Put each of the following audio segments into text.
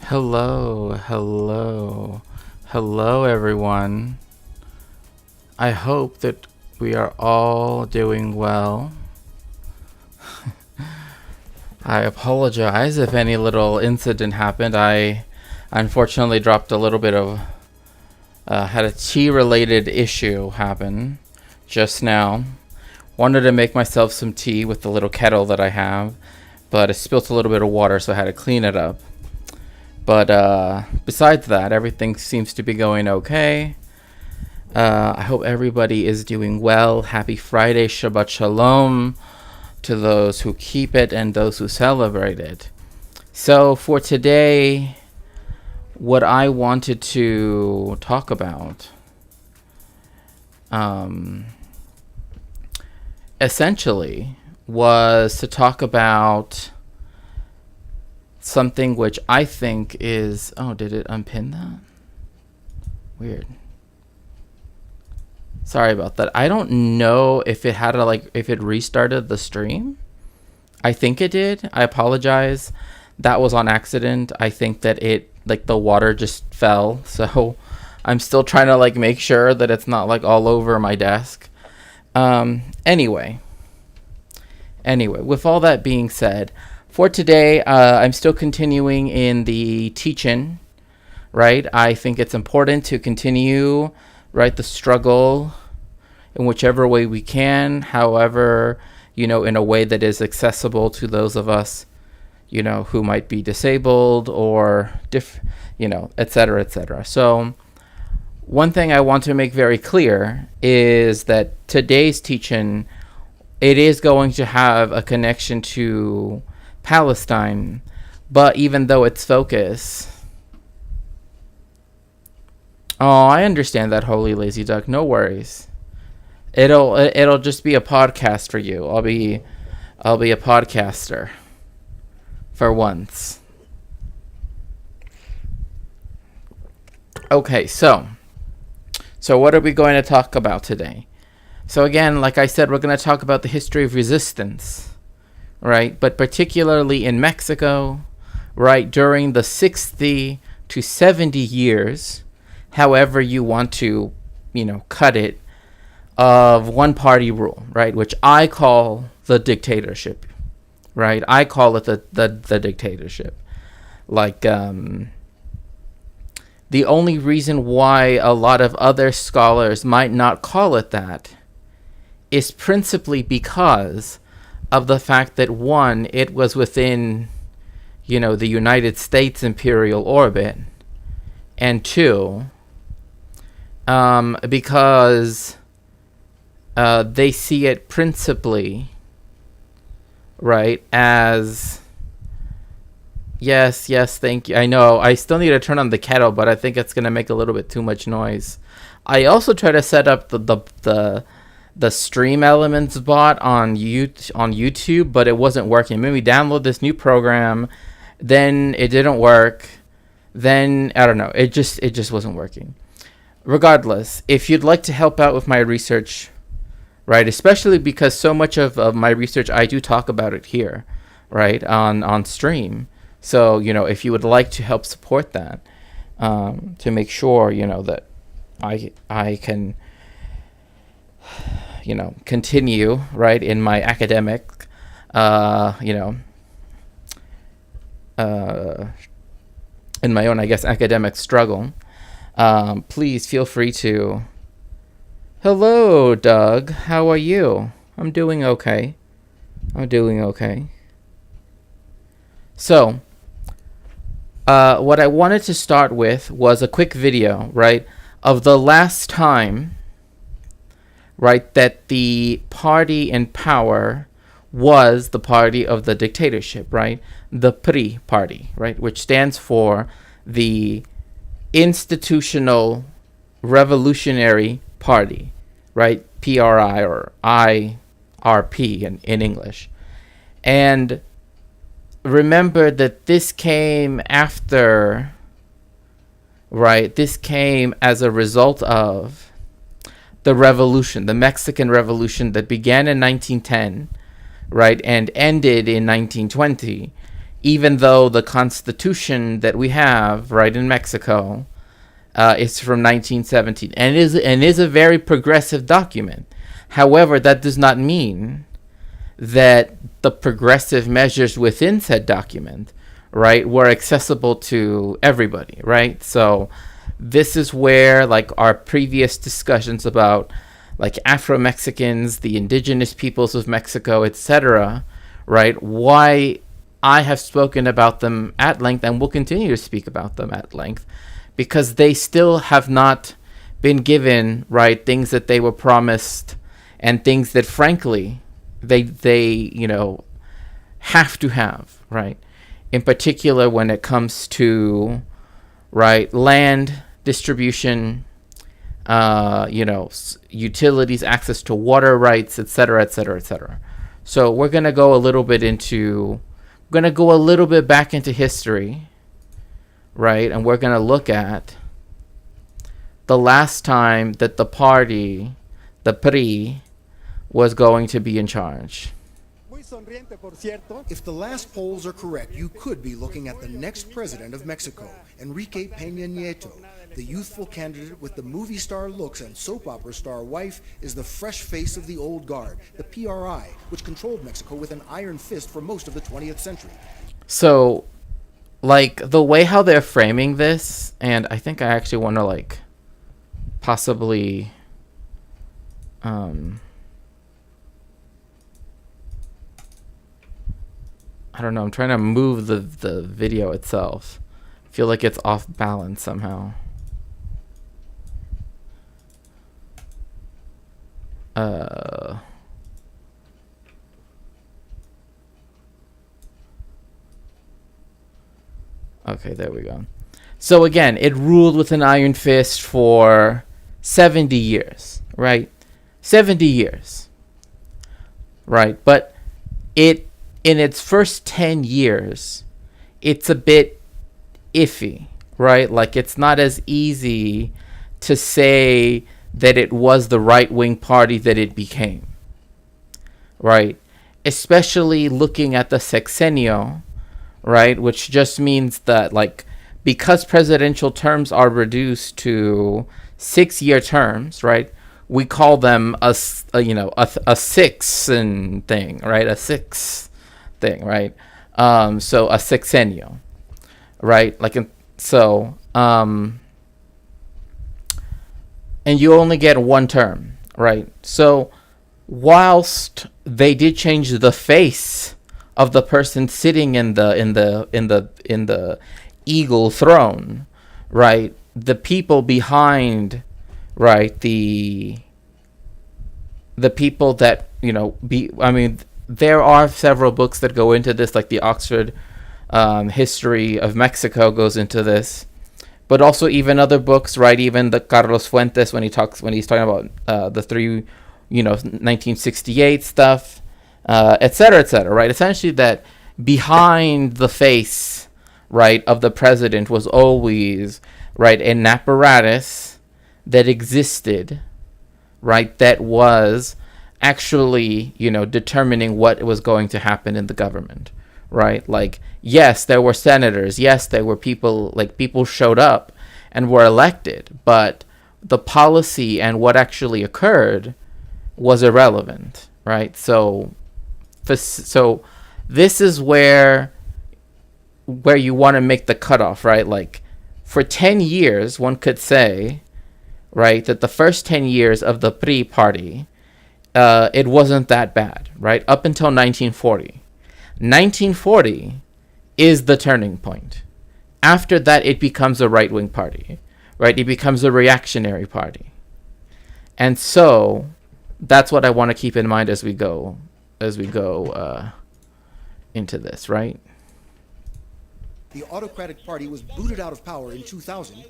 Hello, hello, hello, everyone. I hope that we are all doing well. I apologize if any little incident happened. I unfortunately dropped a little bit of, had a tea related issue happen just now. Wanted to make myself some tea with the little kettle that I have, but it spilt a little bit of water, so I had to clean it up. But besides that, everything seems to be going okay. I hope everybody is doing well. Happy Friday, Shabbat Shalom to those who keep it and those who celebrate it. So for today, what I wanted to talk about, essentially, was to talk about something which I think is... Oh, did it unpin that? Weird. Sorry about that. I don't know if it had if it restarted the stream. I think it did. I apologize. That was on accident. I think that the water just fell. So I'm still trying to make sure that it's not all over my desk. Anyway, with all that being said, for today, I'm still continuing in the teaching, right? I think it's important to continue, right, the struggle in whichever way we can, however, in a way that is accessible to those of us, who might be disabled or, et cetera, et cetera. So one thing I want to make very clear is that today's teaching, it is going to have a connection to Palestine, but even though its focus... Oh, I understand that, Holy Lazy Duck. No worries. It'll just be a podcast for you. I'll be a podcaster for once. Okay, so what are we going to talk about today? So again, like I said, we're going to talk about the history of resistance, right? But particularly in Mexico, right, during the 60 to 70 years, however you want to, cut it, of one-party rule, right, which I call the dictatorship, right? I call it the dictatorship. The only reason why a lot of other scholars might not call it that is principally because of the fact that, one, it was within, the United States imperial orbit, and two, because they see it principally, right, as... Yes, thank you. I know, I still need to turn on the kettle, but I think it's going to make a little bit too much noise. I also try to set up the stream elements bot on YouTube, but it wasn't working. Maybe download this new program, then it didn't work. Then I don't know. It just wasn't working. Regardless, if you'd like to help out with my research, right, especially because so much of my research I do talk about it here, right, on stream. So if you would like to help support that, to make sure that I can continue, right, in my academic, in my own, I guess, academic struggle, please feel free to... Hello, Doug. How are you? I'm doing okay. So, what I wanted to start with was a quick video, right, of the last time, right, that the party in power was the party of the dictatorship, right? The PRI party, right, which stands for the Institutional Revolutionary Party, right? PRI or IRP in English. And remember that this came after, right? This came as a result of the revolution, the Mexican Revolution that began in 1910, right, and ended in 1920, even though the constitution that we have, right, in Mexico, is from 1917 and is a very progressive document. However, that does not mean that the progressive measures within said document, right, were accessible to everybody, right? So this is where, like, our previous discussions about, like, Afro-Mexicans, the indigenous peoples of Mexico, etc., right, why I have spoken about them at length and will continue to speak about them at length, because they still have not been given, right, things that they were promised and things that, frankly, they have to have, right? In particular, when it comes to, right, land distribution, utilities, access to water rights, etc., etc., etc. So we're gonna go a little bit back into history, right? And we're gonna look at the last time that the party, the PRI, was going to be in charge. If the last polls are correct, you could be looking at the next president of Mexico, Enrique Peña Nieto. The youthful candidate with the movie star looks and soap opera star wife is the fresh face of the old guard, the PRI, which controlled Mexico with an iron fist for most of the 20th century. So, like, the way how they're framing this, and I think I actually want to, like, possibly, I don't know, I'm trying to move the video itself. I feel like it's off balance somehow. Okay, there we go. So again, it ruled with an iron fist for 70 years, right? 70 years, right? But in its first 10 years, it's a bit iffy, right? Like, it's not as easy to say that it was the right-wing party that it became, right? Especially looking at the sexenio, right? Which just means that, like, because presidential terms are reduced to 6-year terms, right? We call them a six and thing, right? A six thing, right? So a sexenio, right? Like, and you only get one term, right? So whilst they did change the face of the person sitting in the eagle throne, right? The people behind, right? The people that, there are several books that go into this, like the Oxford History of Mexico goes into this, but also even other books, right? Even the Carlos Fuentes, when he's talking about the three, 1968 stuff, et cetera, right? Essentially, that behind the face, right, of the president was always, right, an apparatus that existed, right, that was actually, determining what was going to happen in the government, right? Like, yes, there were senators, yes, there were people, like, people showed up and were elected, but the policy and what actually occurred was irrelevant, right? So this is where you want to make the cutoff, right? Like, for 10 years, one could say, right, that the first 10 years of the PRI party, it wasn't that bad, right? Up until 1940. 1940 is the turning point. After that, it becomes a right-wing party, right? It becomes a reactionary party. And so that's what I want to keep in mind as we go into this, right? The autocratic party was booted out of power in 2000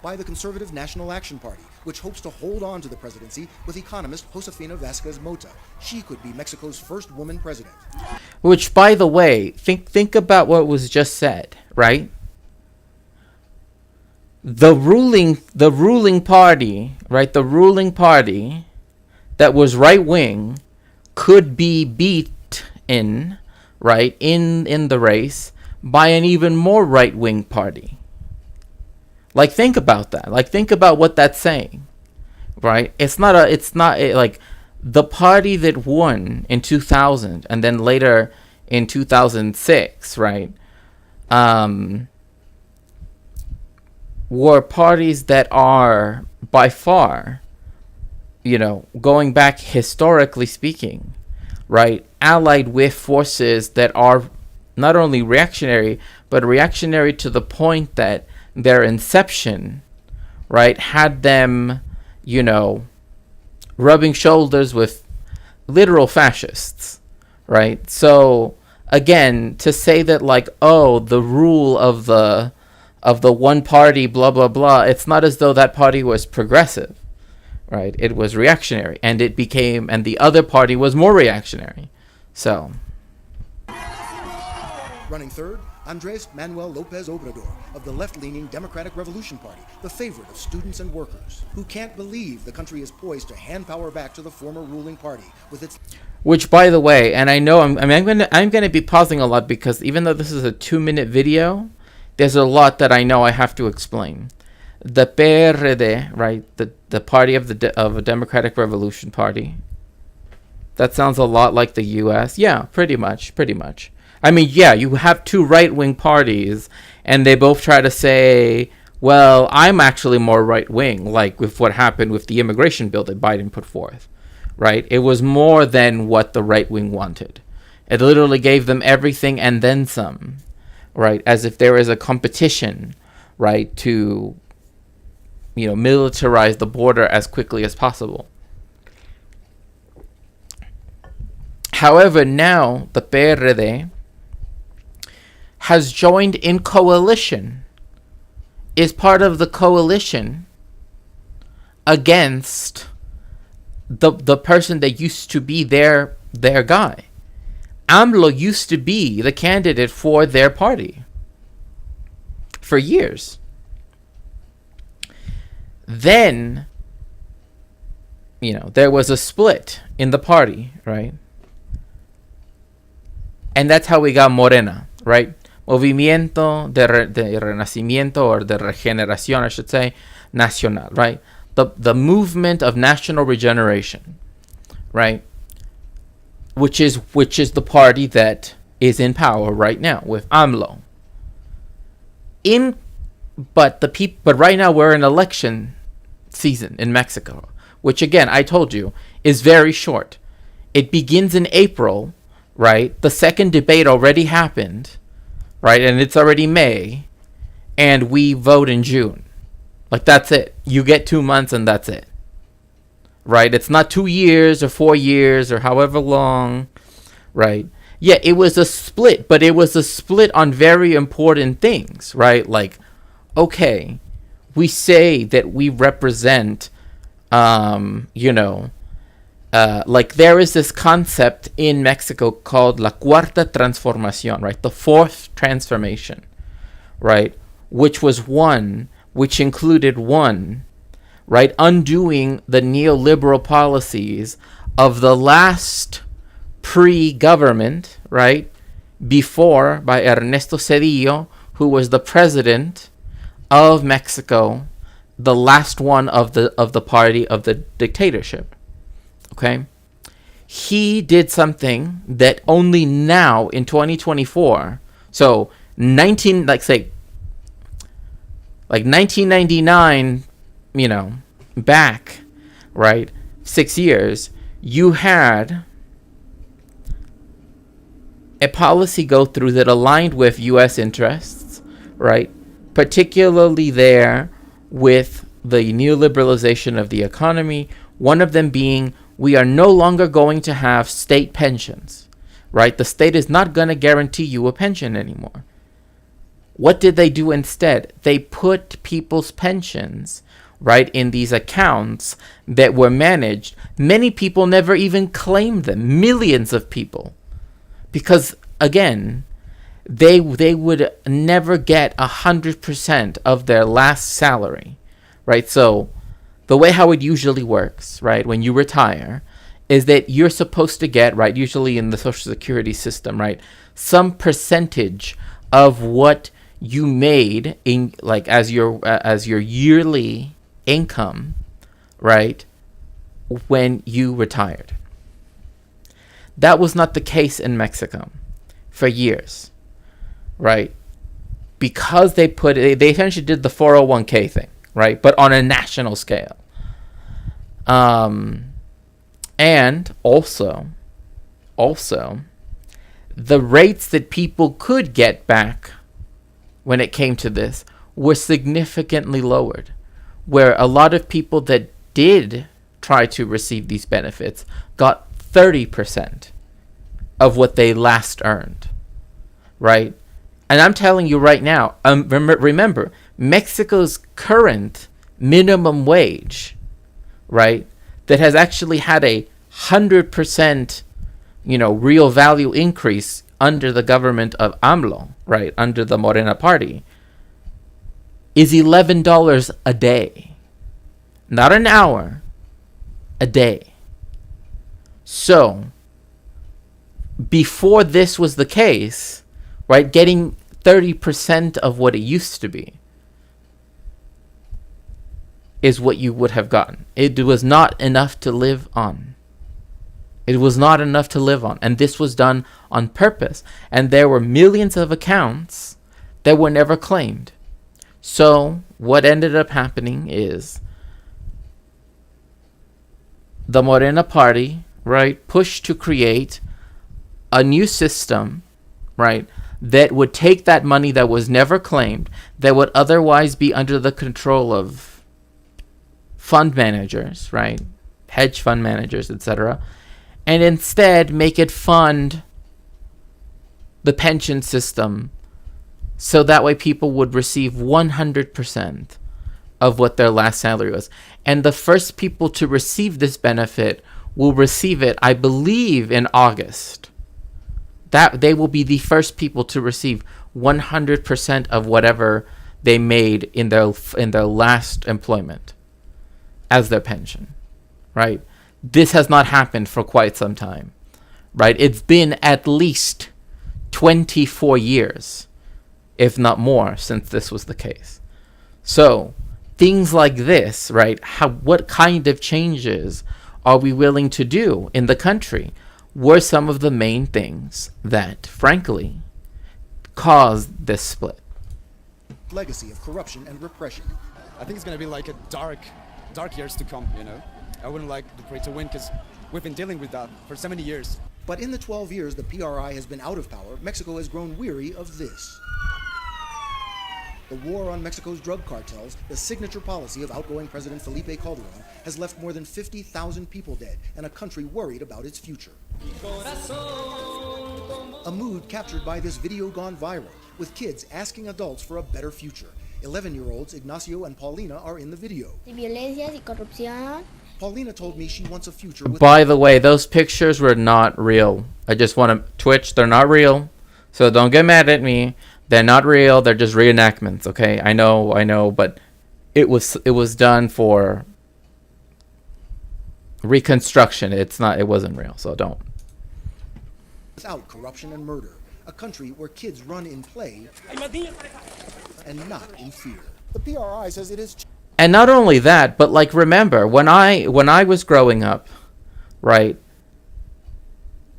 by the Conservative National Action Party, which hopes to hold on to the presidency with economist Josefina Vázquez Mota. She could be Mexico's first woman president. Which, by the way, think about what was just said, right? The ruling party, right? The ruling party that was right wing could be beaten right, in the race by an even more right-wing party. Like, think about that. Like, think about what that's saying, right? Like the party that won in 2000 and then later in 2006, right, were parties that are by far, going back historically speaking, right, allied with forces that are not only reactionary, but reactionary to the point that their inception, right, had them, rubbing shoulders with literal fascists, right? So again, to say that like, oh, the rule of the one party, blah blah blah, it's not as though that party was progressive, right? It was reactionary, and the other party was more reactionary. So, running third, Andres Manuel Lopez Obrador of the left-leaning Democratic Revolution Party, the favorite of students and workers, who can't believe the country is poised to hand power back to the former ruling party with its... Which, by the way, and I know I'm gonna be pausing a lot because even though this is a 2-minute video, there's a lot that I know I have to explain. The PRD, right, the party of a Democratic Revolution Party. That sounds a lot like the U.S. Yeah, pretty much. I mean, yeah, you have two right-wing parties, and they both try to say, well, I'm actually more right-wing, like with what happened with the immigration bill that Biden put forth, right? It was more than what the right-wing wanted. It literally gave them everything and then some, right? As if there is a competition, right, to, militarize the border as quickly as possible. However, now the PRD has joined in coalition, is part of the coalition against the person that used to be their guy. AMLO used to be the candidate for their party for years. Then, there was a split in the party, right? And that's how we got Morena, right? Movimiento de Renacimiento, or de Regeneración, I should say, Nacional, right? The movement of national regeneration, right? Which is the party that is in power right now with AMLO. But right now we're in election season in Mexico, which again, I told you, is very short. It begins in April, right? The second debate already happened, right? And it's already May, and we vote in June. Like, that's it. You get 2 months and that's it, right? It's not 2 years or 4 years or however long, right? Yeah, it was a split, but it was a split on very important things, right? Like, okay, we say that we represent, like there is this concept in Mexico called La Cuarta Transformación, right? The fourth transformation, right? Which included right? Undoing the neoliberal policies of the last pre-government, right? Before, by Ernesto Zedillo, who was the president of Mexico, the last one of the party of the dictatorship. Okay, he did something that only now in 2024, so 1999, back, right, 6 years, you had a policy go through that aligned with U.S. interests, right, particularly there with the neoliberalization of the economy, one of them being we are no longer going to have state pensions, right? The state is not going to guarantee you a pension anymore. What did they do instead? They put people's pensions, right, in these accounts that were managed. Many people never even claimed them, millions of people, because, again, they would never get 100% of their last salary, right? So the way how it usually works, right, when you retire, is that you're supposed to get, right, usually in the Social Security system, right, some percentage of what you made in, like, as your yearly income, right, when you retired. That was not the case in Mexico for years, right? Because they essentially did the 401k thing, right? But on a national scale. And also, the rates that people could get back when it came to this were significantly lowered, where a lot of people that did try to receive these benefits got 30% of what they last earned, right? And I'm telling you right now, remember, Mexico's current minimum wage, right, that has actually had a 100%, real value increase under the government of AMLO, right, under the Morena party, is $11 a day. Not an hour, a day. So, before this was the case, right, getting 30% of what it used to be is what you would have gotten. It was not enough to live on. It was not enough to live on. And this was done on purpose. And there were millions of accounts that were never claimed. So what ended up happening is the Morena party, right, pushed to create a new system, right, that would take that money that was never claimed, that would otherwise be under the control of fund managers, right, hedge fund managers, etc., and instead make it fund the pension system, so that way people would receive 100% of what their last salary was. And the first people to receive this benefit will receive it, I believe, in August. That they will be the first people to receive 100% of whatever they made in their last employment as their pension, right? This has not happened for quite some time, right? It's been at least 24 years, if not more, since this was the case. So things like this, right? What kind of changes are we willing to do in the country were some of the main things that, frankly, caused this split. Legacy of corruption and repression. I think it's going to be like a dark years to come, I wouldn't like the parade to win because we've been dealing with that for so many years. But in the 12 years the PRI has been out of power, Mexico has grown weary of this. The war on Mexico's drug cartels, the signature policy of outgoing President Felipe Calderon, has left more than 50,000 people dead and a country worried about its future. A mood captured by this video gone viral, with kids asking adults for a better future. 11-year-olds Ignacio and Paulina are in the video. Violencias y corrupción. Paulina told me she wants a future with... By the way, those pictures were not real. I just want to... Twitch, they're not real. So don't get mad at me. They're not real. They're just reenactments, okay? I know, but it was done for reconstruction. It wasn't real, so don't. Without corruption and murder. A country where kids run in play and not in fear. The PRI says it is... And not only that, but like, remember, when I was growing up, right,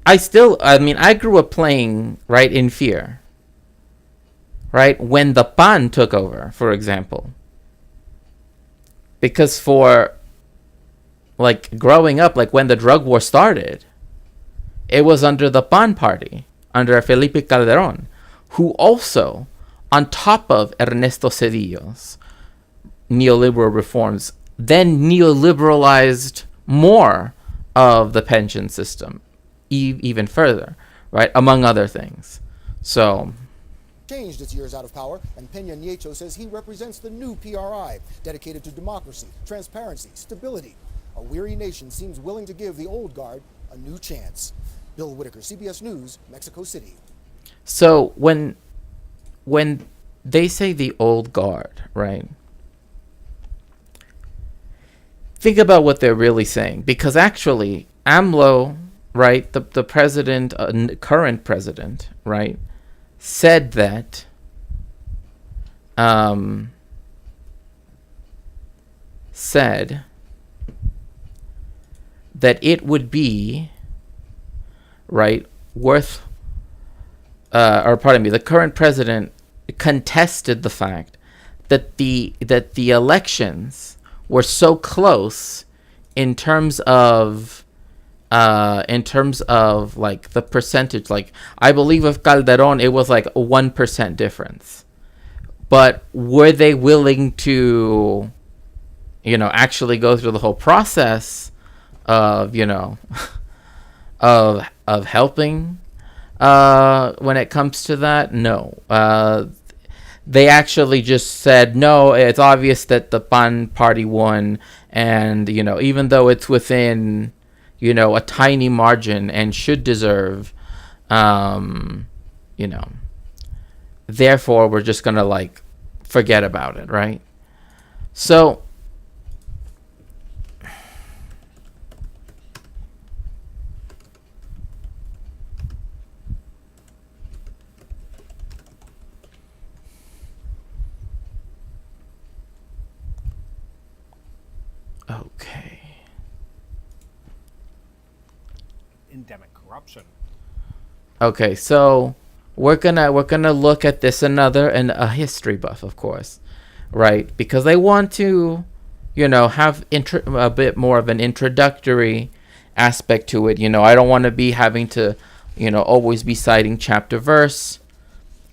I grew up playing, right, in fear. Right? When the PAN took over, for example. Because for, like, growing up, like, when the drug war started, it was under the PAN party, under Felipe Calderon, who also, on top of Ernesto Cedillo's neoliberal reforms, then neoliberalized more of the pension system, even further, right? Among other things. So... changed its years out of power, and Peña Nieto says he represents the new PRI, dedicated to democracy, transparency, stability. A weary nation seems willing to give the old guard a new chance. Bill Whitaker, CBS News, Mexico City. So when they say the old guard, right? Think about what they're really saying, because actually AMLO right, the president, current president, right, said that it would be, right, worth, or pardon me, the current president contested the fact that the elections were so close in terms of like the percentage. Like, I believe with Calderon it was like a 1% difference, but were they willing to, actually go through the whole process of, of helping when it comes to that? No. They actually just said, no, it's obvious that the PAN party won, and, even though it's within, a tiny margin and should deserve, therefore we're just gonna, like, forget about it, right? So, okay. Endemic corruption. Okay, so we're gonna look at this and a history buff, of course, right? Because they want to, have a bit more of an introductory aspect to it. I don't want to be having to, always be citing chapter verse,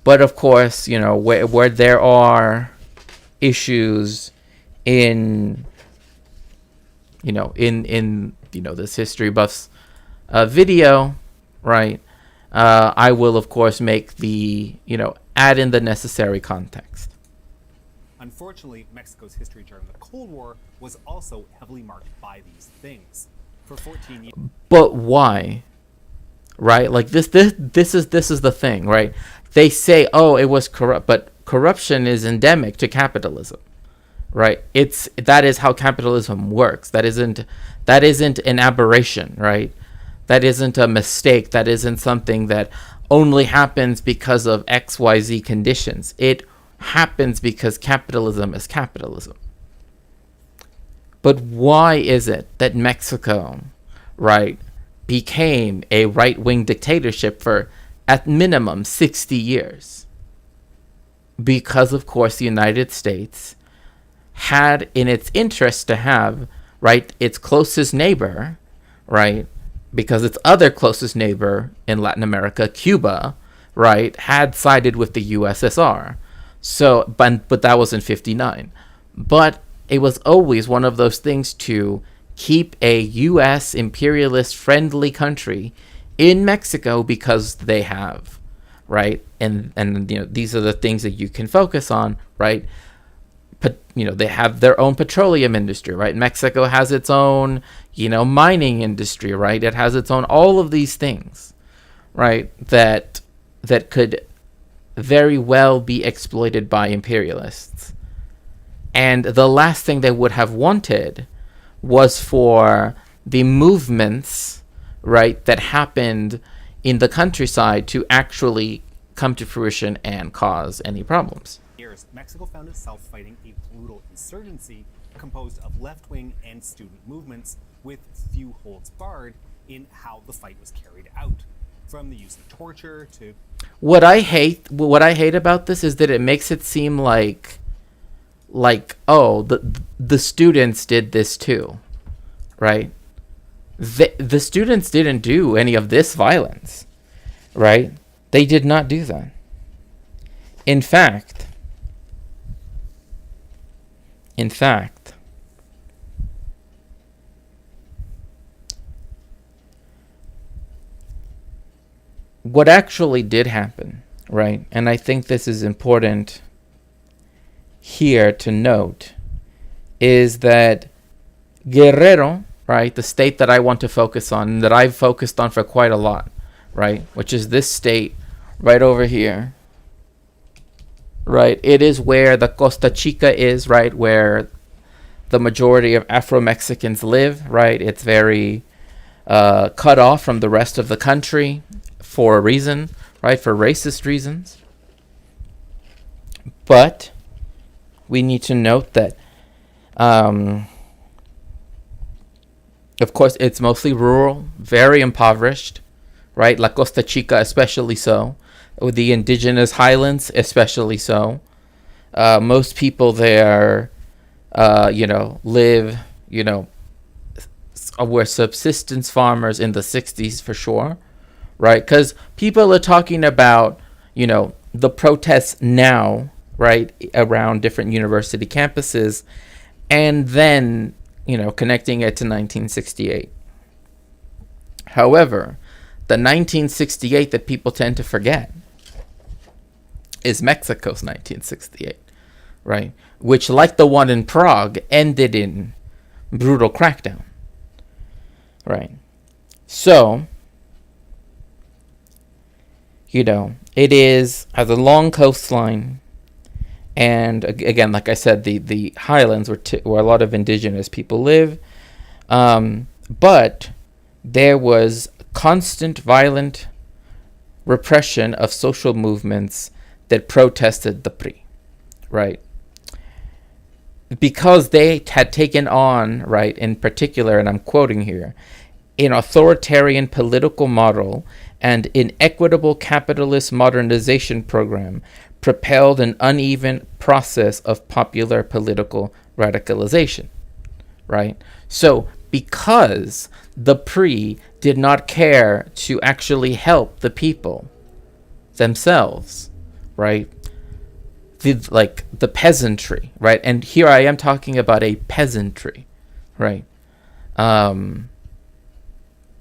but of course, where there are issues in, in this history buffs video, right? I will, of course, make the, add in the necessary context. Unfortunately, Mexico's history during the Cold War was also heavily marked by these things. For 14 years. But why? Right? Like this is the thing, right? They say, oh, it was corrupt, but corruption is endemic to capitalism, right? That is how capitalism works. That isn't an aberration, right? That isn't a mistake. That isn't something that only happens because of XYZ conditions. It happens because capitalism is capitalism. But why is it that Mexico, right, became a right-wing dictatorship for, at minimum, 60 years? Because, of course, the United States had in its interest to have, right, its closest neighbor, right, because its other closest neighbor in Latin America, Cuba, right, had sided with the USSR. So, but that was in 1959. But it was always one of those things to keep a U.S. imperialist friendly country in Mexico because they have, right, and these are the things that you can focus on, right? But they have their own petroleum industry, right? Mexico has its own, mining industry, right? It has its own, all of these things, right? That could very well be exploited by imperialists. And the last thing they would have wanted was for the movements, right, that happened in the countryside to actually come to fruition and cause any problems. Mexico found itself fighting a brutal insurgency composed of left-wing and student movements with few holds barred in how the fight was carried out, from the use of torture to... What I hate about this is that it makes it seem like oh, the students did this too, right? The students didn't do any of this violence, right? They did not do that. In fact, what actually did happen, right? And I think this is important here to note, is that Guerrero, right, the state that I want to focus on, that I've focused on for quite a lot, right, which is this state right over here, right? It is where the Costa Chica is, right, where the majority of Afro-Mexicans live, right? It's very cut off from the rest of the country for a reason, right? For racist reasons. But we need to note that, of course, it's mostly rural, very impoverished, right? La Costa Chica especially so. With the indigenous highlands especially so. Most people there, live, were subsistence farmers in the 60s for sure, right? Because people are talking about, the protests now, right, around different university campuses, and then, connecting it to 1968. However, the 1968 that people tend to forget is Mexico's 1968, right? Which, like the one in Prague, ended in brutal crackdown, right? So, it has a long coastline, and again, like I said, the highlands where a lot of indigenous people live, but there was constant violent repression of social movements that protested the PRI, right? Because they had taken on, right, in particular, and I'm quoting here, an authoritarian political model and inequitable capitalist modernization program propelled an uneven process of popular political radicalization, right? So because the PRI did not care to actually help the people themselves, right? The peasantry, right? And here I am talking about a peasantry, right?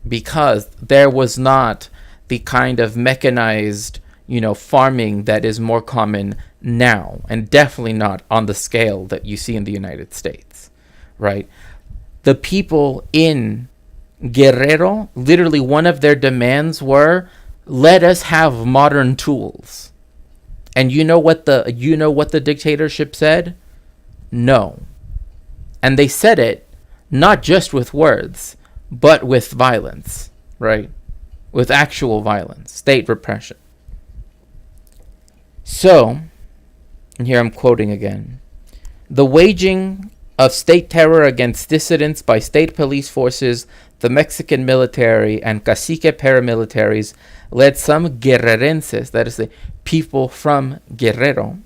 Because there was not the kind of mechanized, farming that is more common now, and definitely not on the scale that you see in the United States, right? The people in Guerrero, literally one of their demands were, let us have modern tools. And you know what the dictatorship said? No. And they said it not just with words, but with violence, right? With actual violence, state repression. So, and here I'm quoting again, the waging of state terror against dissidents by state police forces, the Mexican military, and cacique paramilitaries led some guerrerenses, that is the people from Guerrero,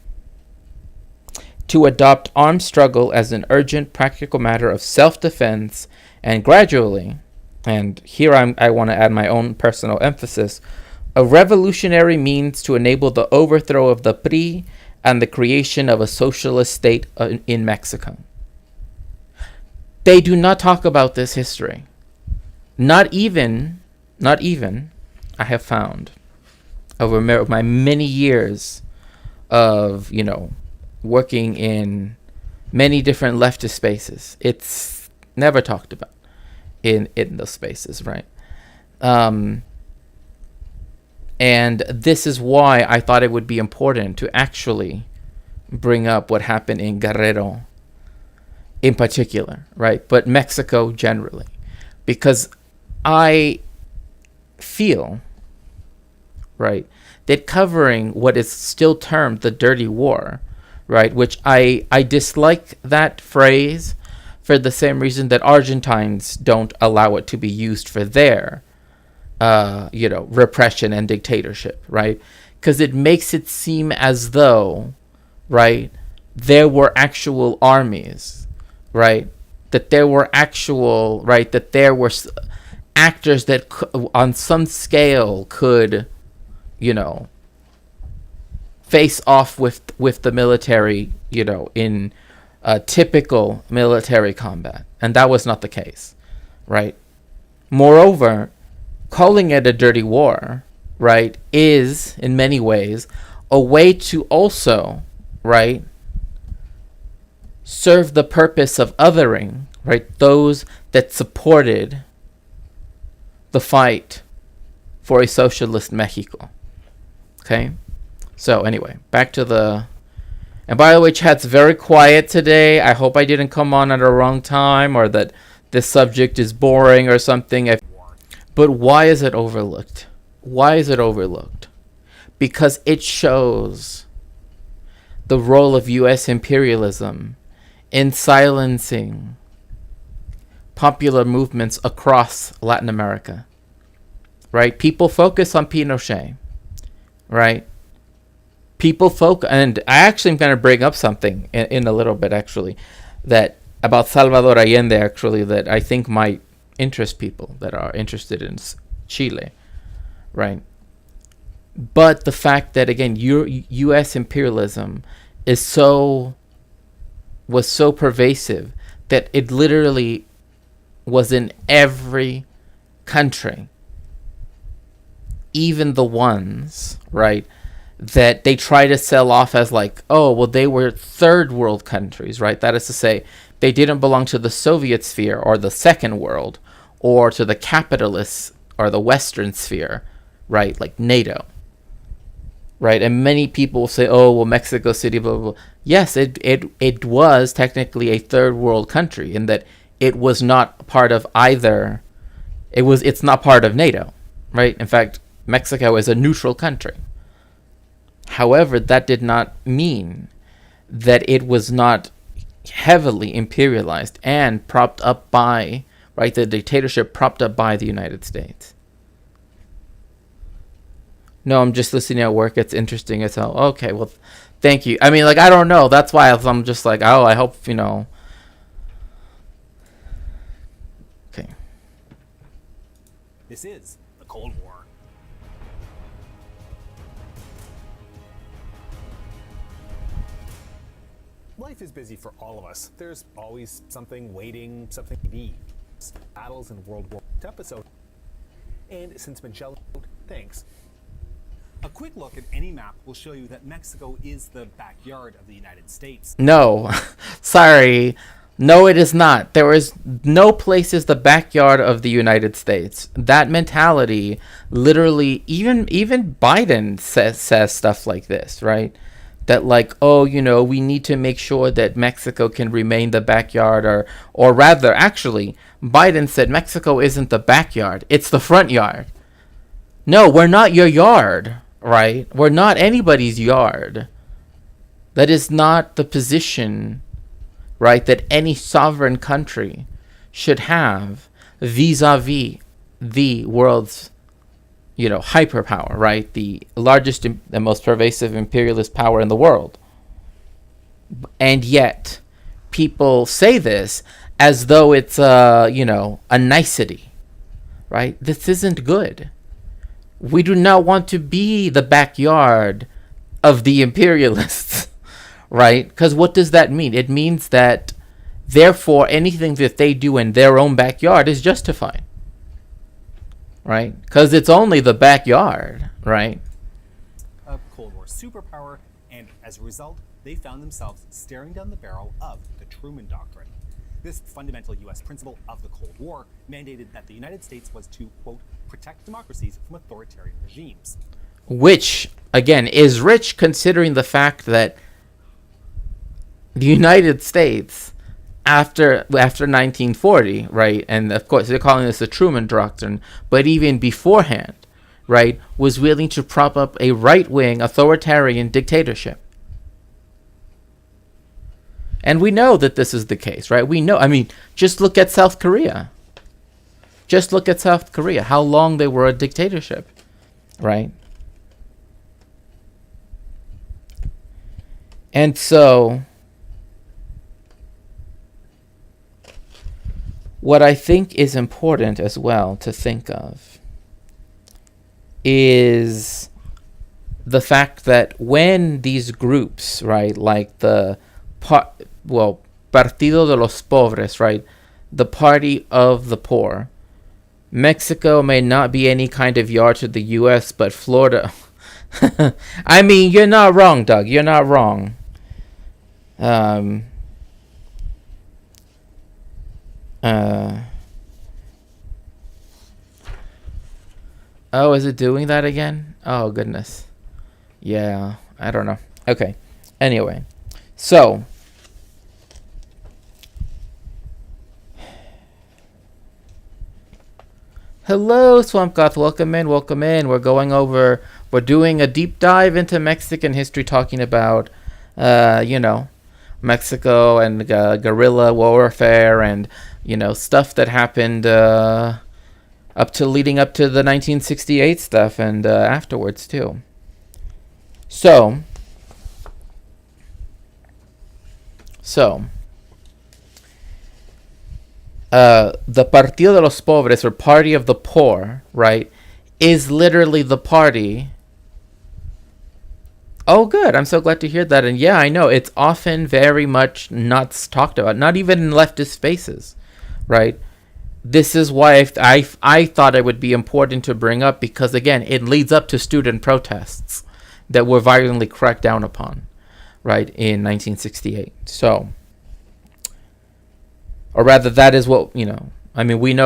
to adopt armed struggle as an urgent practical matter of self-defense, and gradually, and here I want to add my own personal emphasis, a revolutionary means to enable the overthrow of the PRI and the creation of a socialist state in Mexico. They do not talk about this history. Not even, I have found, over my many years of, working in many different leftist spaces. It's never talked about in those spaces, right? And this is why I thought it would be important to actually bring up what happened in Guerrero in particular, right? But Mexico generally. Because I feel, right, that covering what is still termed the dirty war, right, which I dislike that phrase for the same reason that Argentines don't allow it to be used for their, repression and dictatorship, right? Because it makes it seem as though, right, there were actual armies, right? That there were actual, right, that there were actors that on some scale could, face off with the military, in typical military combat. And that was not the case, right? Moreover, calling it a dirty war, right, is in many ways a way to also, right, serve the purpose of othering, right, those that supported the fight for a socialist Mexico. Okay? So anyway, back to the... And by the way, chat's very quiet today. I hope I didn't come on at a wrong time or that this subject is boring or something. But why is it overlooked? Why is it overlooked? Because it shows the role of U.S. imperialism in silencing popular movements across Latin America. Right? People focus on Pinochet. Right? People focus, and I actually am going to bring up something in a little bit, actually, that about Salvador Allende, actually, that I think might interest people that are interested in Chile, right? But the fact that, again, U.S. imperialism was so pervasive that it literally was in every country, even the ones, right, that they try to sell off as like, oh, well, they were third world countries, right? That is to say, they didn't belong to the Soviet sphere or the second world or to the capitalists or the Western sphere, right? Like NATO, right? And many people say, oh, well, Mexico City, blah, blah, blah. Yes, it was technically a third world country in that it was not part of either. It's not part of NATO, right? In fact, Mexico is a neutral country. However, that did not mean that it was not heavily imperialized and propped up by, right, the dictatorship propped up by the United States. No, I'm just listening at work. It's interesting as hell. Okay, well, thank you. I mean, like, I don't know. That's why I'm just like, oh, I hope, you know. Okay. This is the Cold War. Life is busy for all of us. There's always something waiting, something to be. Battles in World War episode. And since Michelle, thanks. A quick look at any map will show you that Mexico is the backyard of the United States. No, sorry. No, it is not. There is no place is the backyard of the United States. That mentality, literally, even Biden says stuff like this, right? That like, oh, you know, we need to make sure that Mexico can remain the backyard, or rather, actually, Biden said Mexico isn't the backyard, it's the front yard. No, we're not your yard, right? We're not anybody's yard. That is not the position, right, that any sovereign country should have vis-a-vis the world's, you know, hyperpower, right? The largest and most pervasive imperialist power in the world. And yet, people say this as though it's you know, a nicety, right? This isn't good. We do not want to be the backyard of the imperialists, right? Because what does that mean? It means that, therefore, anything that they do in their own backyard is justified. Right? Because it's only the backyard, right? A Cold War superpower, and as a result, they found themselves staring down the barrel of the Truman Doctrine. This fundamental U.S. principle of the Cold War mandated that the United States was to, quote, protect democracies from authoritarian regimes. Which, again, is rich considering the fact that the United States, after 1940, right, and of course they're calling this the Truman Doctrine, but even beforehand, right, was willing to prop up a right-wing authoritarian dictatorship. And we know that this is the case, right? We know, I mean, just look at South Korea. Just look at South Korea, how long they were a dictatorship, right? And so, what I think is important as well to think of is the fact that when these groups, right, like the Partido de los Pobres, right, the Party of the Poor, Mexico may not be any kind of yard to the U.S., but Florida. I mean, you're not wrong, Doug. You're not wrong. Oh, is it doing that again? Oh, goodness. Yeah, I don't know. Okay. Anyway, so Hello, Swamp Goth. Welcome in. Welcome in. We're doing a deep dive into Mexican history, talking about, Mexico and guerrilla warfare and, stuff that happened leading up to the 1968 stuff and afterwards, too. So, the Partido de los Pobres, or Party of the Poor, right, is literally the party. Oh, good. I'm so glad to hear that. And yeah, I know it's often very much not talked about, not even in leftist spaces, right? This is why I thought it would be important to bring up, because, again, it leads up to student protests that were violently cracked down upon, right, in 1968. So, or rather, that is what, we know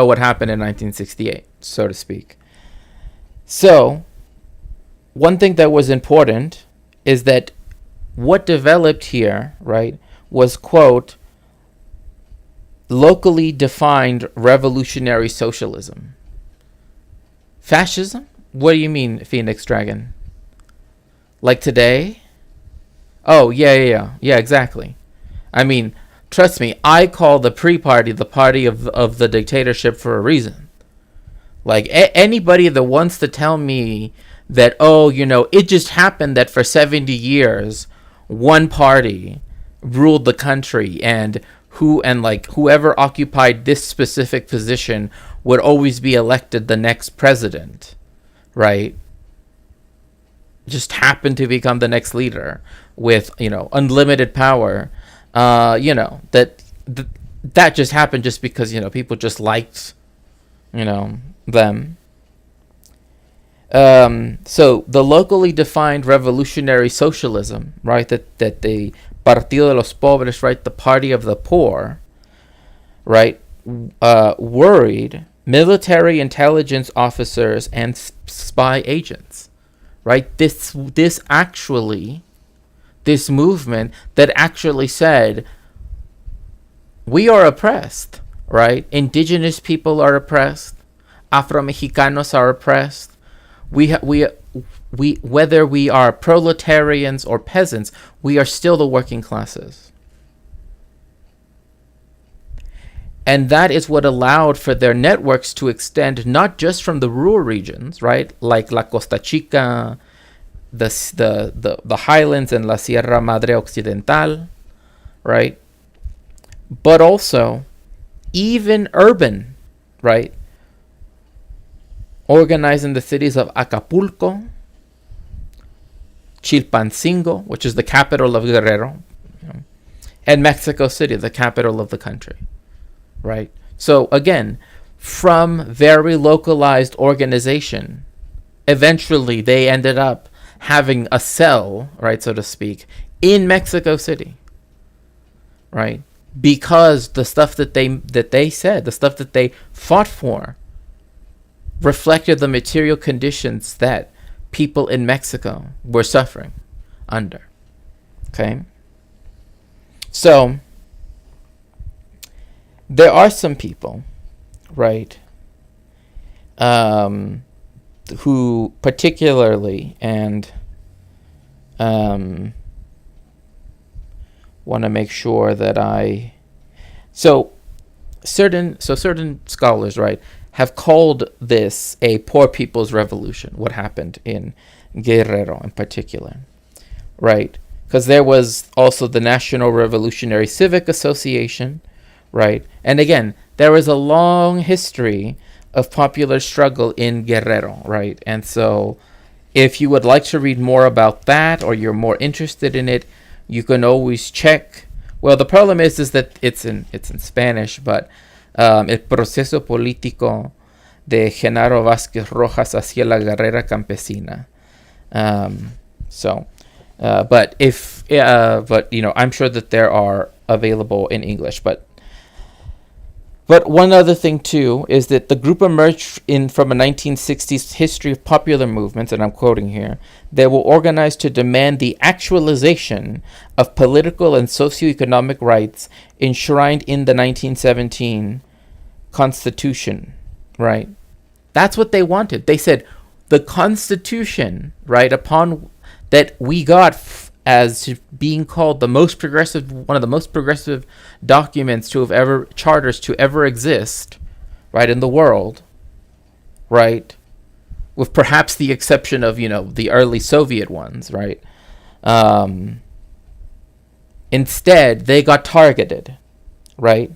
what happened in 1968, so to speak. So, one thing that was important is that what developed here, right, was, quote, locally defined revolutionary socialism. Fascism? What do you mean, Phoenix Dragon? Like today? Oh, yeah, exactly. I mean, trust me, I call the pre-party the party of the dictatorship for a reason. Like, anybody that wants to tell me that, it just happened that for 70 years, one party ruled the country and whoever occupied this specific position would always be elected the next president, right? Just happened to become the next leader with, unlimited power. That just happened just because, people just liked, them. So the locally defined revolutionary socialism, right, that the Partido de los Pobres, right, the party of the poor, right, worried military intelligence officers and spy agents, right? This movement that actually said, we are oppressed, right? Indigenous people are oppressed. Afro-Mexicanos are oppressed. We whether we are proletarians or peasants, we are still the working classes. And that is what allowed for their networks to extend not just from the rural regions, right, like La Costa Chica, the highlands and La Sierra Madre Occidental, right, but also even urban, right, organized in the cities of Acapulco, Chilpancingo, which is the capital of Guerrero, and Mexico City, the capital of the country, right? So again, from very localized organization, eventually they ended up having a cell, right, so to speak, in Mexico City, right? Because the stuff that they said, the stuff that they fought for, reflected the material conditions that people in Mexico were suffering under. Okay? So, there are some people, right, who particularly, and want to make sure that certain scholars, right, have called this a poor people's revolution, what happened in Guerrero in particular, right? Because there was also the National Revolutionary Civic Association, right? And again, there was a long history of popular struggle in Guerrero, right? And so if you would like to read more about that, or you're more interested in it, you can always check. Well, the problem is that it's in Spanish, but El Proceso Político de Genaro Vázquez Rojas hacia la Guerrera Campesina. But I'm sure that there are available in English. But one other thing too is that the group emerged from a 1960s history of popular movements, and I'm quoting here, that were organized to demand the actualization of political and socioeconomic rights enshrined in the 1917 Constitution, right? That's what they wanted. They said the Constitution, right, upon that we got as being called the most progressive, one of the most progressive documents to have ever, charters to ever exist, right, in the world, right, with perhaps the exception of, the early Soviet ones, right? Instead, they got targeted, right?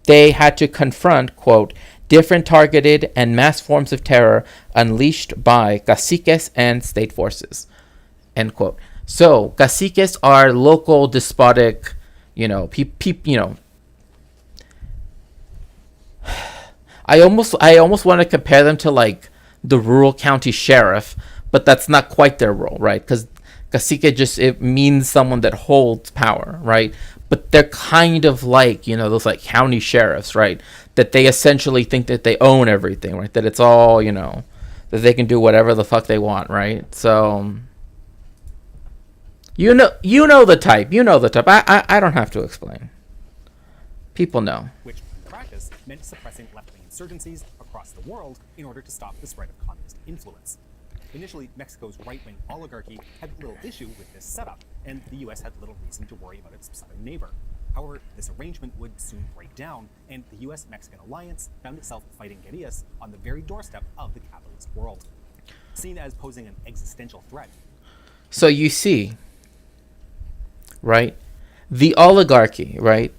They had to confront, quote, different targeted and mass forms of terror unleashed by caciques and state forces, end quote. So, caciques are local despotic, I almost want to compare them to like the rural county sheriff, but that's not quite their role, right? Because cacique it means someone that holds power, right? But they're kind of like, those like county sheriffs, right? That they essentially think that they own everything, right? That it's all, that they can do whatever the fuck they want, right? So, you know the type. I don't have to explain. People know. Which, in practice, meant suppressing left-wing insurgencies across the world in order to stop the spread of communist influence. Initially, Mexico's right-wing oligarchy had little issue with this setup, and the U.S. had little reason to worry about its southern neighbor. However, this arrangement would soon break down, and the U.S.-Mexican alliance found itself fighting guerrillas on the very doorstep of the capitalist world. Seen as posing an existential threat. So you see, right, the oligarchy, right,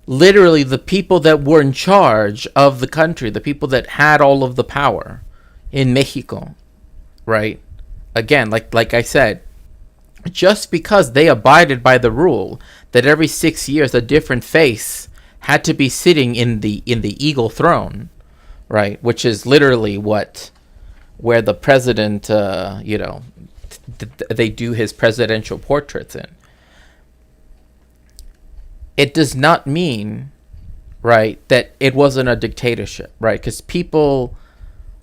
literally the people that were in charge of the country, the people that had all of the power in Mexico, right, again, like I said, just because they abided by the rule that every 6 years a different face had to be sitting in the eagle throne, right, which is literally where the president, they do his presidential portraits in. It does not mean, right, that it wasn't a dictatorship, right? Because people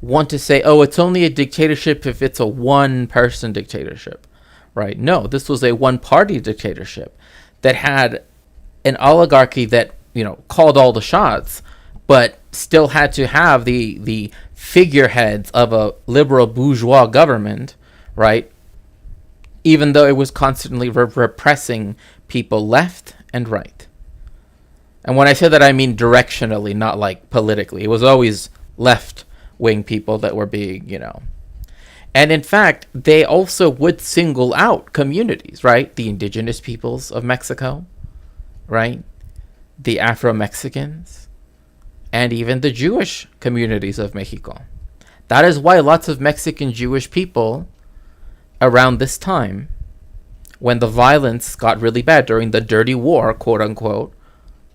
want to say, oh, it's only a dictatorship if it's a one-person dictatorship, right? No, this was a one-party dictatorship that had an oligarchy that, called all the shots, but still had to have the figureheads of a liberal bourgeois government, right? Even though it was constantly repressing people left and right. And when I say that, I mean directionally, not like politically. It was always left-wing people that were being, And in fact, they also would single out communities, right? The indigenous peoples of Mexico, right? The Afro-Mexicans, and even the Jewish communities of Mexico. That is why lots of Mexican Jewish people around this time, when the violence got really bad during the dirty war, quote unquote,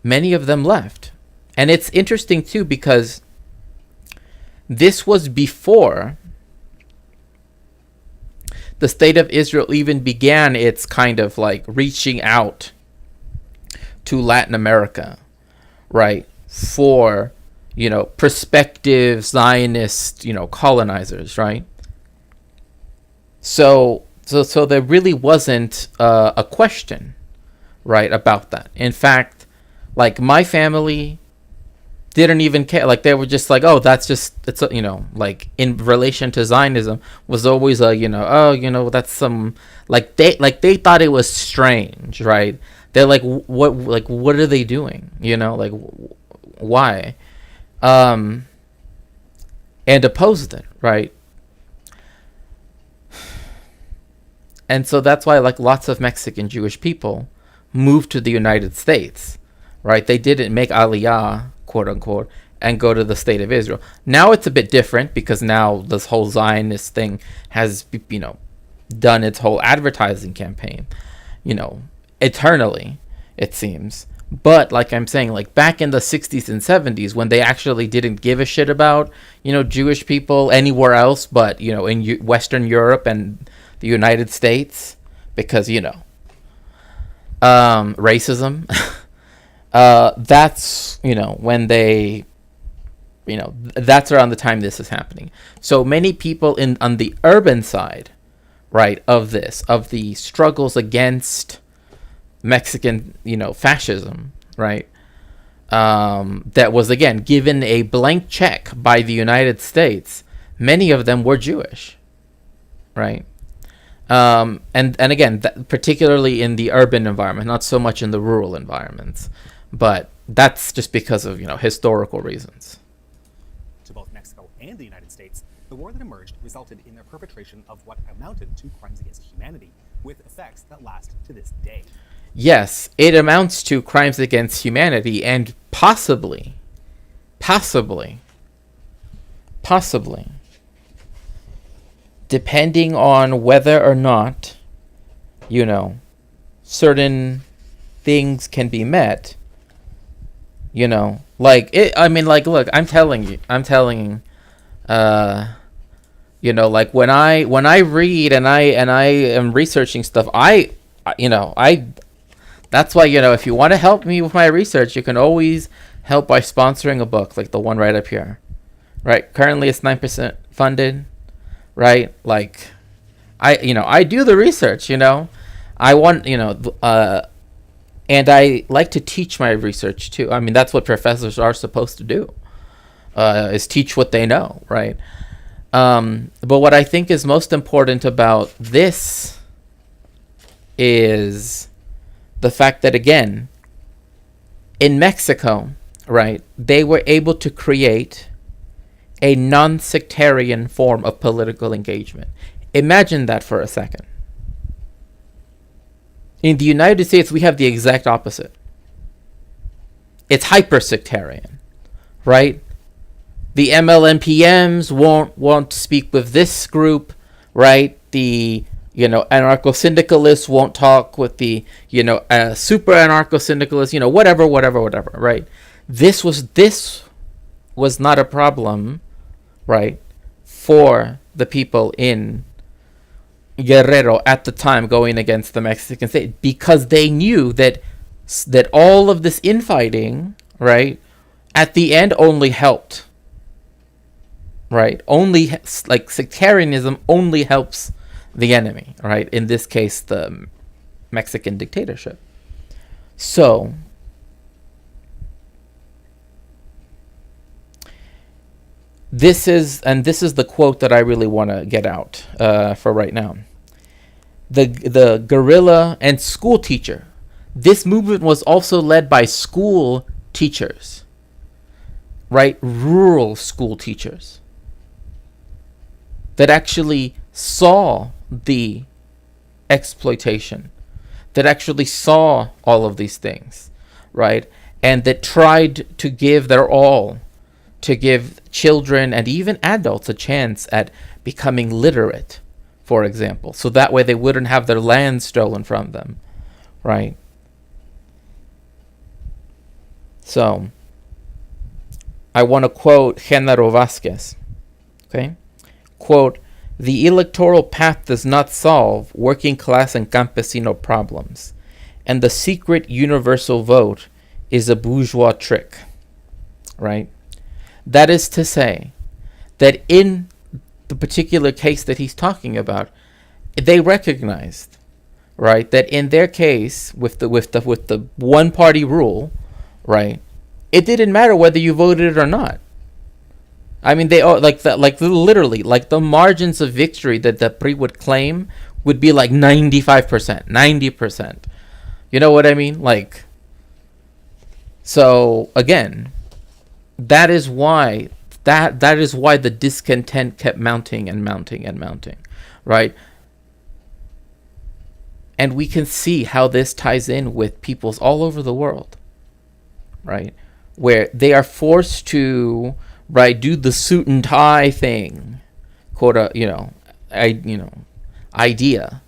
many of them left. And it's interesting too, because this was before the state of Israel even began its kind of like reaching out to Latin America, right? For, prospective Zionist, colonizers, right? So there really wasn't a question, right, about that. In fact, like my family didn't even care. Like they were just like, oh, that's just, it's like in relation to Zionism was always a, that's some, like they thought it was strange, right? They're like, what are they doing? Like why? And opposed it, right? And so that's why like lots of Mexican Jewish people moved to the United States, right? They didn't make Aliyah, quote unquote, and go to the state of Israel. Now it's a bit different because now this whole Zionist thing has, done its whole advertising campaign, eternally, it seems. But like I'm saying, like back in the 60s and 70s, when they actually didn't give a shit about, Jewish people anywhere else but, in Western Europe and the United States, because, racism, that's, when they, that's around the time this is happening. So many people on the urban side, right, of the struggles against Mexican, fascism, right, that was, again, given a blank check by the United States, many of them were Jewish, right? And again, particularly in the urban environment, not so much in the rural environments, but that's just because of, historical reasons. To both Mexico and the United States, the war that emerged resulted in the perpetration of what amounted to crimes against humanity, with effects that last to this day. Yes, it amounts to crimes against humanity, and possibly, depending on whether or not, certain things can be met, look, I'm telling you, when I read and I am researching stuff, that's why, if you want to help me with my research, you can always help by sponsoring a book like the one right up here, right? Currently it's 9% funded, right? Like, I do the research, I want, and I like to teach my research too. I mean, that's what professors are supposed to do, is teach what they know, right? But what I think is most important about this is the fact that, again, in Mexico, right, they were able to create a non-sectarian form of political engagement. Imagine that for a second. In the United States, we have the exact opposite. It's hyper-sectarian, right? The MLMPMs won't speak with this group, right? The anarcho-syndicalists won't talk with the super anarcho-syndicalists, whatever, right? This was not a problem, right, for the people in Guerrero at the time going against the Mexican state, because they knew that all of this infighting, right, at the end only helped, right? Only, like, sectarianism only helps the enemy, right? In this case, the Mexican dictatorship. So, this is the quote that I really want to get out for right now. The guerrilla and school teacher. This movement was also led by school teachers, right? Rural school teachers that actually saw the exploitation, that actually saw all of these things, right? And that tried to give their all to give children and even adults a chance at becoming literate, for example, so that way they wouldn't have their land stolen from them, right? So, I want to quote Genaro Vasquez, okay? Quote, "The electoral path does not solve working class and campesino problems, and the secret universal vote is a bourgeois trick," right? That is to say that in the particular case that he's talking about, they recognized, right, that in their case with the one party rule, right, it didn't matter whether you voted or not. I mean, they are literally, like, the margins of victory that the PRI would claim would be like 95%, 90%. You know what I mean? Like, so again, that is why the discontent kept mounting and mounting and mounting, right? And we can see how this ties in with peoples all over the world, right? Where they are forced to, right, do the suit and tie thing, idea,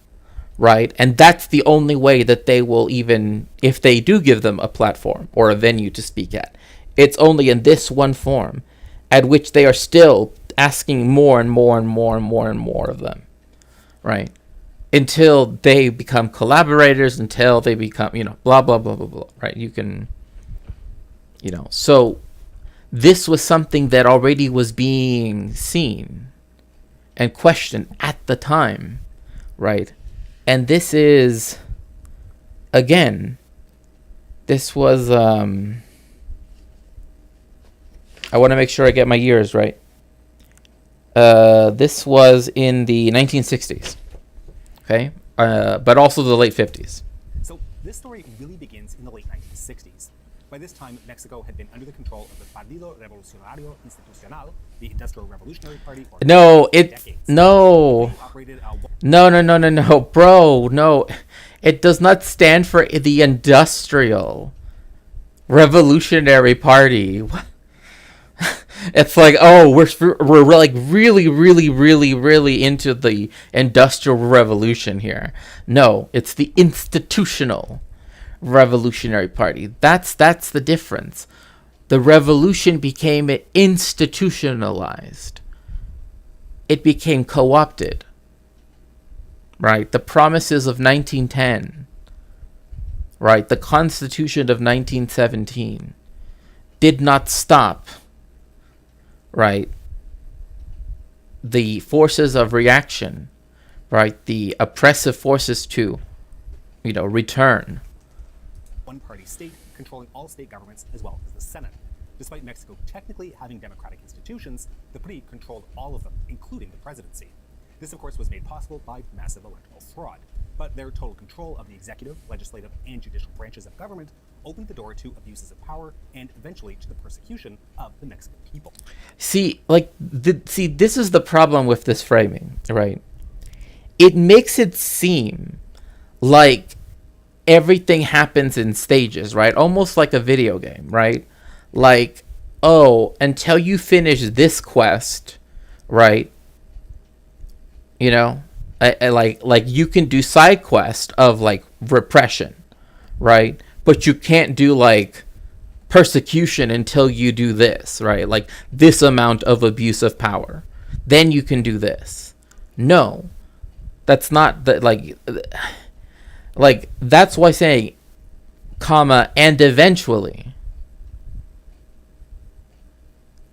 right? And that's the only way that they will, even if they do give them a platform or a venue to speak at, it's only in this one form, at which they are still asking more and more and more and more and more of them, right? Until they become collaborators, until they become, blah, blah, blah, blah, blah, right? You can, so this was something that already was being seen and questioned at the time, right? And this is, again, this was, I want to make sure I get my years right. This was in the 1960s, okay, but also the late 50s. So this story really begins in the late 1960s. By this time, Mexico had been under the control of the Partido Revolucionario Institucional, the Industrial Revolutionary Party. No, bro, no. It does not stand for the Industrial Revolutionary Party. It's like, oh, we're like really into the Industrial Revolution here. No, it's the Institutional Revolutionary Party. That's the difference. The revolution became institutionalized. It became co-opted. Right? The promises of 1910. Right? The Constitution of 1917 did not stop, right, the forces of reaction, right, the oppressive forces to, return. One-party state controlling all state governments as well as the Senate. Despite Mexico technically having democratic institutions, the PRI controlled all of them, including the presidency. This, of course, was made possible by massive electoral fraud. But their total control of the executive, legislative, and judicial branches of government opened the door to abuses of power and eventually to the persecution of the Mexican people. This is the problem with this framing, right? It makes it seem like everything happens in stages, right? Almost like a video game, right? Like, oh, until you finish this quest, right? Like you can do side quest of like repression, right? But you can't do like persecution until you do this, right? Like this amount of abuse of power. Then you can do this. No, that's not the like that's why saying, comma, and eventually,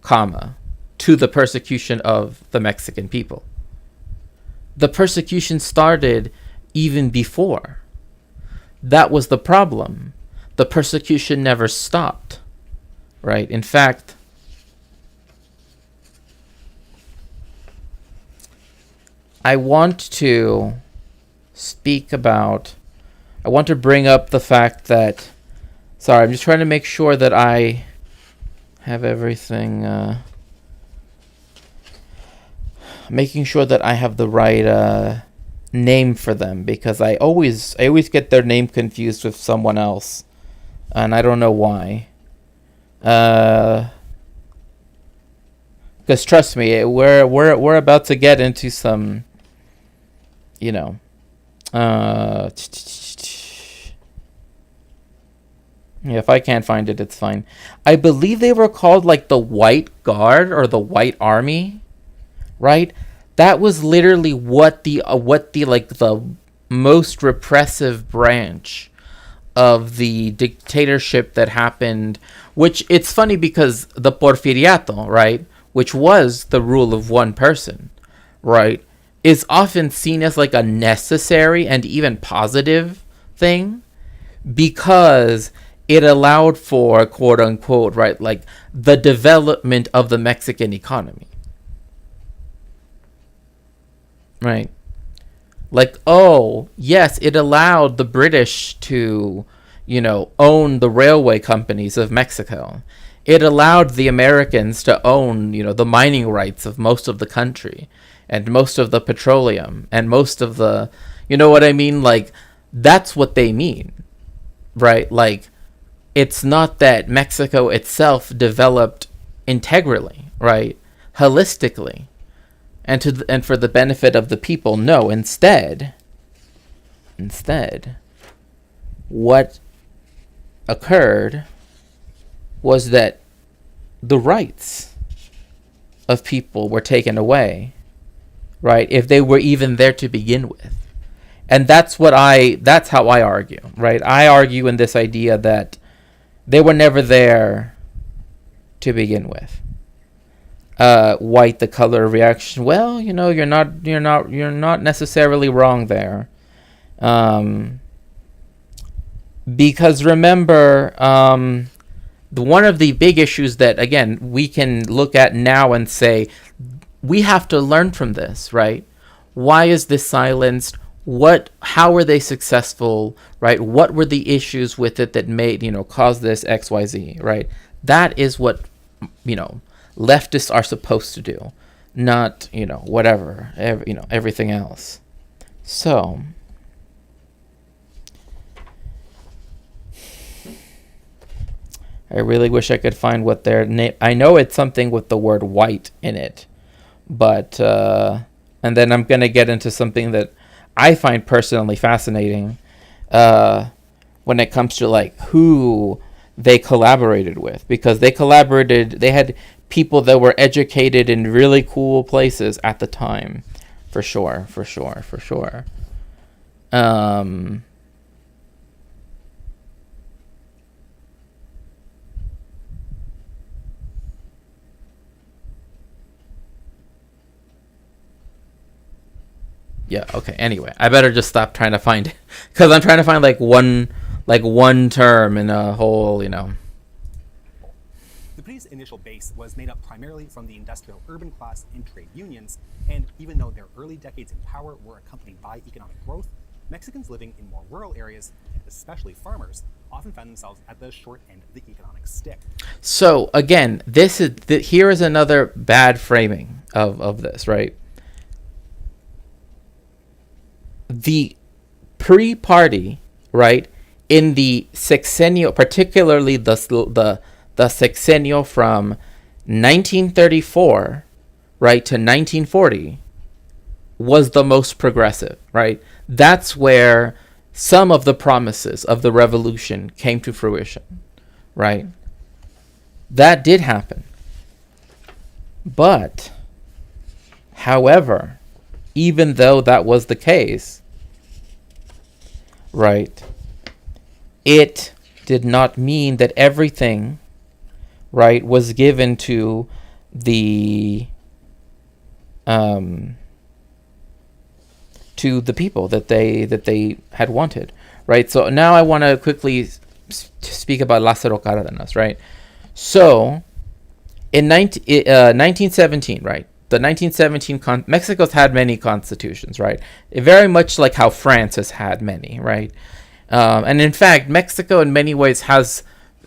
comma, to the persecution of the Mexican people. The persecution started even before. That was the problem. The persecution never stopped, right? In fact, I want to bring up the fact that, sorry, I'm just trying to make sure that I have everything, making sure that I have the right name for them, because I always get their name confused with someone else, and I don't know why. Because trust me, we're about to get into some, yeah, if I can't find it, it's fine. I believe they were called like the White Guard or the White Army. Right? That was literally what the most repressive branch of the dictatorship that happened, which it's funny because the Porfiriato, right, which was the rule of one person, right, is often seen as like a necessary and even positive thing because it allowed for, quote unquote, right, like the development of the Mexican economy. Right. Like, oh, yes, it allowed the British to, own the railway companies of Mexico. It allowed the Americans to own, the mining rights of most of the country and most of the petroleum and most of the, you know what I mean? Like, that's what they mean, right? Like, it's not that Mexico itself developed integrally, right? Holistically. And for the benefit of the people. No, instead, what occurred was that the rights of people were taken away, right? If they were even there to begin with. And that's how I argue, right? I argue in this idea that they were never there to begin with. White, the color of reaction. Well, you're not necessarily wrong there. Because remember, one of the big issues that, again, we can look at now and say, we have to learn from this, right? Why is this silenced? How were they successful, right? What were the issues with it that made, caused this XYZ, right? That is what, leftists are supposed to do, not, whatever, everything else. So, I really wish I could find what their name. I know it's something with the word white in it, but and then I'm gonna get into something that I find personally fascinating when it comes to like who they collaborated with, because they had people that were educated in really cool places at the time, for sure. Yeah, okay. Anyway, I better just stop trying to find it, because I'm trying to find like one term in a whole, The PRI's initial base was made up primarily from the industrial urban class and trade unions, and even though their early decades in power were accompanied by economic growth, Mexicans living in more rural areas, and especially farmers, often found themselves at the short end of the economic stick. So again, here is another bad framing of this, right? The pre-party, right, in the sexennial, particularly the sexennial from 1934, right, to 1940, was the most progressive, right? That's where some of the promises of the revolution came to fruition, right? That did happen. But, however, even though that was the case, right, it did not mean that everything, right, was given to the people that they had wanted, right? So now I want to quickly speak about Lázaro Cárdenas, right? So in 1917, right? The 1917 Mexico's had many constitutions, right? Very much like how France has had many, right? And in fact, Mexico in many ways has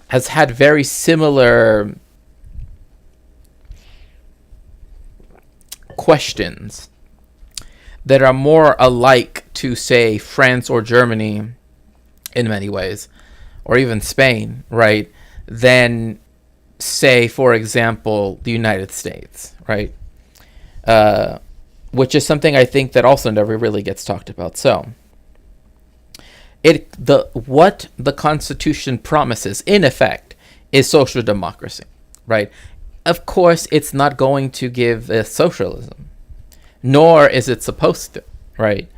had very similar questions that are more alike to, say, France or Germany in many ways, or even Spain, right, than, say, for example, the United States, right? Which is something I think that also never really gets talked about. So, what the Constitution promises, in effect, is social democracy, right? Of course, it's not going to give socialism, nor is it supposed to, right?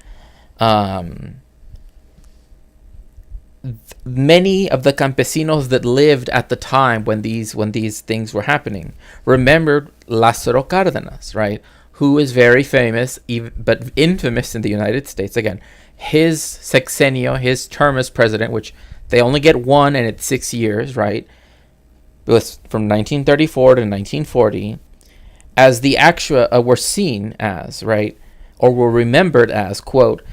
Many of the campesinos that lived at the time when these things were happening remembered Lázaro Cárdenas, right? Who is very famous, but infamous in the United States. Again, his sexenio, his term as president, which they only get one and it's 6 years, right? It was from 1934 to 1940, as the actual were seen as, right, or were remembered as, quote,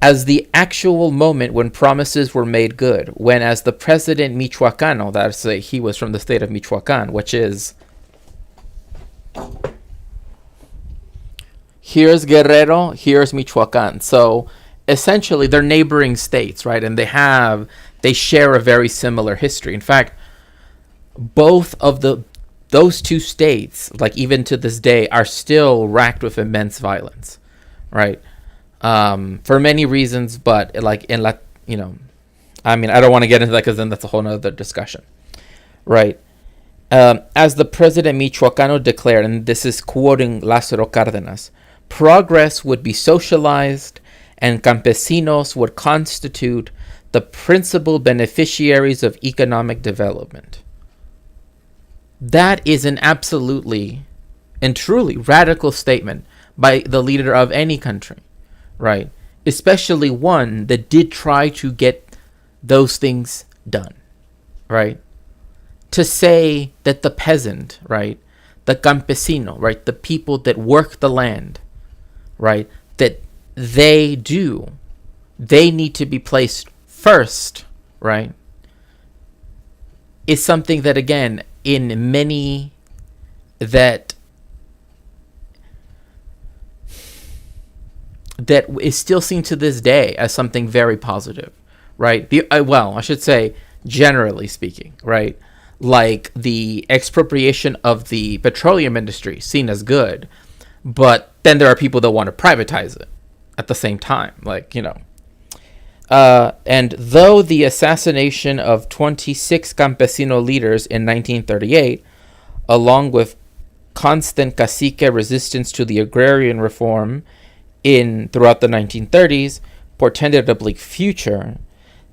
as the actual moment when promises were made good, when as the president Michoacano, that's he was from the state of Michoacan, which is, here's Guerrero, here's Michoacan. So essentially they're neighboring states, right? And they share a very similar history. In fact, both of those two states, like even to this day, are still racked with immense violence, right? For many reasons, but like I don't want to get into that because then that's a whole nother discussion, right? As the president Michoacano declared, and this is quoting Lázaro Cárdenas, progress would be socialized and campesinos would constitute the principal beneficiaries of economic development. That is an absolutely and truly radical statement by the leader of any country, right? Especially one that did try to get those things done, right? to say that the peasant, right, the campesino, right, the people that work the land, right, that they need to be placed first, right, is something that, again, in many that is still seen to this day as something very positive, right? Well, I should say, generally speaking, right? Like the expropriation of the petroleum industry seen as good, but then there are people that want to privatize it at the same time, like, you know. And though the assassination of 26 campesino leaders in 1938, along with constant cacique resistance to the agrarian reform throughout the 1930s, portended a bleak future,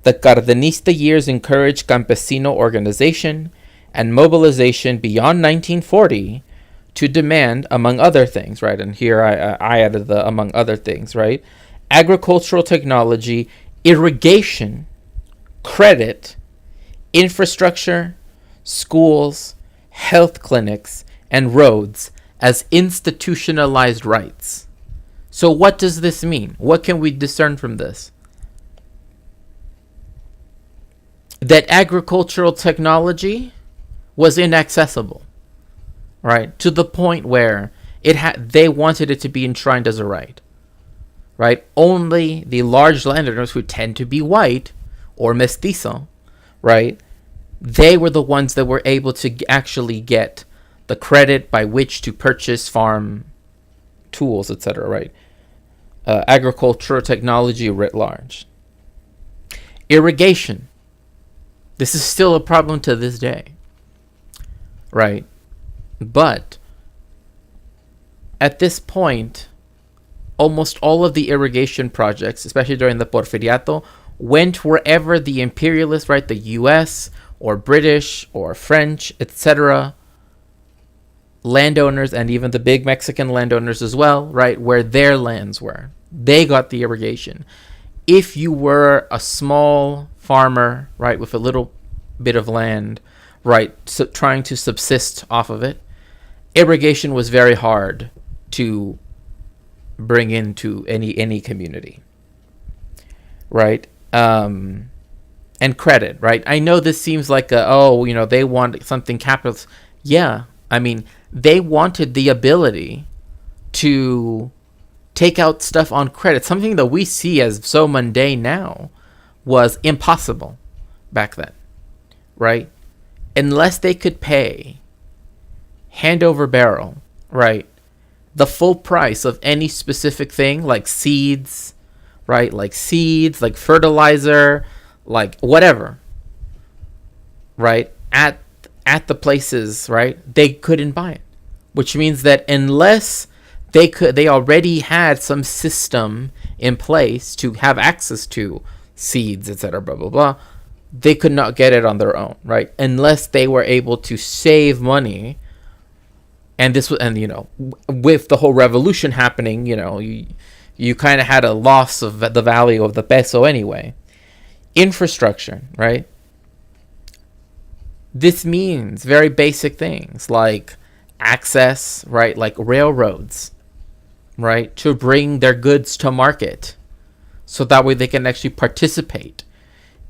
the Cardenista years encouraged campesino organization and mobilization beyond 1940 to demand, among other things, right? And here I added the among other things, right? Agricultural technology, irrigation, credit, infrastructure, schools, health clinics, and roads as institutionalized rights. So what does this mean? What can we discern from this? That agricultural technology was inaccessible, right? To the point where they wanted it to be enshrined as a right, right? Only the large landowners, who tend to be white or mestizo, right? They were the ones that were able to actually get the credit by which to purchase farm tools, etc., right? Agricultural technology writ large. Irrigation. This is still a problem to this day, right? But at this point, almost all of the irrigation projects, especially during the Porfiriato, went wherever the imperialists, right, the US or British or French, etc., landowners, and even the big Mexican landowners as well, right, where their lands were. They got the irrigation. If you were a small farmer, right, with a little bit of land, right, so trying to subsist off of it, irrigation was very hard to bring into any community, right? And credit, right? I know this seems like they want something capitalist. Yeah, I mean, they wanted the ability to take out stuff on credit. Something that we see as so mundane now was impossible back then, right? Unless they could pay hand over barrel, right, the full price of any specific thing, like seeds, right, like fertilizer, like whatever, right, at the places, right, they couldn't buy it. Which means that unless they already had some system in place to have access to seeds, etc., blah blah blah, they could not get it on their own, right? Unless they were able to save money. And this was, and with the whole revolution happening, you kind of had a loss of the value of the peso anyway. Infrastructure, right? This means very basic things like access, right? Like railroads, right? To bring their goods to market. So that way they can actually participate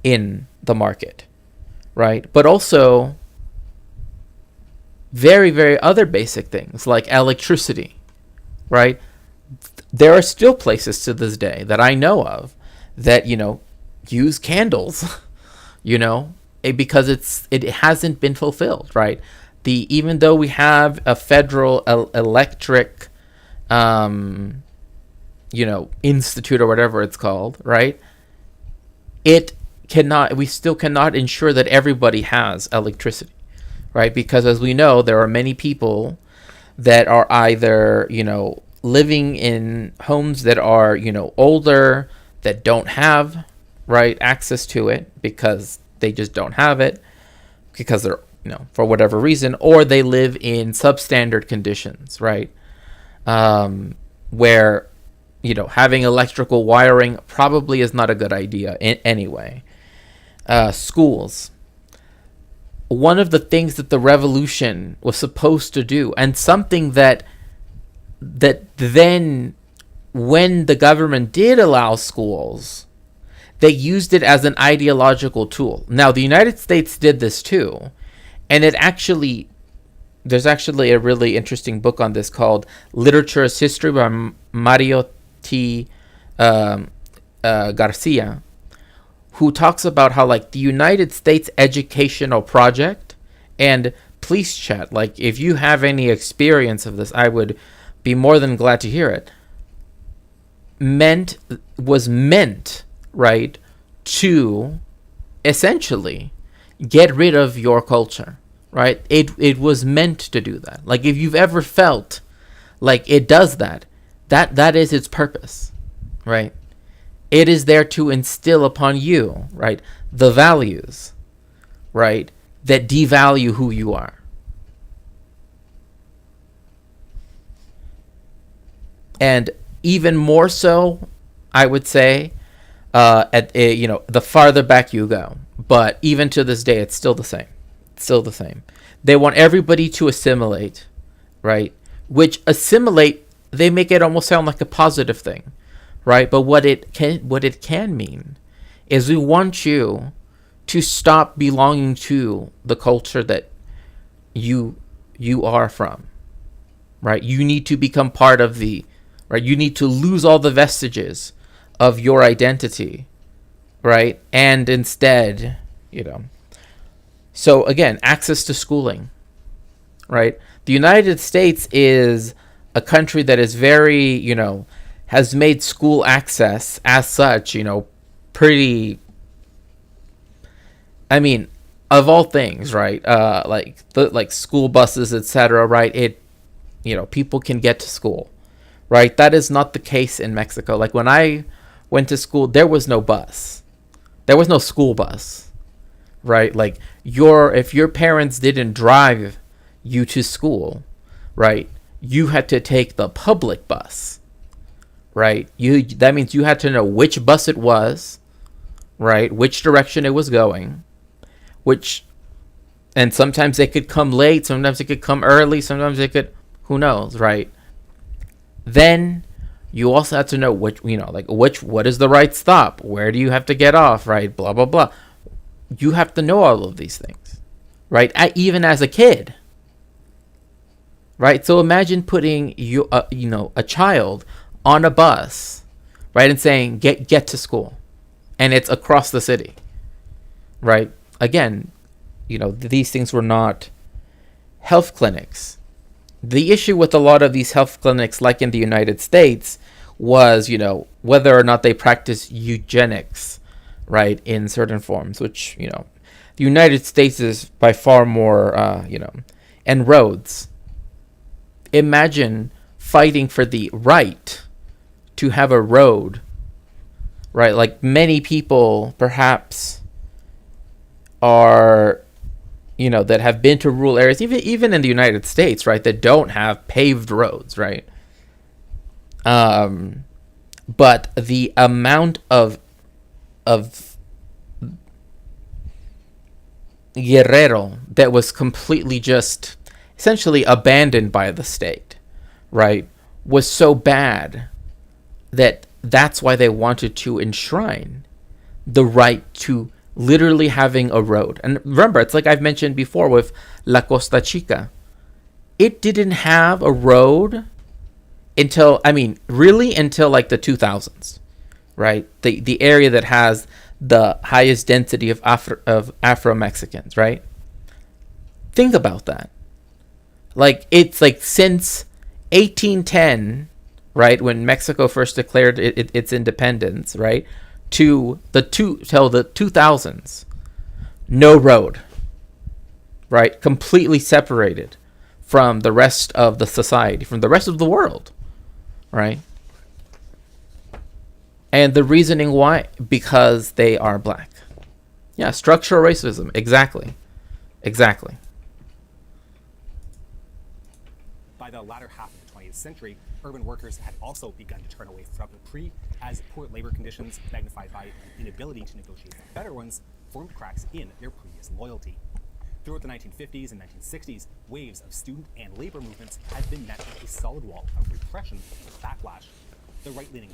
in the market, right? But also very, very other basic things like electricity, right? There are still places to this day that I know of that, use candles, because it hasn't been fulfilled, right? Even though we have a federal electric, institute or whatever it's called, right? We still cannot ensure that everybody has electricity, right? Because as we know, there are many people that are either, living in homes that are, older, that don't have, right, access to it because they just don't have it because they're, for whatever reason, or they live in substandard conditions, right? Where, having electrical wiring probably is not a good idea anyway. Schools. one of the things that the revolution was supposed to do, and something that then, when the government did allow schools, they used it as an ideological tool. Now, the United States did this too, and there's actually a really interesting book on this called Literature as History by Mario T. Garcia, who talks about how, like, the United States educational project, and please chat, like, if you have any experience of this, I would be more than glad to hear it, was meant, right, to essentially get rid of your culture, right? It was meant to do that. Like, if you've ever felt like it does that is its purpose, right? It is there to instill upon you, right, the values, right, that devalue who you are. And even more so, I would say, the farther back you go. But even to this day, it's still the same. It's still the same. They want everybody to assimilate, right? Which assimilate, they make it almost sound like a positive thing, right? But what it can mean is we want you to stop belonging to the culture that you are from, right? You need to become part of right? You need to lose all the vestiges of your identity, right? And instead, so again, access to schooling, right? The United States is a country that is very, has made school access as such, pretty, I mean, of all things, right? Like school buses, etc., right? People can get to school, right? That is not the case in Mexico. Like, when I went to school, there was no bus. There was no school bus, right? Like, if your parents didn't drive you to school, right, you had to take the public bus, right? That means you had to know which bus it was, right, which direction it was going, and sometimes it could come late, sometimes it could come early, sometimes it could, who knows, right? Then you also have to know what is the right stop, where do you have to get off, right? Blah blah blah. You have to know all of these things, right? Even as a kid, right? So imagine putting a child on a bus, right, and saying get to school, and it's across the city, right? Again, these things were not health clinics. The issue with a lot of these health clinics, like in the United States, was, whether or not they practice eugenics, right, in certain forms, which, the United States is by far more, and roads. Imagine fighting for the right to have a road, right? Like, many people perhaps are, that have been to rural areas, even in the United States, right, that don't have paved roads, right? But the amount of Guerrero that was completely just essentially abandoned by the state, right, was so bad that's why they wanted to enshrine the right to literally having a road. And remember, it's like I've mentioned before with La Costa Chica. It didn't have a road until like the 2000s, right? The area that has the highest density of Afro-Mexicans, right? Think about that. Like, it's like since 1810, right, when Mexico first declared its independence, right, till the 2000s, no road, right? Completely separated from the rest of the society, from the rest of the world, right? And the reasoning why? Because they are black. Yeah, structural racism. Exactly. By the latter half of the 20th century, urban workers had also begun to turn away from the PRI, as poor labor conditions, magnified by an inability to negotiate better ones, formed cracks in their previous loyalty. Throughout the 1950s and 1960s, waves of student and labor movements had been met with a solid wall of repression and backlash. The right-leaning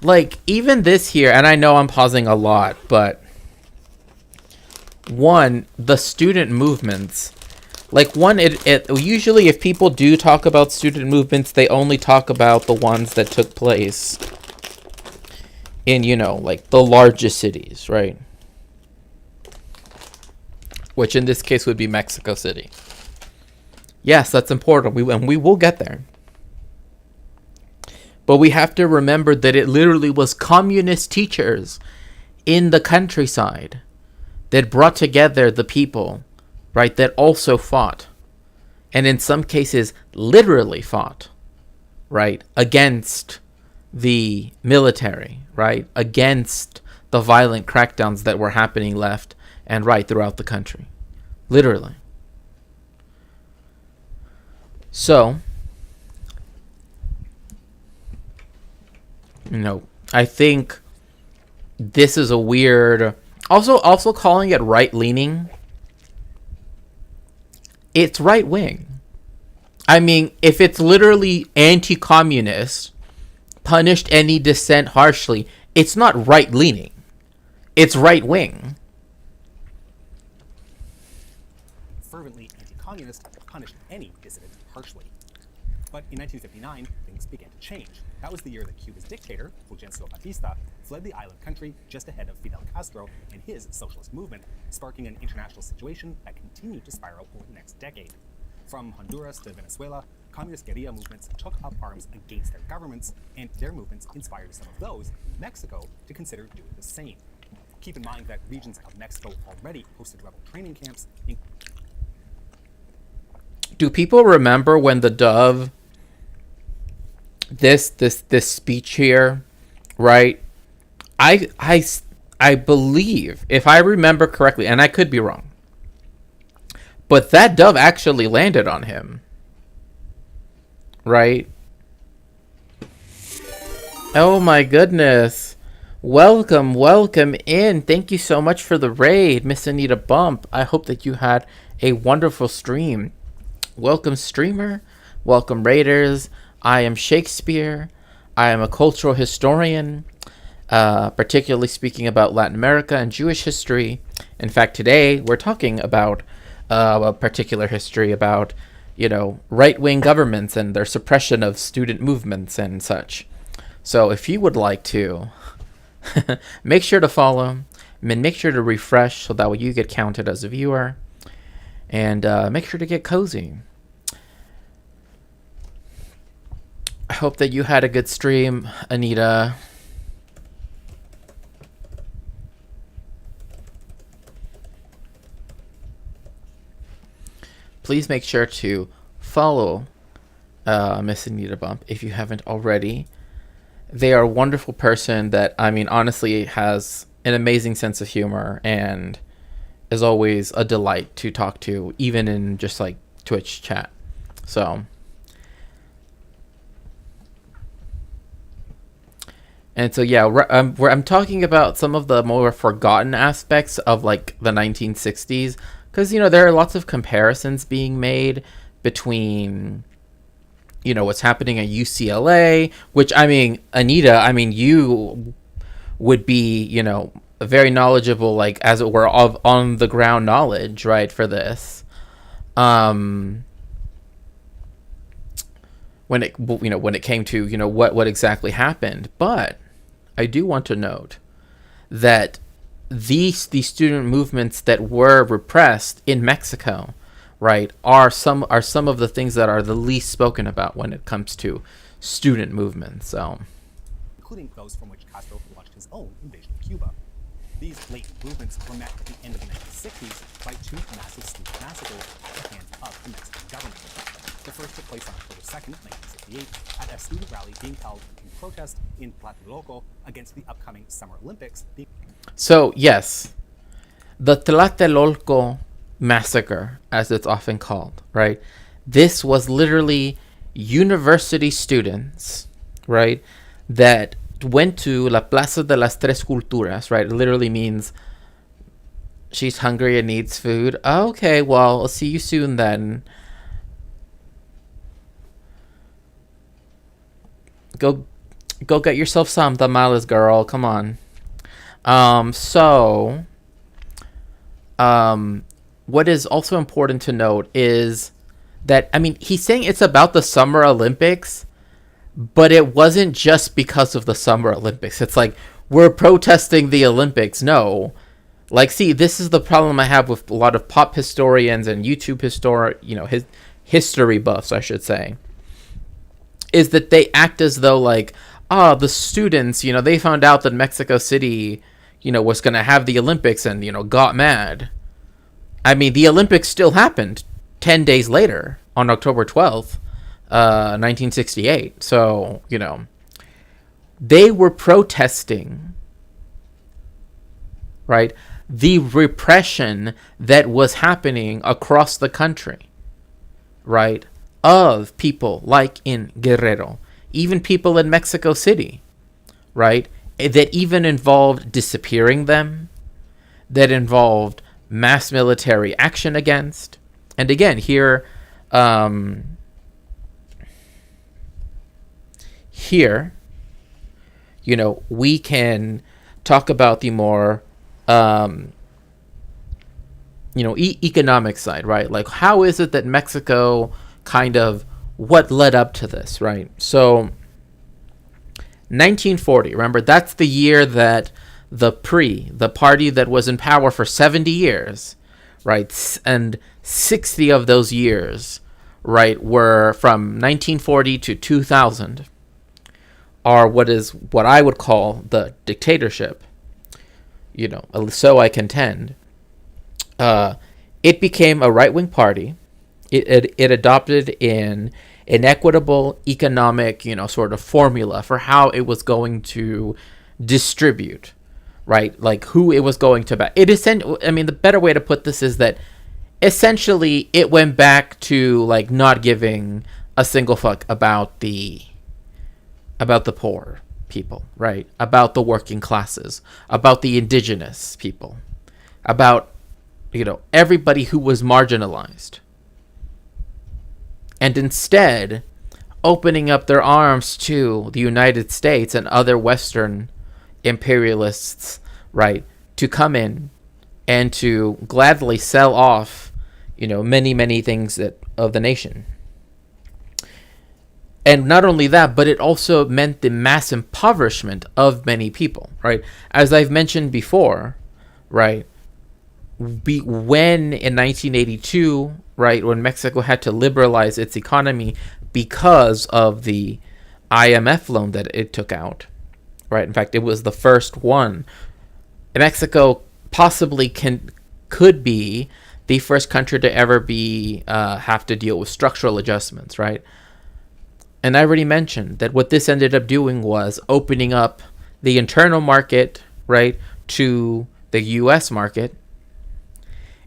Like, even this here, and I know I'm pausing a lot, but one, the student movements, like, one, it usually, if people do talk about student movements, they only talk about the ones that took place in, you know, like, the largest cities, right? Which in this case would be Mexico City. Yes, that's important. We will get there. But we have to remember that it literally was communist teachers in the countryside that brought together the people, right, that also fought. And in some cases, literally fought, right, against the military, right, against the violent crackdowns that were happening left and right throughout the country. Literally. So, you know, I think this is a weird... Also calling it right-leaning, it's right-wing. I mean, if it's literally anti-communist, punished any dissent harshly, it's not right-leaning. It's right-wing. fervently anti-communist, punished any dissident harshly. But in 1959, things began to change. That was the year that Cuba's dictator, Fulgencio Batista, fled the island country just ahead of Fidel Castro and his socialist movement, sparking an international situation that continued to spiral over the next decade. From Honduras to Venezuela, communist guerrilla movements took up arms against their governments, and their movements inspired some of those in Mexico to consider doing the same. Keep in mind that regions of Mexico already hosted rebel training camps. Do people remember when the Dove, this speech here, right? I believe, if I remember correctly, and I could be wrong, but that dove actually landed on him, right? Oh my goodness. Welcome in. Thank you so much for the raid, Miss Anita Bump. I hope that you had a wonderful stream. Welcome, streamer. Welcome, raiders. I am Shakespeare. I am a cultural historian, particularly speaking about Latin America and Jewish history. In fact, today we're talking about a particular history about, right-wing governments and their suppression of student movements and such. So if you would like to, make sure to follow, and make sure to refresh so that way you get counted as a viewer. And make sure to get cozy. I hope that you had a good stream, Anita. Please make sure to follow Miss Anita Bump if you haven't already. They are a wonderful person that, honestly has an amazing sense of humor and is always a delight to talk to, even in just like Twitch chat. So, and so yeah, I'm talking about some of the more forgotten aspects of like the 1960s, because there are lots of comparisons being made between what's happening at UCLA, which Anita, you would be very knowledgeable, like as it were, of on the ground knowledge, right, for this. When it came to what exactly happened, but I do want to note that these student movements that were repressed in Mexico, right, are some of the things that are the least spoken about when it comes to student movements. So, including those from which Castro launched his own invasion of Cuba. These latent movements were met at the end of the 1960s by two massive student massacres at the hands of the Mexican government. The first took place on October 2nd, 1968, at a student rally being held in protest in Tlatelolco against the upcoming Summer Olympics. So, yes, the Tlatelolco massacre, as it's often called, right? This was literally university students, right, that went to La Plaza de las Tres Culturas, right? It literally means She's hungry and needs food. Okay, well, I'll see you soon then. Go get yourself some tamales, girl. Come on. What is also important to note is that, I mean, he's saying it's about the Summer Olympics, but it wasn't just because of the Summer Olympics. It's like, we're protesting the Olympics. No. Like, see, this is the problem I have with a lot of pop historians and YouTube history buffs, I should say, is that they act as though, like, the students, they found out that Mexico City, was going to have the Olympics and, got mad. I mean, the Olympics still happened 10 days later on October 12th, 1968. So, they were protesting, right, the repression that was happening across the country, right, of people like in Guerrero, even people in Mexico City, right, that even involved disappearing them, that involved mass military action against. And again, here, we can talk about the more, economic side, right? Like, how is it that Mexico what led up to this, right? So 1940, remember, that's the year that the party that was in power for 70 years, right? And 60 of those years, right, were from 1940 to 2000, are what I would call the dictatorship. So I contend. It became a right-wing party. It adopted an equitable economic, sort of formula for how it was going to distribute, right? Like, who it was going to back. The better way to put this is that essentially it went back to, like, not giving a single fuck about the poor people, right? About the working classes, about the indigenous people, about, everybody who was marginalized. And instead, opening up their arms to the United States and other Western imperialists, right, to come in and to gladly sell off, many, many things of the nation. And not only that, but it also meant the mass impoverishment of many people, right? As I've mentioned before, right, when in 1982, right, when Mexico had to liberalize its economy because of the IMF loan that it took out, right? In fact, it was the first one. Mexico possibly could be the first country to ever have to deal with structural adjustments, right? And I already mentioned that what this ended up doing was opening up the internal market, right, to the U.S. market,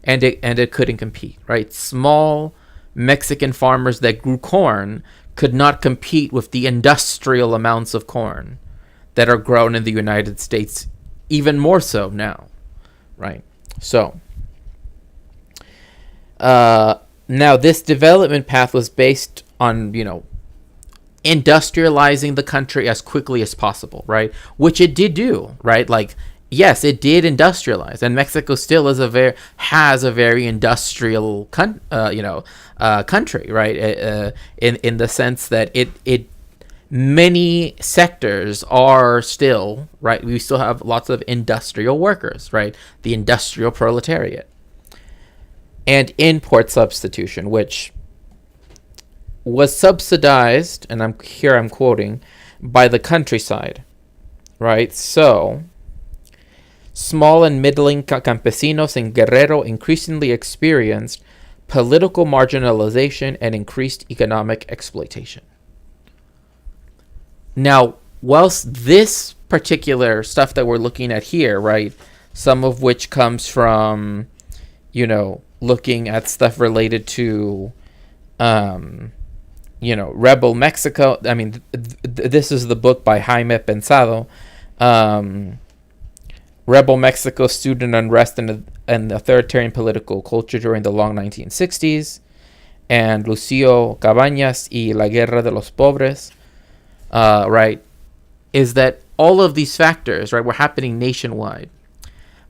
and it couldn't compete, right? Small Mexican farmers that grew corn could not compete with the industrial amounts of corn that are grown in the United States, even more so now, right? So, now this development path was based on, industrializing the country as quickly as possible, right? Which it did do, right? Like, yes, it did industrialize, and Mexico still has a very industrial country, right? In the sense that it many sectors are still, right, we still have lots of industrial workers, right? The industrial proletariat. And import substitution, which was subsidized, and I'm quoting, by the countryside, right? So, small and middling campesinos in Guerrero increasingly experienced political marginalization and increased economic exploitation. Now, whilst this particular stuff that we're looking at here, right, some of which comes from, looking at stuff related to, Rebel Mexico. I mean, this is the book by Jaime Pensado, rebel Mexico, student unrest, and authoritarian political culture during the long 1960s, and Lucio Cabañas y La Guerra de los Pobres, right, is that all of these factors, right, were happening nationwide,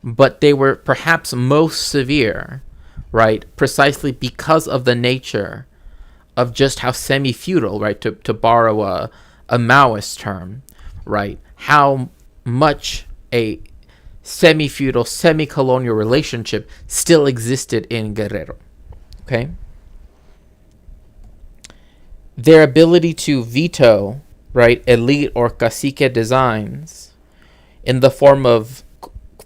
but they were perhaps most severe, right, precisely because of the nature of just how semi-feudal, right, to borrow a Maoist term, right, how much a semi-feudal, semi-colonial relationship still existed in Guerrero, okay? Their ability to veto, right, elite or cacique designs in the form of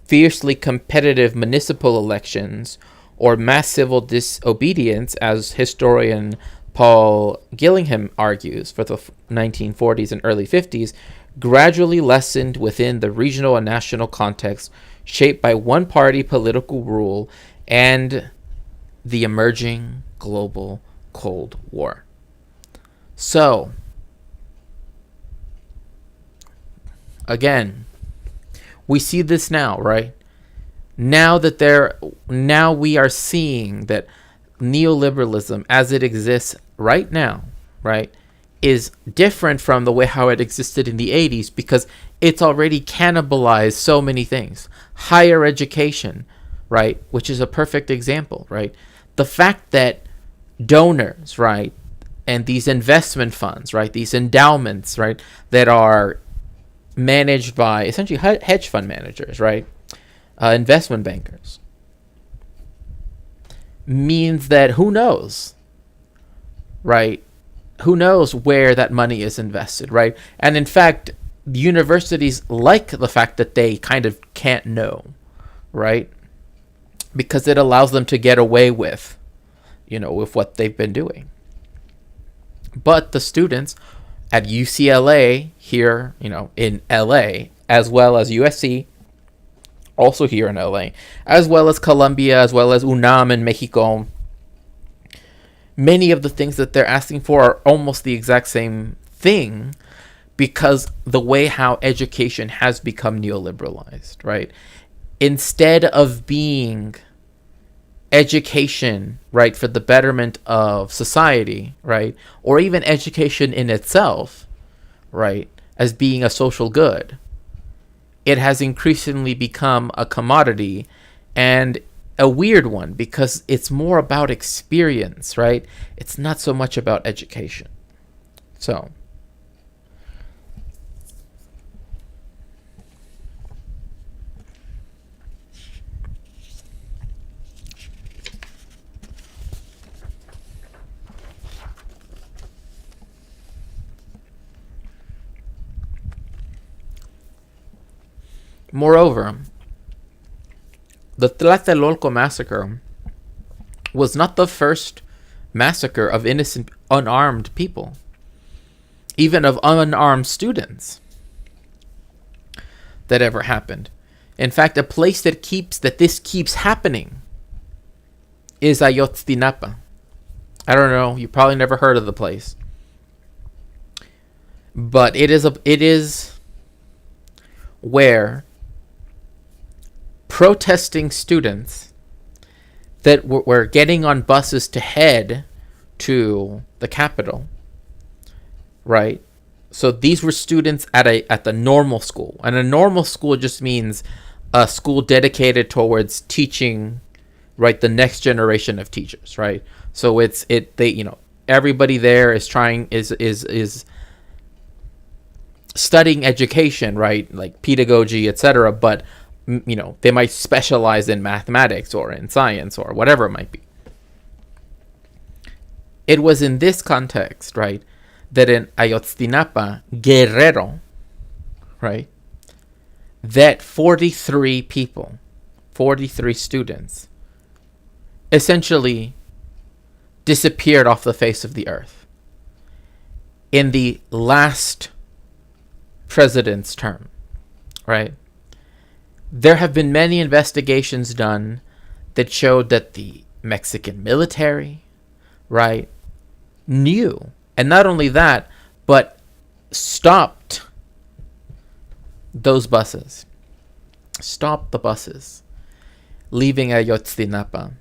fiercely competitive municipal elections or mass civil disobedience, as historian Paul Gillingham argues, for the 1940s and early 50s, gradually lessened within the regional and national context shaped by one-party political rule and the emerging global Cold War. So, again, we see this now, right? Now we are seeing that neoliberalism as it exists right now, right, is different from the way how it existed in the 80s because it's already cannibalized so many things. Higher education, right, which is a perfect example, right? The fact that donors, right, and these investment funds, right, these endowments, right, that are managed by essentially hedge fund managers, right, investment bankers, means that who knows, right? Who knows where that money is invested, right? And in fact, universities like the fact that they kind of can't know, right? Because it allows them to get away with, with what they've been doing. But the students at UCLA here, in LA, as well as USC, also here in LA, as well as Columbia, as well as UNAM in Mexico, many of the things that they're asking for are almost the exact same thing because the way how education has become neoliberalized, right? Instead of being education, right, for the betterment of society, right, or even education in itself, right, as being a social good, it has increasingly become a commodity and a weird one because it's more about experience, right? It's not so much about education. So, moreover, the Tlatelolco massacre was not the first massacre of innocent, unarmed people, even of unarmed students, that ever happened. In fact, a place that this keeps happening is Ayotzinapa. I don't know, you probably never heard of the place, but it is where protesting students that were getting on buses to head to the Capitol, right? So these were students at the normal school, and a normal school just means a school dedicated towards teaching, right, the next generation of teachers, right? So everybody there is studying education, right, like pedagogy, etc., but they might specialize in mathematics or in science or whatever it might be. It was in this context, right, that in Ayotzinapa, Guerrero, right, that 43 students, essentially disappeared off the face of the earth in the last president's term, right? There have been many investigations done that showed that the Mexican military, right, knew, and not only that, but stopped those buses, stopped the buses leaving Ayotzinapa.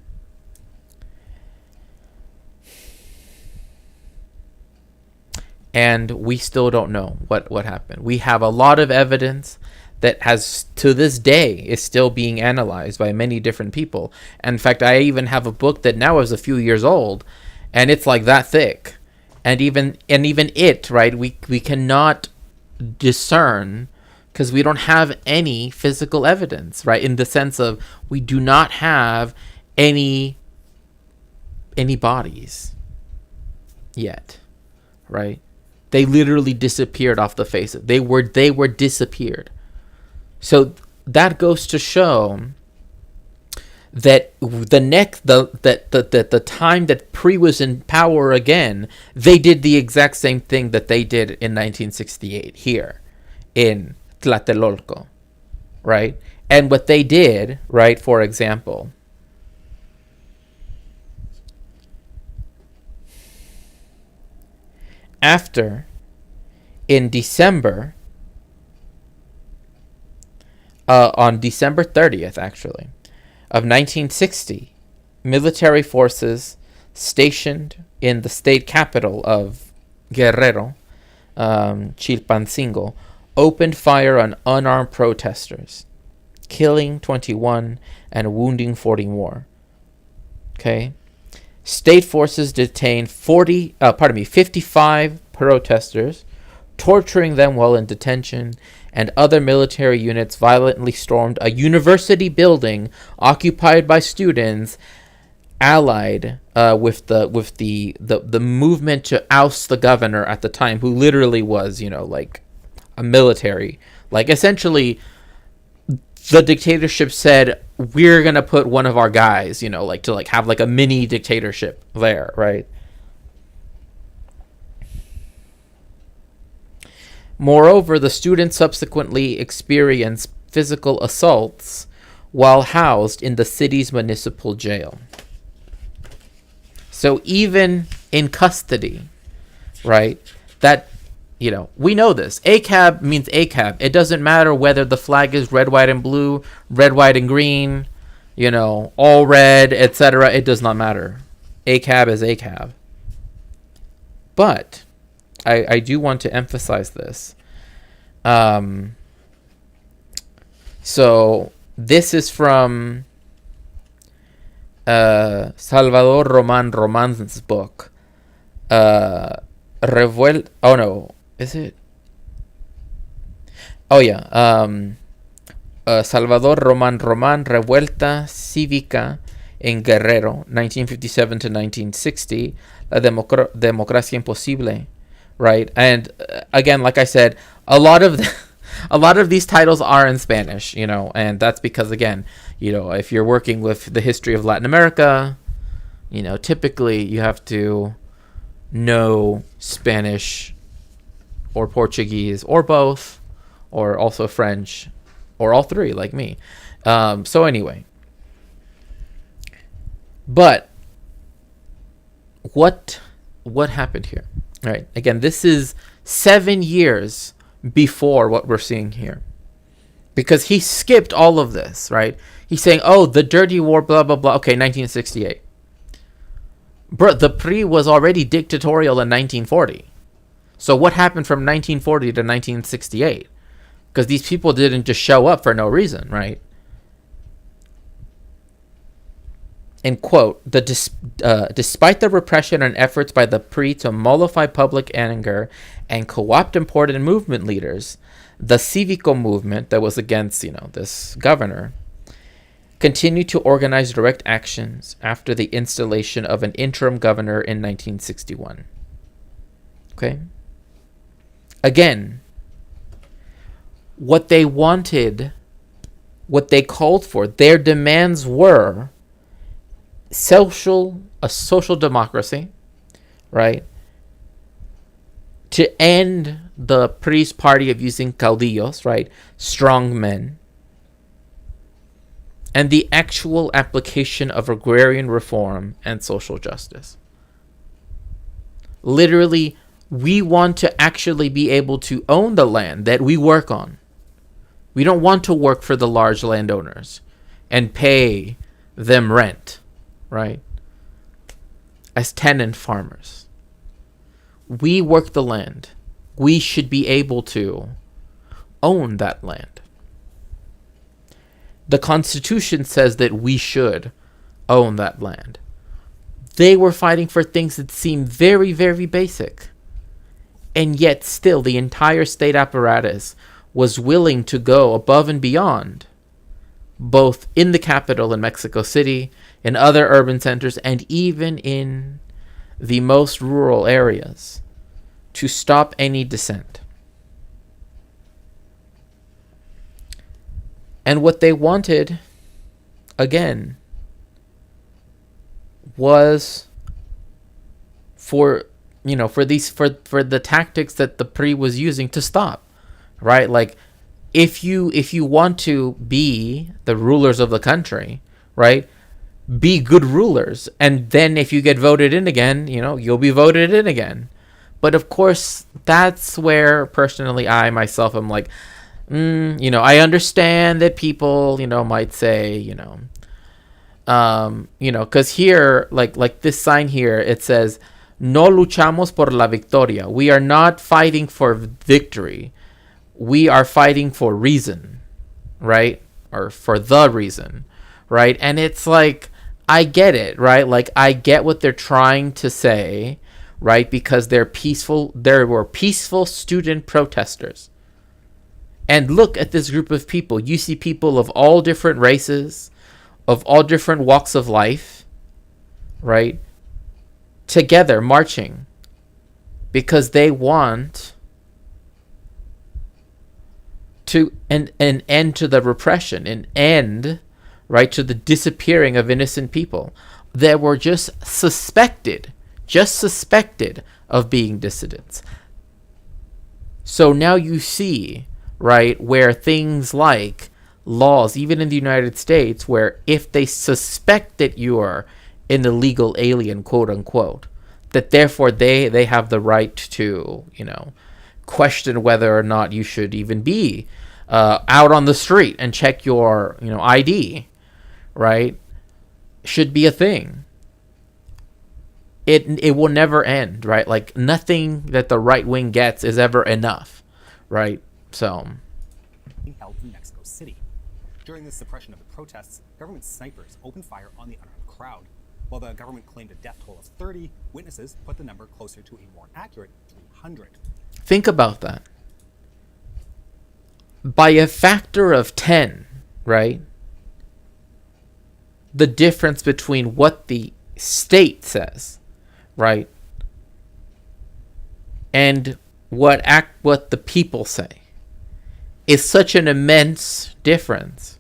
And we still don't know what happened. We have a lot of evidence that has, to this day, is still being analyzed by many different people. In fact, I even have a book that now is a few years old, and it's like that thick. And even it, right, we cannot discern, because we don't have any physical evidence, right, in the sense of we do not have any bodies yet, right? They literally disappeared off the face of it. They were disappeared. So that goes to show that the time that PRI was in power again, they did the exact same thing that they did in 1968 here in Tlatelolco, right? And what they did, right, for example, after, in December, on December 30th, actually, of 1960, military forces stationed in the state capital of Guerrero, Chilpancingo, opened fire on unarmed protesters, killing 21 and wounding 40 more. Okay? State forces detained 55 protesters, torturing them while in detention, and other military units violently stormed a university building occupied by students allied with the movement to oust the governor at the time, who literally was, like a military. Like, essentially, the dictatorship said, we're going to put one of our guys, to have like a mini dictatorship there, right? Moreover, the students subsequently experienced physical assaults while housed in the city's municipal jail. So even in custody, right, that, we know this. ACAB means ACAB. It doesn't matter whether the flag is red, white, and blue, red, white, and green, all red, etc. It does not matter. ACAB is ACAB. But I do want to emphasize this. So this is from Salvador Roman's book. Is it? Oh yeah. Salvador Roman, Revuelta Cívica en Guerrero, 1957 to 1960, La Democracia Imposible, right? And again, like I said, a lot of these titles are in Spanish, and that's because, again, if you're working with the history of Latin America, typically you have to know Spanish or Portuguese or both, or also French, or all three, like me. So anyway, but what happened here? Right. Again, this is 7 years before what we're seeing here, because he skipped all of this, right? He's saying, oh, the dirty war, blah, blah, blah. Okay, 1968. Bro, the PRI was already dictatorial in 1940. So what happened from 1940 to 1968? Because these people didn't just show up for no reason, right? And quote, despite the repression and efforts by the PRI to mollify public anger and co-opt important movement leaders, the Cívico movement that was against, this governor, continued to organize direct actions after the installation of an interim governor in 1961. Okay? Again, what they wanted, what they called for, their demands were a social democracy, right? To end the PRI's party of using caudillos, right? Strong men. And the actual application of agrarian reform and social justice. Literally, we want to actually be able to own the land that we work on. We don't want to work for the large landowners and pay them rent, right? As tenant farmers. We work the land. We should be able to own that land. The Constitution says that we should own that land. They were fighting for things that seem very, very basic. And yet still the entire state apparatus was willing to go above and beyond, both in the capital in Mexico City, in other urban centers, and even in the most rural areas, to stop any dissent. And what they wanted, again, was for the tactics that the PRI was using to stop, right? Like, if you want to be the rulers of the country, right, be good rulers, and then if you get voted in again, you'll be voted in again. But of course, that's where personally I myself am like, I understand that people, might say, because here, like this sign here, it says, "No luchamos por la victoria." We are not fighting for victory. We are fighting for reason, right? Or for the reason, right? And it's like, I get it, right? Like, I get what they're trying to say, right? Because they're peaceful. There were peaceful student protesters. And look at this group of people. You see people of all different races, of all different walks of life, right? Together marching because they want to an end to the repression, an end, right, to the disappearing of innocent people that were just suspected of being dissidents. So now you see, right, where things like laws, even in the United States, where if they suspect that you are an illegal alien, quote unquote, that therefore they have the right to, question whether or not you should even be out on the street and check your, ID, right, should be a thing. It will never end, right? Like, nothing that the right wing gets is ever enough, right? So, held in Mexico City. During the suppression of the protests, government snipers opened fire on the unarmed crowd. While the government claimed a death toll of 30, witnesses put the number closer to a more accurate 300. Think about that. By a factor of 10, right? The difference between what the state says, right, and what the people say is such an immense difference.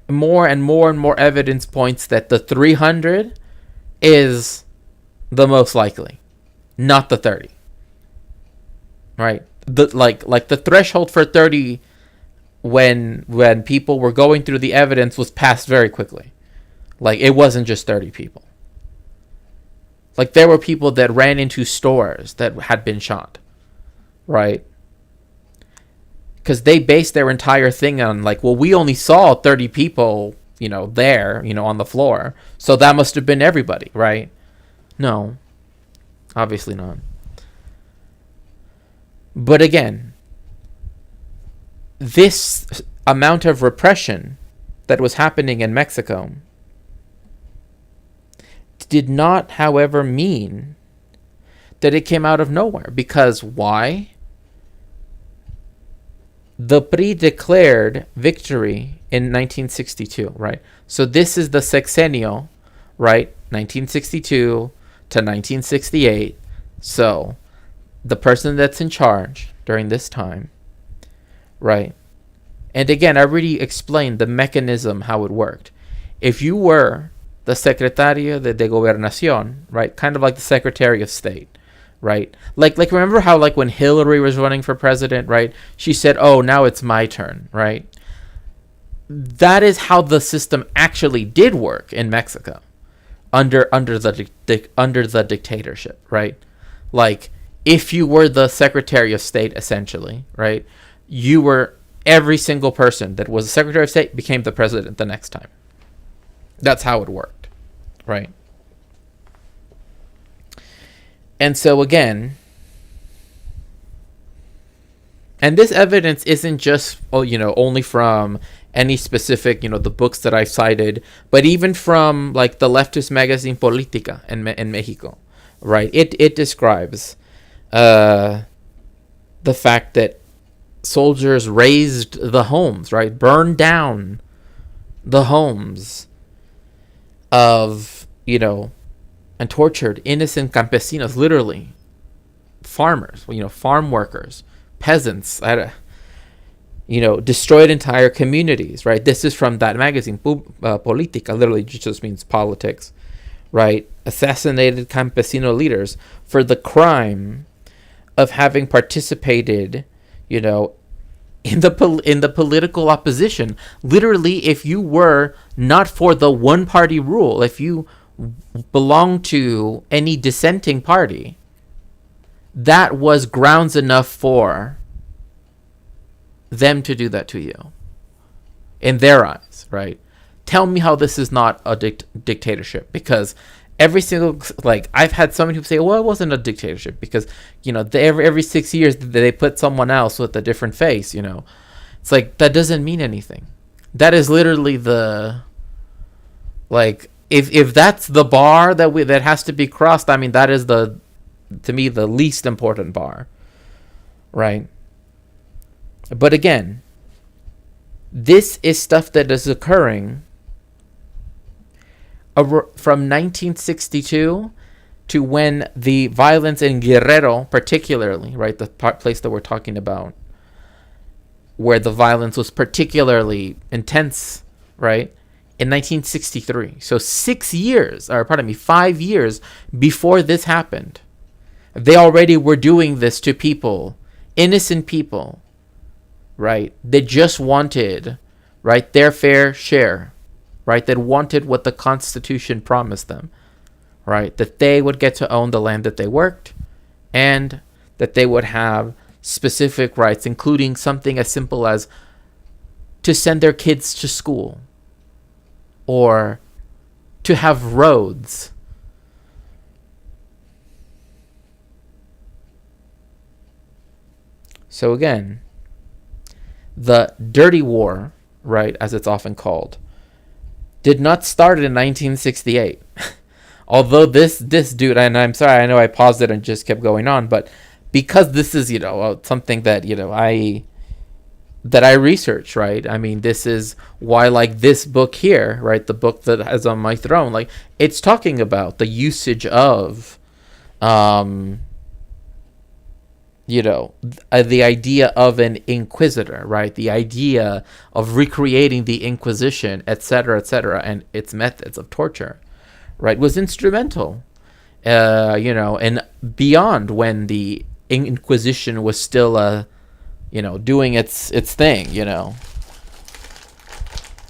More and more and more evidence points that the 300 is the most likely, not the 30. Right? The threshold for 30 when people were going through the evidence was passed very quickly. Like, it wasn't just 30 people. Like, there were people that ran into stores that had been shot, right? Because they based their entire thing on, like, well, we only saw 30 people, there, on the floor. So that must have been everybody, right? No, obviously not. But again, this amount of repression that was happening in Mexico did not, however, mean that it came out of nowhere. Because why? The PRI declared victory in 1962, right? So this is the sexenio, right? 1962 to 1968. So the person that's in charge during this time, right? And again, I already explained the mechanism, how it worked. If you were the Secretario de Gobernación, right? Kind of like the Secretary of State, right? Like remember how, like, when Hillary was running for president, right? She said, "Oh, now it's my turn," right? That is how the system actually did work in Mexico under the dictatorship, right? Like, if you were the Secretary of State, essentially, right, you were every single person that was a Secretary of State became the president the next time. That's how it worked, right? And so again, and this evidence isn't just, only from any specific, the books that I cited, but even from like the leftist magazine Politica in Mexico, right? It describes the fact that soldiers razed the homes, right? Burned down the homes of, and tortured innocent campesinos, literally farmers, farm workers, peasants, destroyed entire communities, right? This is from that magazine, Politica, literally just means politics, right? Assassinated campesino leaders for the crime of having participated, in the political opposition. Literally, if you were not for the one-party rule, if you belonged to any dissenting party, that was grounds enough for them to do that to you, in their eyes, right? Tell me how this is not a dictatorship, because every single, I've had so many people say, well, it wasn't a dictatorship because, every 6 years they put someone else with a different face, It's like, that doesn't mean anything. That is literally the, if that's the bar that has to be crossed, I mean, that is to me, the least important bar, right? But again, this is stuff that is occurring from 1962 to when the violence in Guerrero, particularly, right, the place that we're talking about, where the violence was particularly intense, right, in 1963. So 5 years before this happened, they already were doing this to people, innocent people, right? They just wanted, right, their fair share, right? That wanted what the Constitution promised them, right? That they would get to own the land that they worked, and that they would have specific rights, including something as simple as to send their kids to school, or to have roads. So again, the dirty war, right, as it's often called, did not start in 1968. Although this dude, and I'm sorry, I know I paused it and just kept going on, but because this is, something that, I research, right? I mean, this is why, this book here, right, the book that is on my throne, it's talking about the usage of, the idea of an inquisitor, right? The idea of recreating the Inquisition, etc., and its methods of torture, right, was instrumental, and beyond when the Inquisition was still, doing its thing,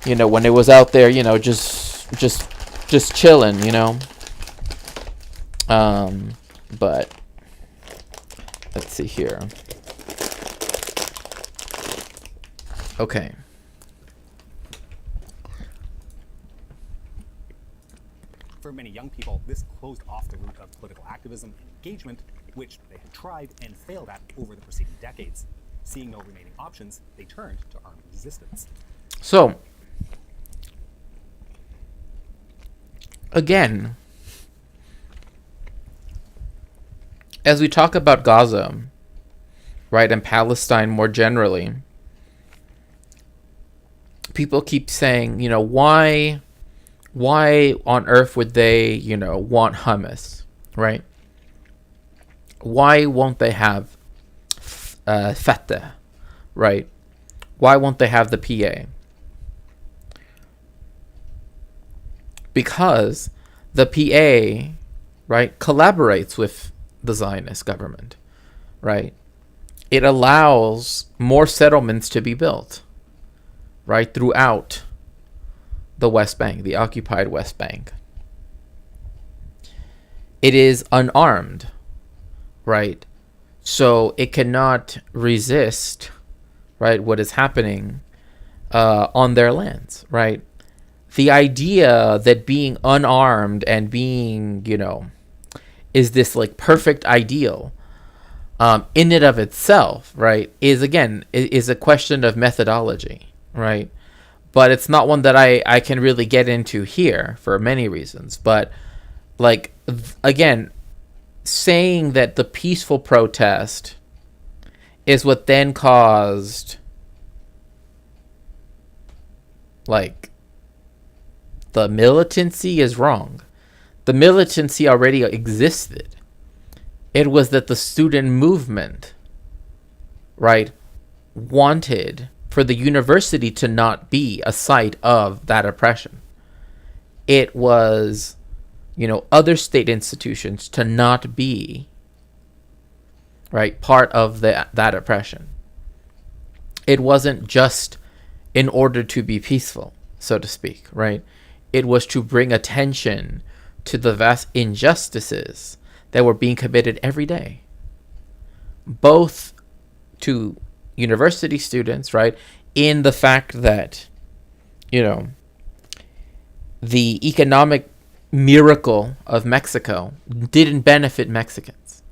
when it was out there, just chilling, but let's see here. Okay. For many young people, this closed off the route of political activism and engagement, which they had tried and failed at over the preceding decades. Seeing no remaining options, they turned to armed resistance. So, again, as we talk about Gaza, right, and Palestine more generally, people keep saying, why on earth would they, want hummus, right? Why won't they have Fatah, right? Why won't they have the PA? Because the PA, right, collaborates with the Zionist government, right? It allows more settlements to be built, right, throughout the West Bank, the occupied West Bank. It is unarmed, right? So it cannot resist, right, what is happening on their lands, right? The idea that being unarmed and being, is this like perfect ideal in and of itself, right, is a question of methodology, right? But it's not one that I can really get into here for many reasons. But like, again, saying that the peaceful protest is what then caused like the militancy is wrong. The militancy already existed. It was that the student movement, right, wanted for the university to not be a site of that oppression. It was, other state institutions to not be, right, part of that oppression. It wasn't just in order to be peaceful, so to speak, right? It was to bring attention to the vast injustices that were being committed every day, both to university students, right, in the fact that, the economic miracle of Mexico didn't benefit Mexicans,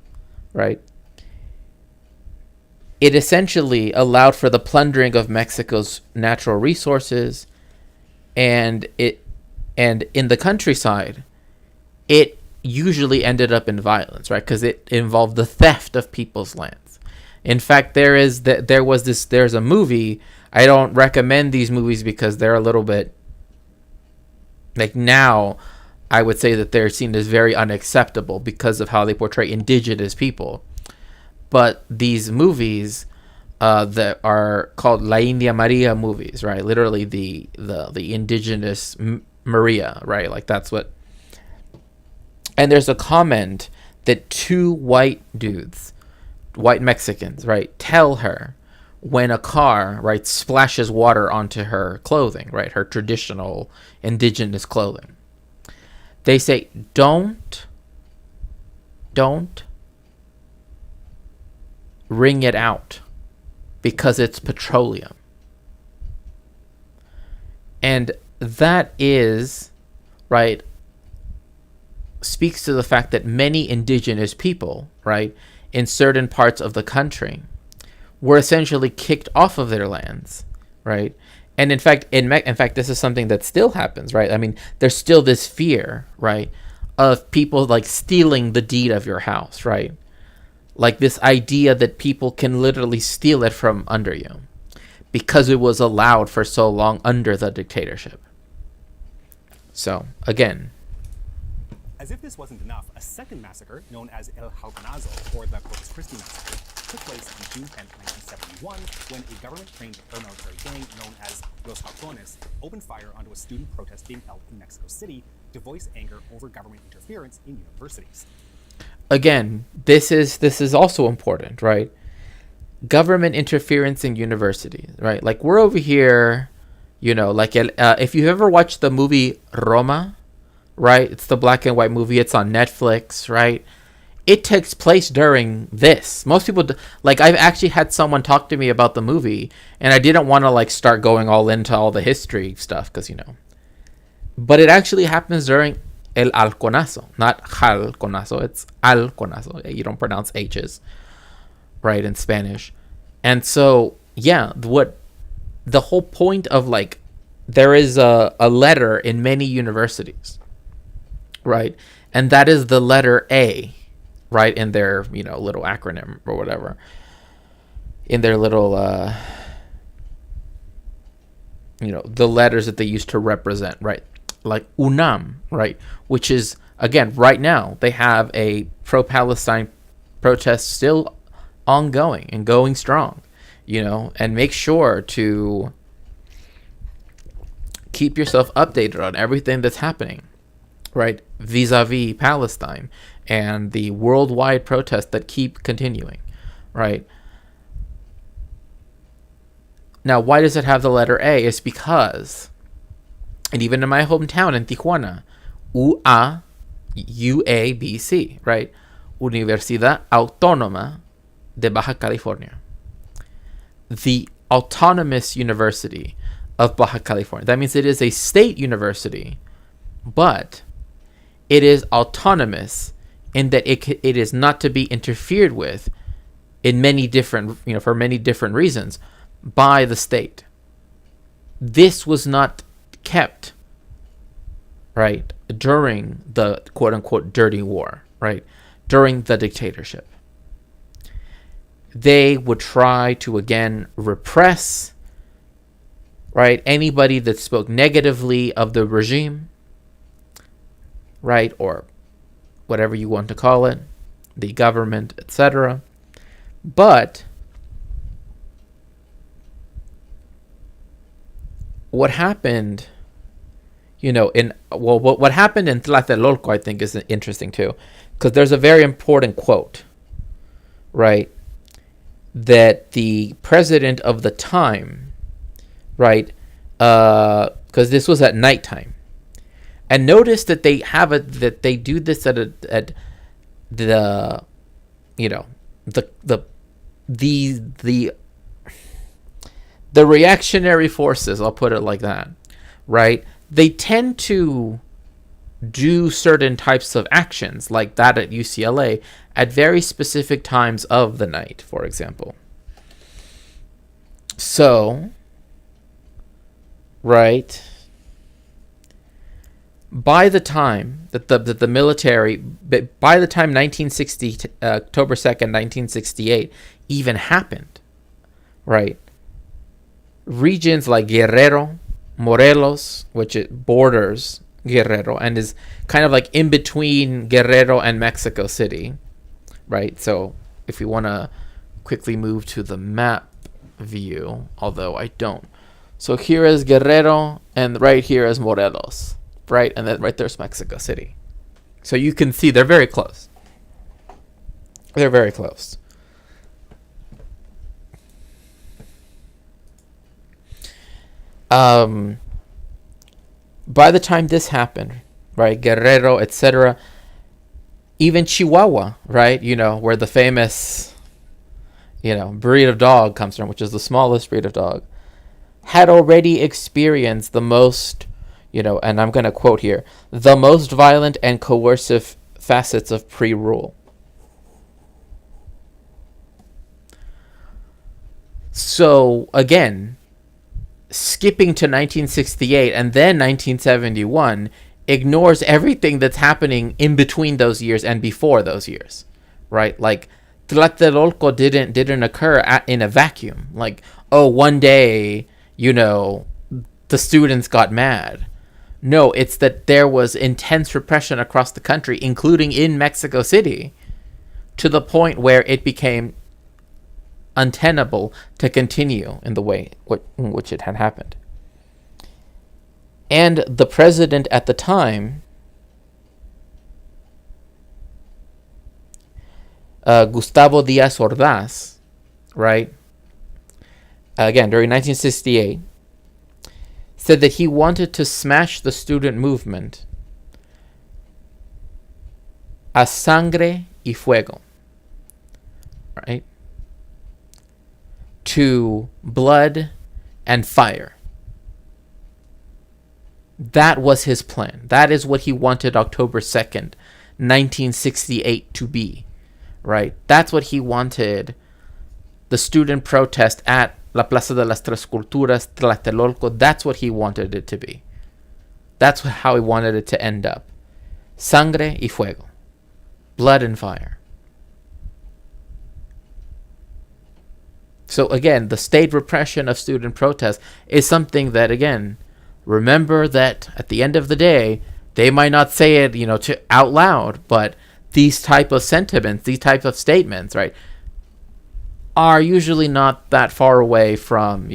right? It essentially allowed for the plundering of Mexico's natural resources, and in the countryside, it usually ended up in violence, right? Because it involved the theft of people's lands. In fact, there's a movie. I don't recommend these movies because they're a little bit like, now I would say that they're seen as very unacceptable because of how they portray indigenous people. But these movies that are called La India Maria movies, right? Literally the indigenous Maria, right? Like, that's what. And there's a comment that two white dudes, white Mexicans, right, tell her when a car, right, splashes water onto her clothing, right, her traditional indigenous clothing. They say, don't wring it out because it's petroleum. And that is, right, speaks to the fact that many indigenous people, right, in certain parts of the country were essentially kicked off of their lands, right? And in fact, this is something that still happens, right? I mean, there's still this fear, right, of people like stealing the deed of your house, right? Like this idea that people can literally steal it from under you because it was allowed for so long under the dictatorship. So, again, as if this wasn't enough, a second massacre, known as El Halconazo, or the Corpus Christi Massacre, took place on June 10, 1971, when a government-trained paramilitary gang known as Los Halcones opened fire onto a student protest being held in Mexico City to voice anger over government interference in universities. Again, this is also important, right? Government interference in universities, right? Like, we're over here, like, if you've ever watched the movie Roma, right? It's the black and white movie. It's on Netflix, right? It takes place during this. Most people, like, I've actually had someone talk to me about the movie, and I didn't want to, like, start going all into all the history stuff, because, But it actually happens during El Halconazo, not Halconazo. It's Halconazo. You don't pronounce H's, right, in Spanish. And so, yeah, the whole point of, like, there is a letter in many universities, right? And that is the letter A, right? In their, little acronym or whatever. In their little, the letters that they use to represent, right? Like UNAM, right? Which is, again, right now, they have a pro-Palestine protest still ongoing and going strong, and make sure to keep yourself updated on everything that's happening, right, vis-a-vis Palestine and the worldwide protests that keep continuing, right? Now, why does it have the letter A? It's because, and even in my hometown in Tijuana, UABC, right, Universidad Autónoma de Baja California, the Autonomous University of Baja California. That means it is a state university, but it is autonomous in that it is not to be interfered with in many different, for many different reasons by the state. This was not kept, right, during the quote-unquote dirty war, right, during the dictatorship. They would try to, again, repress, right, anybody that spoke negatively of the regime, right, or whatever you want to call it, the government, etc. But what happened, what happened in Tlatelolco, I think, is interesting too, because there's a very important quote, right, that the president of the time, right, because this was at nighttime, and notice that they do this at the reactionary forces, I'll put it like that, right? They tend to do certain types of actions like that at UCLA at very specific times of the night, for example. So, right, by the time that the military, by the time 1960, October 2nd, 1968 even happened, right, regions like Guerrero, Morelos, which it borders Guerrero and is kind of like in between Guerrero and Mexico City, right? So if we want to quickly move to the map view, although I don't. So here is Guerrero, and right here is Morelos, right? And then right there's Mexico City. So you can see they're very close. They're very close. By the time this happened, right, Guerrero, etc., even Chihuahua, right, where the famous, breed of dog comes from, which is the smallest breed of dog, had already experienced the most, and I'm going to quote here, the most violent and coercive facets of pre-rule. So, again, skipping to 1968 and then 1971 ignores everything that's happening in between those years and before those years, right? Like, Tlatelolco didn't occur in a vacuum. Like, oh, one day, the students got mad. No, it's that there was intense repression across the country, including in Mexico City, to the point where it became untenable to continue in the way in which it had happened. And the president at the time, Gustavo Díaz Ordaz, right, again, during 1968, said that he wanted to smash the student movement a sangre y fuego, right? To blood and fire. That was his plan. That is what he wanted October 2nd, 1968 to be, right? That's what he wanted the student protest at La Plaza de las Tres Culturas, Tlatelolco. That's what he wanted it to be. That's how he wanted it to end up. Sangre y fuego. Blood and fire. So again, the state repression of student protest is something that, again, remember that at the end of the day, they might not say it, to out loud, but these type of sentiments, these type of statements, right, are usually not that far away from,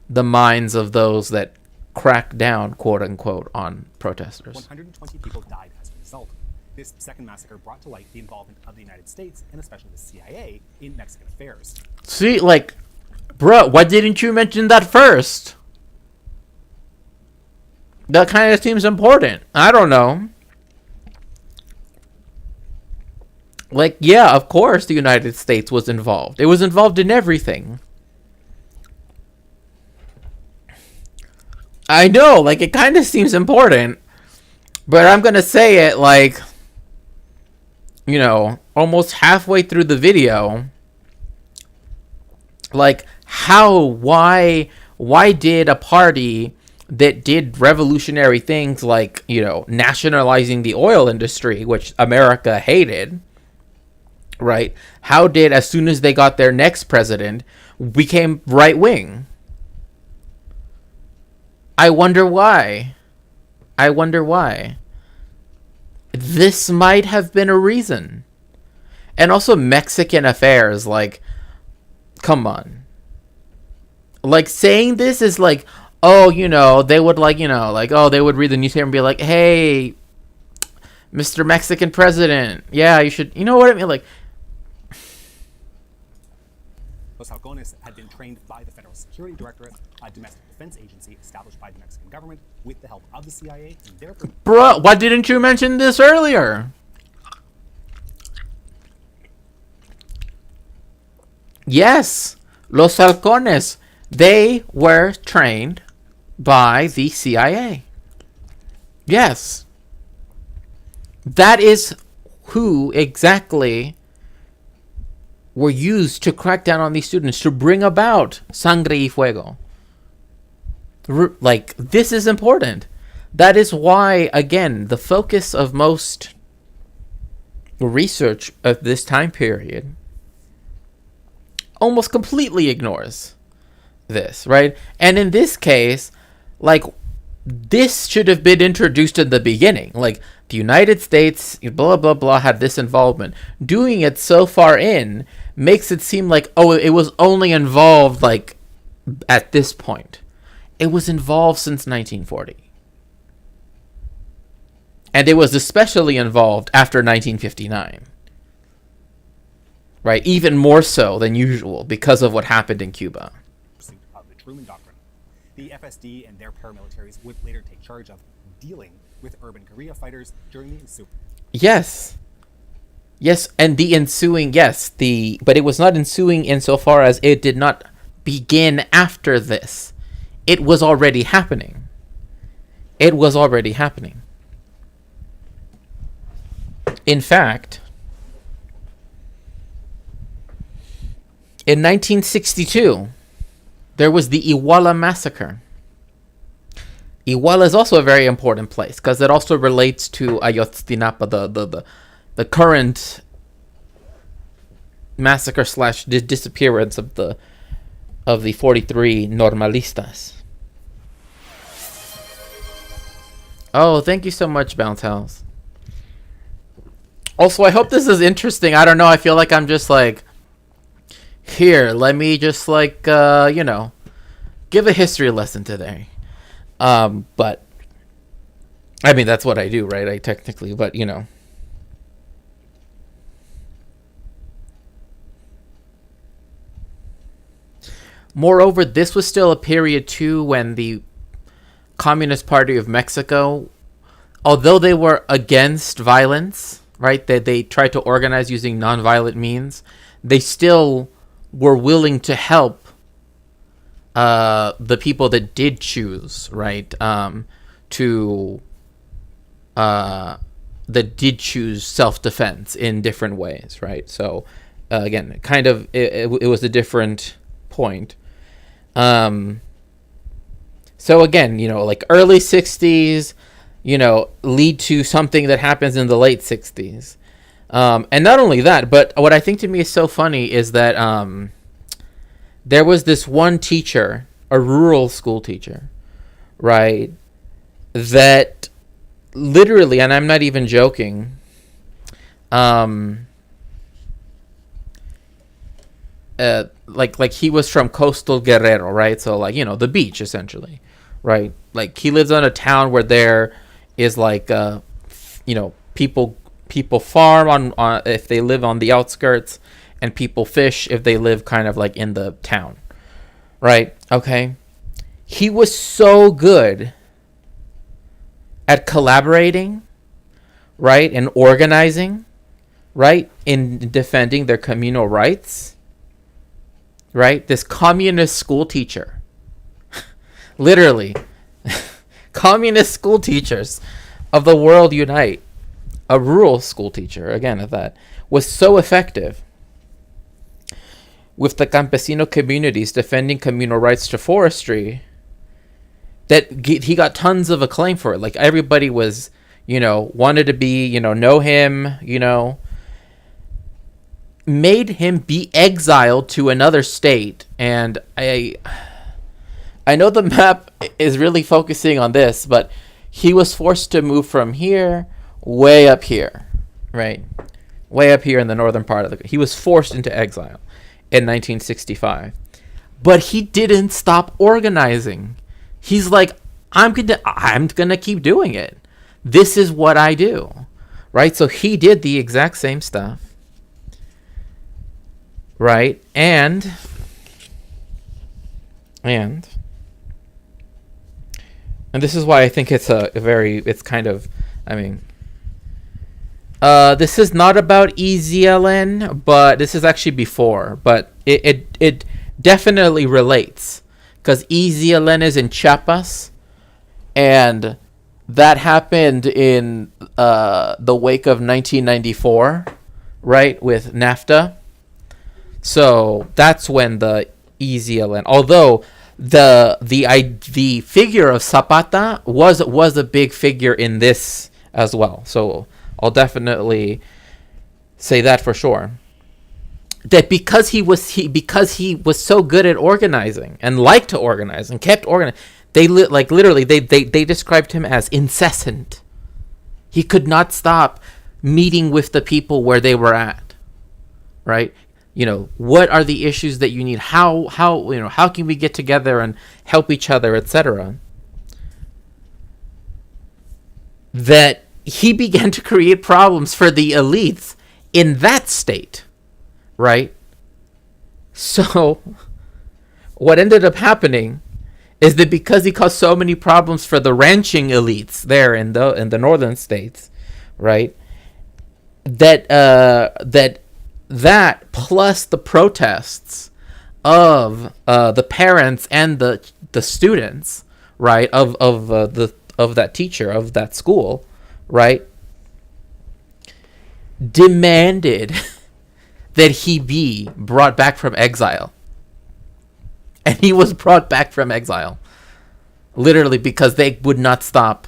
the minds of those that crack down, quote unquote, on protesters. 120 people died as a result. This second massacre brought to light the involvement of the United States, and especially the CIA, in Mexican affairs. See, bruh, why didn't you mention that first? That kind of seems important. I don't know. Yeah, of course the United States was involved. It was involved in everything. I know, like, it kind of seems important, but I'm gonna say it, like, you know, almost halfway through the video. Like, why did a party that did revolutionary things like, you know, nationalizing the oil industry, which America hated, right? How did, as soon as they got their next president, became right wing? I wonder why. This might have been a reason. And also Mexican affairs, like, come on. Like, saying this is like, oh, you know, they would, like, you know, like, oh, they would read the newspaper and be like, hey, Mr. Mexican president, yeah, you should, you know what I mean? Like, Los Halcones had been trained by the Federal Security Directorate, a domestic defense agency established by the Mexican government with the help of the CIA and their... bruh, why didn't you mention this earlier? Yes, Los Halcones, they were trained by the CIA. Yes. That is who exactly were used to crack down on these students, to bring about Sangre y Fuego. Like, this is important. That is why, again, the focus of most research of this time period almost completely ignores this, right? And in this case, like, this should have been introduced in the beginning. Like, the United States, blah, blah, blah, had this involvement. Doing it so far in makes it seem like, oh, it was only involved, like, at this point. It was involved since 1940. And it was especially involved after 1959. Right? Even more so than usual because of what happened in Cuba. Pursuit of the Truman Doctrine. The FSD and their paramilitaries would later take charge of dealing with urban guerrilla fighters during the ensuing... Yes. Yes, and the ensuing, yes, but it was not ensuing insofar as it did not begin after this. It was already happening. It was already happening. In fact, in 1962, there was the Iguala massacre. Iguala is also a very important place because it also relates to Ayotzinapa, the current massacre / disappearance of the 43 normalistas. Oh, thank you so much, Bounce House. Also, I hope this is interesting. I don't know. I feel like I'm just like, here, let me just like, you know, give a history lesson today. But, I mean, that's what I do, right? I technically, but, you know. Moreover, this was still a period, too, when the Communist Party of Mexico, although they were against violence, right, they tried to organize using nonviolent means, they still were willing to help the people that did choose, right, that did choose self-defense in different ways, right? So, again, kind of, it was a different point. So again, you know, like early 60s, you know, lead to something that happens in the late 60s. And not only that, but what I think to me is so funny is that there was this one teacher, a rural school teacher, right, that literally, and I'm not even joking, like he was from coastal Guerrero, right? So like, you know, the beach essentially, right? Like he lives on a town where there is like, you know, people farm on if they live on the outskirts, and people fish if they live kind of like in the town, right? Okay. He was so good at collaborating, right, and organizing, right, in defending their communal rights, right? This communist school teacher literally Communist school teachers of the world unite. A rural school teacher, again at that, was so effective with the campesino communities defending communal rights to forestry that he got tons of acclaim for it. Like everybody was, wanted to be, know him, made him be exiled to another state. And I know the map is really focusing on this, but he was forced to move from here way up here, right? Way up here in the northern part of he was forced into exile in 1965. But he didn't stop organizing. He's like, I'm gonna keep doing it. This is what I do, right? So he did the exact same stuff, right? And this is why I think it's this is not about EZLN, but this is actually before, but it definitely relates, because EZLN is in Chiapas, and that happened in the wake of 1994, right, with NAFTA. So that's when the EZLN, although the figure of Zapata was a big figure in this as well. So I'll definitely say that for sure. That because he was so good at organizing and liked to organize and kept organizing, they described him as incessant. He could not stop meeting with the people where they were at, right? What are the issues that you need? How can we get together and help each other, etc. That he began to create problems for the elites in that state, right? So what ended up happening is that because he caused so many problems for the ranching elites there in the northern states, right? That plus the protests of the parents and the students, right, of that teacher, of that school, right, demanded that he be brought back from exile. And he was brought back from exile, literally, because they would not stop.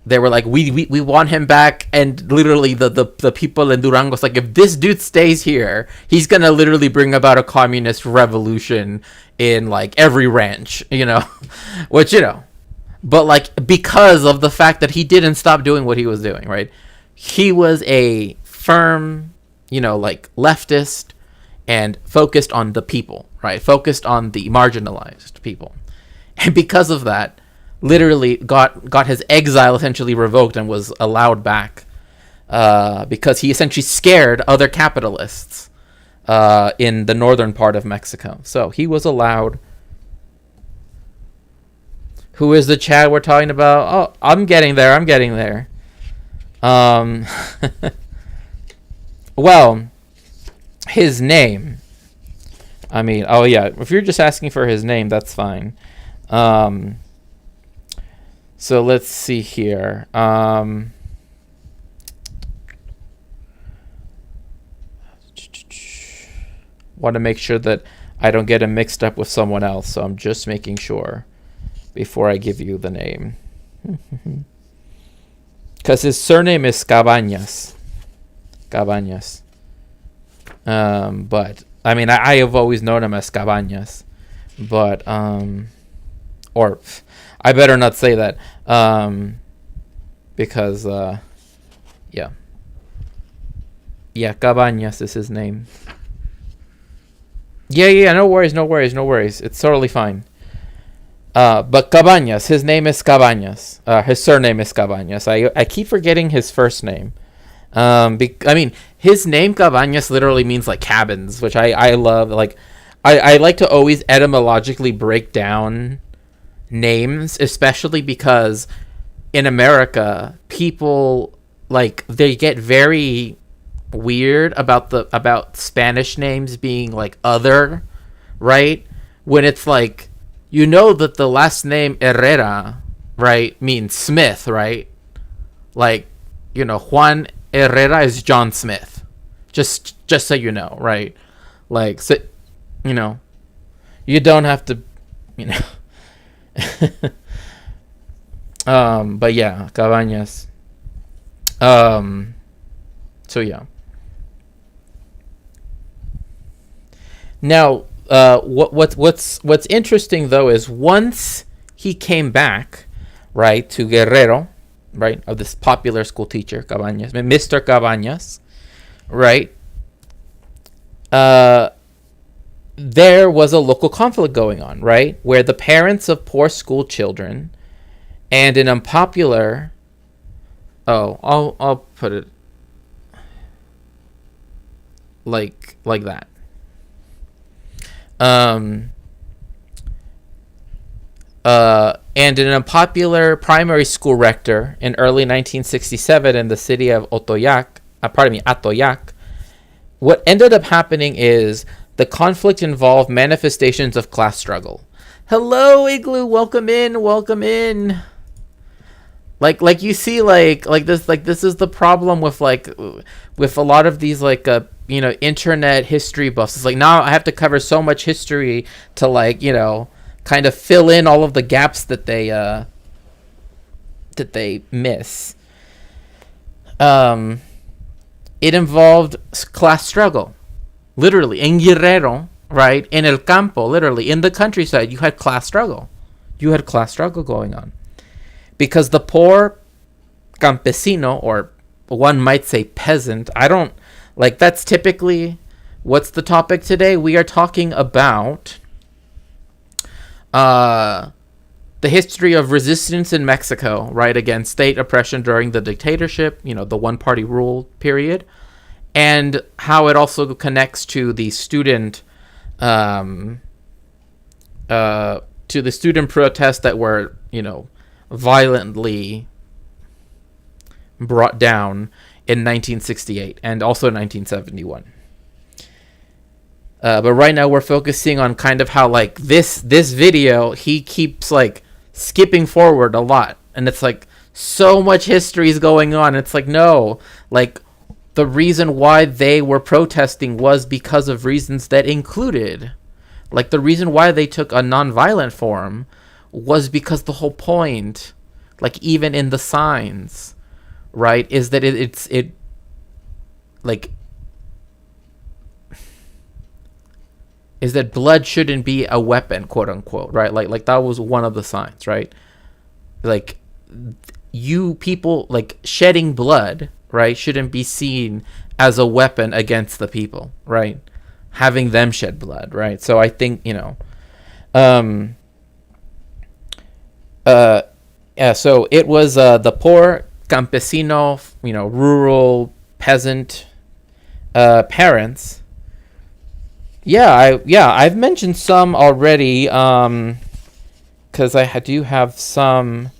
They were like, we want him back. And literally the people in Durango's like, if this dude stays here, he's going to literally bring about a communist revolution in like every ranch, which, but like, because of the fact that he didn't stop doing what he was doing, right? He was a firm, like leftist and focused on the people, right? Focused on the marginalized people. And because of that, literally got his exile essentially revoked and was allowed back because he essentially scared other capitalists in the northern part of Mexico. So he was allowed. Who is the Chad we're talking about? Oh, I'm getting there. Well, his name. I mean, oh yeah, if you're just asking for his name, that's fine. So let's see here. Want to make sure that I don't get him mixed up with someone else, so I'm just making sure before I give you the name. Because his surname is Cabañas. But, I mean, I have always known him as Cabañas. But, or I better not say that, because, yeah, Cabañas is his name. Yeah, no worries. It's totally fine. But Cabañas, his name is Cabañas. His surname is Cabañas. I keep forgetting his first name. I mean, his name Cabañas literally means like cabins, which I love. Like, I like to always etymologically break down names, especially because in America, people like they get very weird about Spanish names being like other, right? When it's like, that the last name Herrera right, means Smith, right? Like, you know, Juan Herrera is John Smith. Just so you know, right? Like, so, you know, you don't have to, you know. But yeah, Cabañas. So yeah. Now, what's interesting though is once he came back, right, to Guerrero, right, of this popular school teacher, Cabañas, Mr. Cabañas, right, there was a local conflict going on, right, where the parents of poor school children and an unpopular, I'll put it like that. And an unpopular primary school rector in early 1967 in the city of Atoyac, what ended up happening is the conflict involved manifestations of class struggle. Hello, Igloo, welcome in. Like you see, like this is the problem with with a lot of these you know, internet history buffs. It's like now I have to cover so much history to like, you know, kind of fill in all of the gaps that they miss. It involved class struggle, literally in Guerrero, right? In El Campo, literally in the countryside, you had class struggle. You had class struggle going on because the poor campesino, or one might say peasant, I don't like, that's typically what's the topic today. We are talking about the history of resistance in Mexico, right, against state oppression during the dictatorship, you know, the one-party rule period, and how it also connects to the student protests that were, you know, violently brought down in 1968 and also 1971. But right now we're focusing on kind of how like this video, he keeps like skipping forward a lot, and it's like so much history is going on. It's like, no, like the reason why they were protesting was because of reasons that included, like the reason why they took a nonviolent form was because the whole point, like even in the signs, right, is that it's is that blood shouldn't be a weapon, quote unquote, right? Like that was one of the signs, right? Like you people, like shedding blood, right, shouldn't be seen as a weapon against the people, right? Having them shed blood, right? So I think, you know, yeah, so it was the poor campesino, you know, rural peasant parents. I've mentioned some already, because I do have some.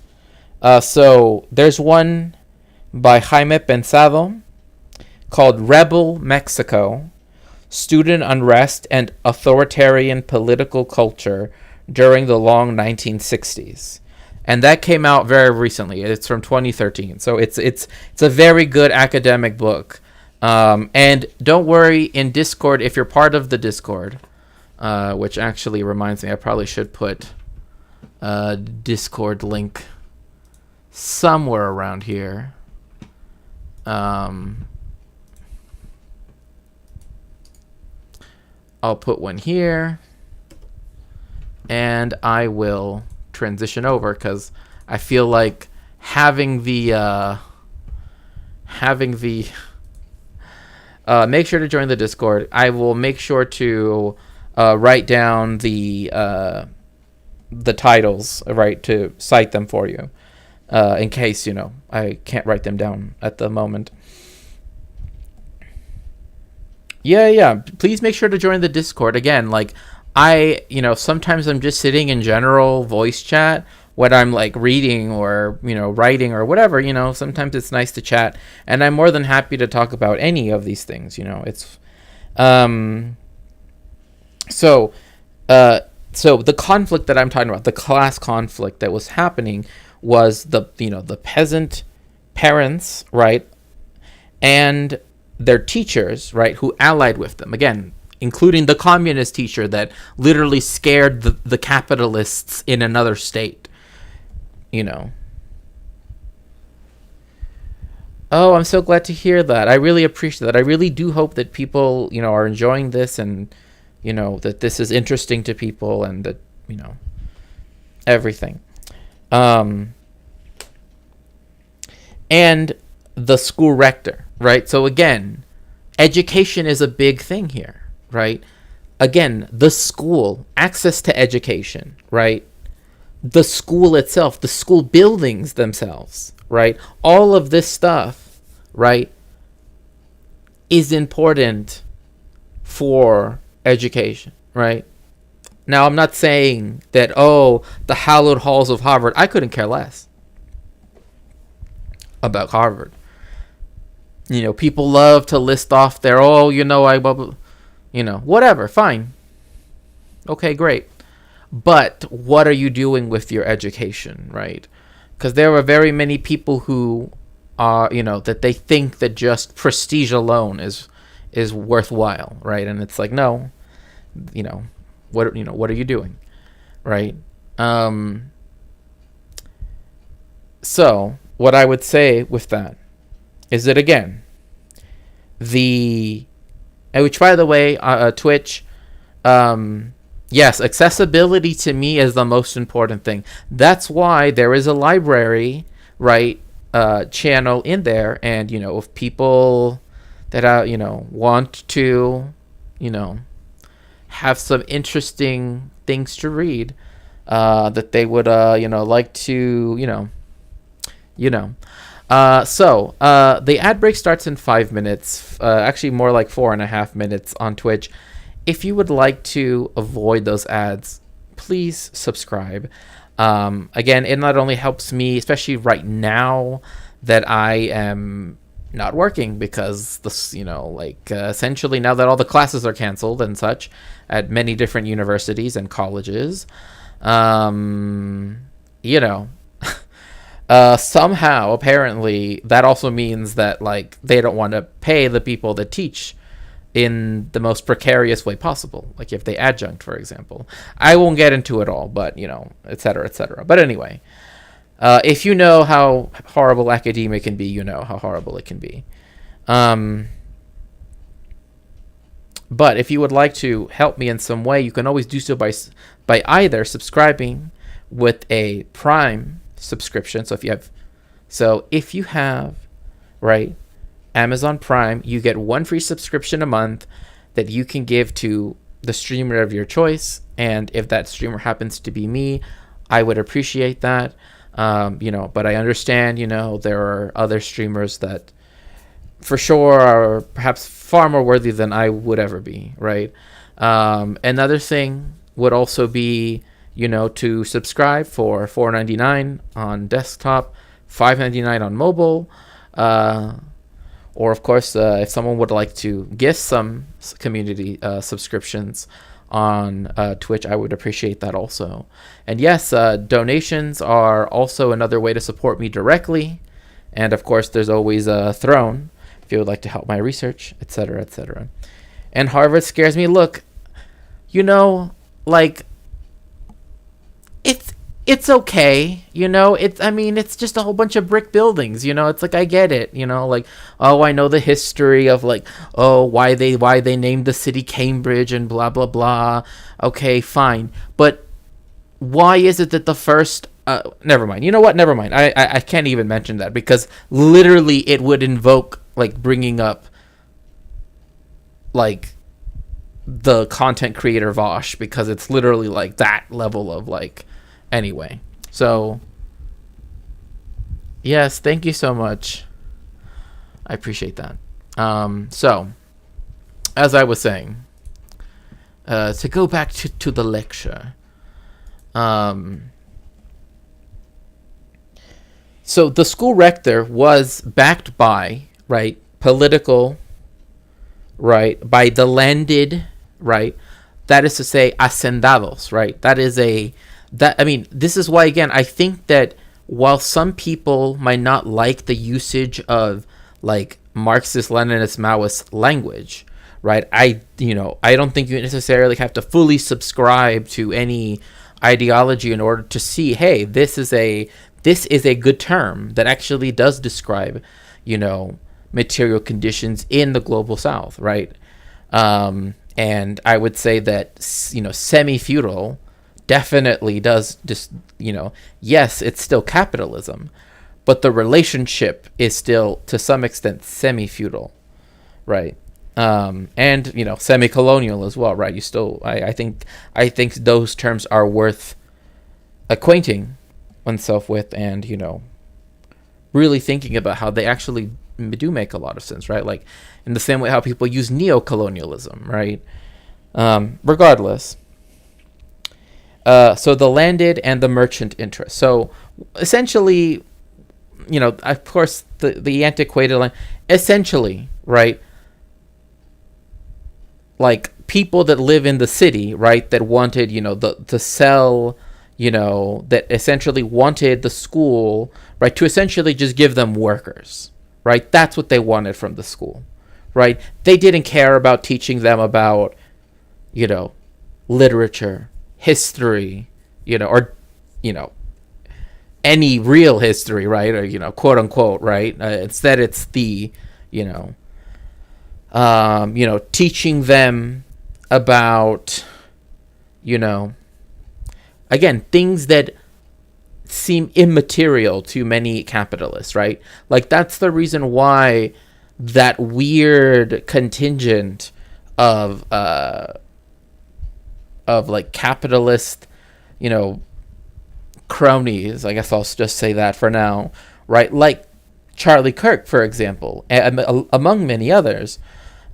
So there's one by Jaime Pensado called Rebel Mexico, Student Unrest and Authoritarian Political Culture During the Long 1960s. And that came out very recently. It's from 2013. So it's a very good academic book. And don't worry, in Discord, if you're part of the Discord, which actually reminds me, I probably should put a Discord link somewhere around here. I'll put one here, and I will transition over because I feel like having the make sure to join the Discord. I will make sure to write down the titles, right, to cite them for you, in case, you know, I can't write them down at the moment. Yeah. Please make sure to join the Discord. Again, like sometimes I'm just sitting in general voice chat when I'm like reading or, you know, writing or whatever, you know, sometimes it's nice to chat, and I'm more than happy to talk about any of these things, you know. It's so the conflict that I'm talking about, the class conflict that was happening, was the peasant parents, right, and their teachers, right, who allied with them. Again, including the communist teacher that literally scared the capitalists in another state. Oh, I'm so glad to hear that. I really appreciate that. I really do hope that people, are enjoying this, and, that this is interesting to people, and that, everything. And the school rector, right? So again, education is a big thing here, right? Again, the school, access to education, right? The school itself, the school buildings themselves, right? All of this stuff, right, is important for education, right? Now, I'm not saying that, the hallowed halls of Harvard. I couldn't care less about Harvard. People love to list off their, whatever, fine. Okay, great. But what are you doing with your education, right? Because there are very many people who are, that they think that just prestige alone is worthwhile, right? And it's like, no, what are you doing, right? So what I would say with that is that, again, which, by the way, Twitch, yes, accessibility to me is the most important thing. That's why there is a library, right, channel in there, and if people that want to have some interesting things to read, that they would like to so the ad break starts in 5 minutes, actually more like 4.5 minutes on Twitch. If you would like to avoid those ads, please subscribe. Again, it not only helps me, especially right now that I am not working, because this, essentially now that all the classes are canceled and such at many different universities and colleges, somehow apparently that also means that they don't want to pay the people that teach in the most precarious way possible, like if they adjunct, for example. I won't get into it all, but et cetera, et cetera. But anyway, if you know how horrible academia can be, you know how horrible it can be. But if you would like to help me in some way, you can always do so by either subscribing with a Prime subscription. So if you have right, Amazon Prime, you get one free subscription a month that you can give to the streamer of your choice. And if that streamer happens to be me, I would appreciate that. But I understand, there are other streamers that for sure are perhaps far more worthy than I would ever be, right? Another thing would also be, to subscribe for $4.99 on desktop, $5.99 on mobile, or of course, if someone would like to gift some community subscriptions on Twitch, I would appreciate that also. And yes, donations are also another way to support me directly. And of course, there's always a Throne if you would like to help my research, etc., etc. And Harvard scares me. Look, it's okay, it's just a whole bunch of brick buildings, it's like, I get it, I know the history of why they named the city Cambridge and blah blah blah. Okay, fine, but why is it that the first never mind, never mind, I can't even mention that, because literally it would invoke bringing up the content creator Vosh, because it's literally that level of anyway. So yes, thank you so much, I appreciate that. So as I was saying, to go back to the lecture, so the school rector was backed by political, by the landed, that is to say, hacendados, this is why, again, I think that while some people might not like the usage of like Marxist, Leninist, Maoist language, right? I don't think you necessarily have to fully subscribe to any ideology in order to see, hey, this is a good term that actually does describe, material conditions in the global South, right? And I would say that, semi-feudal definitely does just, yes, it's still capitalism, but the relationship is still to some extent semi-feudal, right? And semi-colonial as well, right? You still, I think those terms are worth acquainting oneself with, and really thinking about how they actually do make a lot of sense, right? Like in the same way how people use neo-colonialism, right? Regardless. So the landed and the merchant interest. So essentially, of course, the antiquated land, essentially, right? Like people that live in the city, right? That wanted, to sell, that essentially wanted the school, right? To essentially just give them workers, right? That's what they wanted from the school, right? They didn't care about teaching them about, literature, history, or, any real history, right? Or, quote unquote, right? Instead, it's the, teaching them about, again, things that seem immaterial to many capitalists, right? Like that's the reason why that weird contingent of like capitalist, cronies, I guess I'll just say that for now, right? Like Charlie Kirk, for example, among many others,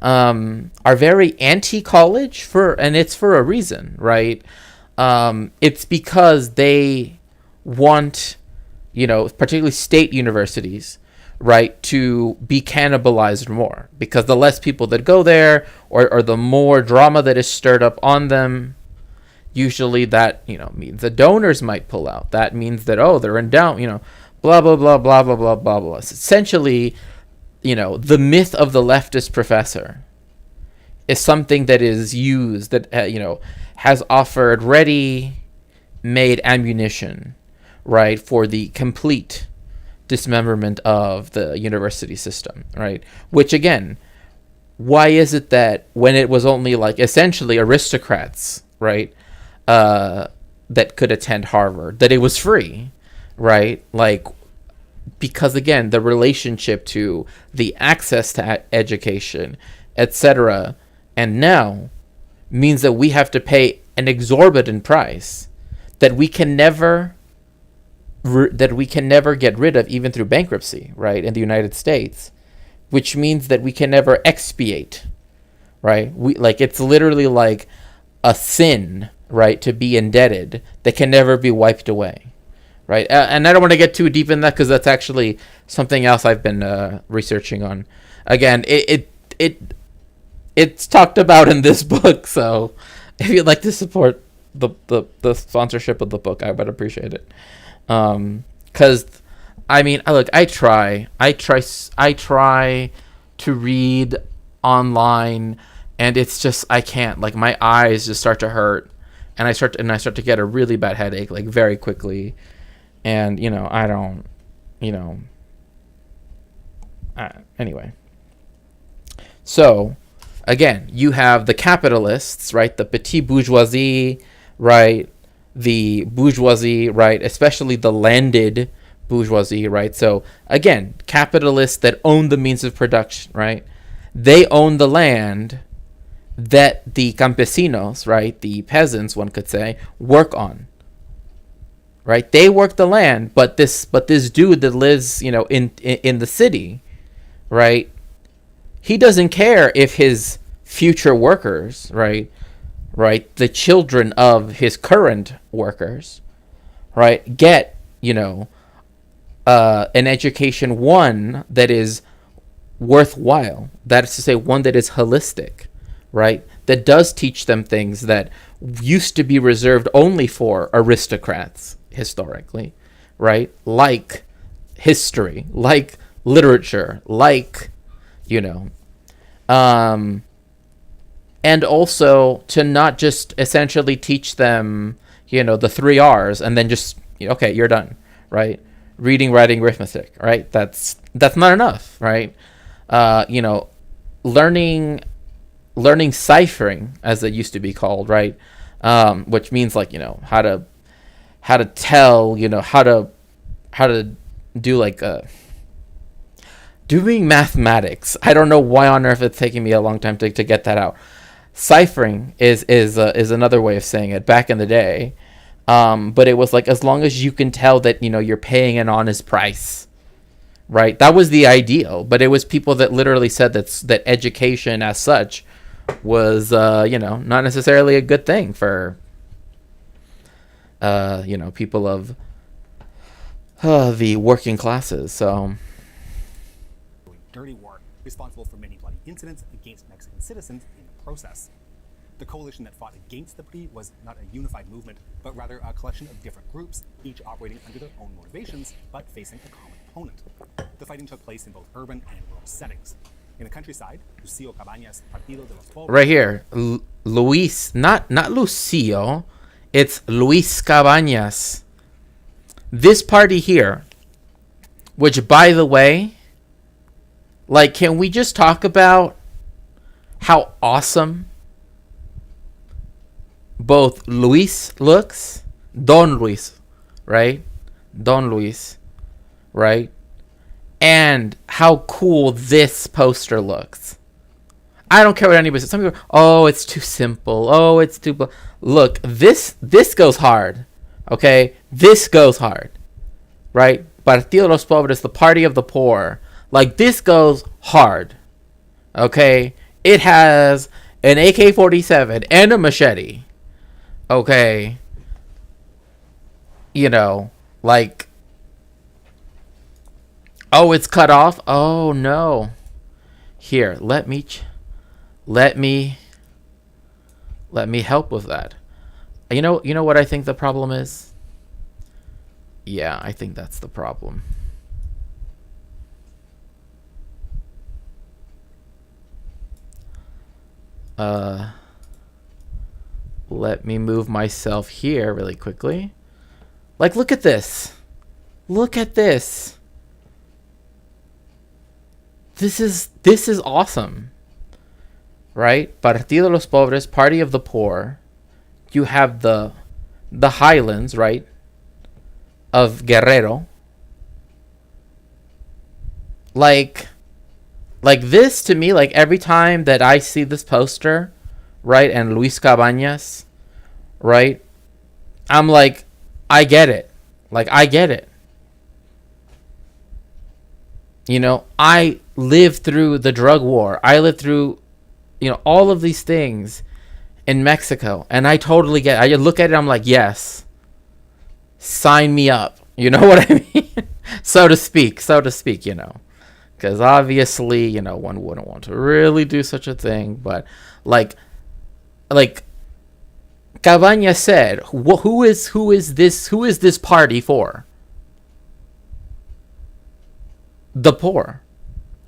are very anti-college and it's for a reason, right? It's because they want, particularly state universities, right, to be cannibalized more, because the less people that go there, or the more drama that is stirred up on them, usually that, means the donors might pull out. That means that, they're in down, blah, blah, blah, blah, blah, blah, blah, blah. So essentially, the myth of the leftist professor is something that is used, that, has offered ready-made ammunition, right, for the complete dismemberment of the university system, right? Which, again, why is it that when it was only, like, essentially aristocrats, right, that could attend Harvard, that it was free, right? Like, because, again, the relationship to the access to education, etc., and now means that we have to pay an exorbitant price that we can never get rid of, even through bankruptcy, right, in the United States, which means that we can never expiate, right? It's literally like a sin, right, to be indebted that can never be wiped away, right? And I don't want to get too deep in that, because that's actually something else I've been researching on. Again, it's talked about in this book, so if you'd like to support the sponsorship of the book, I would appreciate it. Because I mean, look, I try to read online, and it's just, I can't, like, my eyes just start to hurt, and I start to get a really bad headache, like, very quickly. And I don't, anyway. So again, you have the capitalists, right? The petit bourgeoisie, right? The bourgeoisie, right? Especially the landed bourgeoisie, right? So again, capitalists that own the means of production, right? They own the land that the campesinos, right? The peasants, one could say, work on, right? They work the land, but this dude that lives, in the city, right? He doesn't care if his future workers, right, the children of his current workers, right, get, an education, one that is worthwhile. That is to say, one that is holistic, right, that does teach them things that used to be reserved only for aristocrats historically, right? Like history, like literature, like, you know, and also to not just essentially teach them, you know, the 3 R's and then just, okay, you're done, right? Reading, writing, arithmetic, right? That's not enough, right? You know, learning ciphering, as it used to be called, right? Which means, like, you know, how to tell, you know, how to do, like, doing mathematics. I don't know why on earth it's taking me a long time to get that out. Ciphering is another way of saying it back in the day. But it was like, as long as you can tell that, you know, you're paying an honest price, right? That was the ideal. But it was people that literally said that education as such was, you know, not necessarily a good thing for, you know, people of the working classes. So, dirty war, responsible for many bloody incidents against Mexican citizens in the process. The coalition that fought against the PRI was not a unified movement, but rather a collection of different groups, each operating under their own motivations, but facing a common opponent. The fighting took place in both urban and rural settings. In the countryside, Lucio Cabañas' Partido de los Pobres... Right here, Luis, not Lucio, it's Luis Cabañas. This party here, which, by the way, like, can we just talk about how awesome both Luis looks? Don Luis, right? Don Luis, right? And how cool this poster looks. I don't care what anybody says. Some people, oh, it's too simple. Oh, it's too... Look, this goes hard, okay? This goes hard, right? Partido de los Pobres, the party of the poor. Like, this goes hard, okay? It has an AK-47 and a machete, okay? You know, like... Oh, it's cut off? Oh, no. Here, let me help with that. You know what I think the problem is? Yeah, I think that's the problem. Let me move myself here really quickly. Like, look at this. Look at this. This is awesome. Right? Partido de los Pobres, Party of the Poor. You have the highlands, right? Of Guerrero. Like this, to me, like, every time that I see this poster, right, and Luis Cabañas, right, I'm like, I get it. Like, I get it. You know, I lived through the drug war. I lived through, you know, all of these things in Mexico. And I totally get it. I look at it, I'm like, yes. Sign me up. You know what I mean? So to speak, you know. Because obviously, you know, one wouldn't want to really do such a thing. But, like Cabañas said, who is this party for? The poor.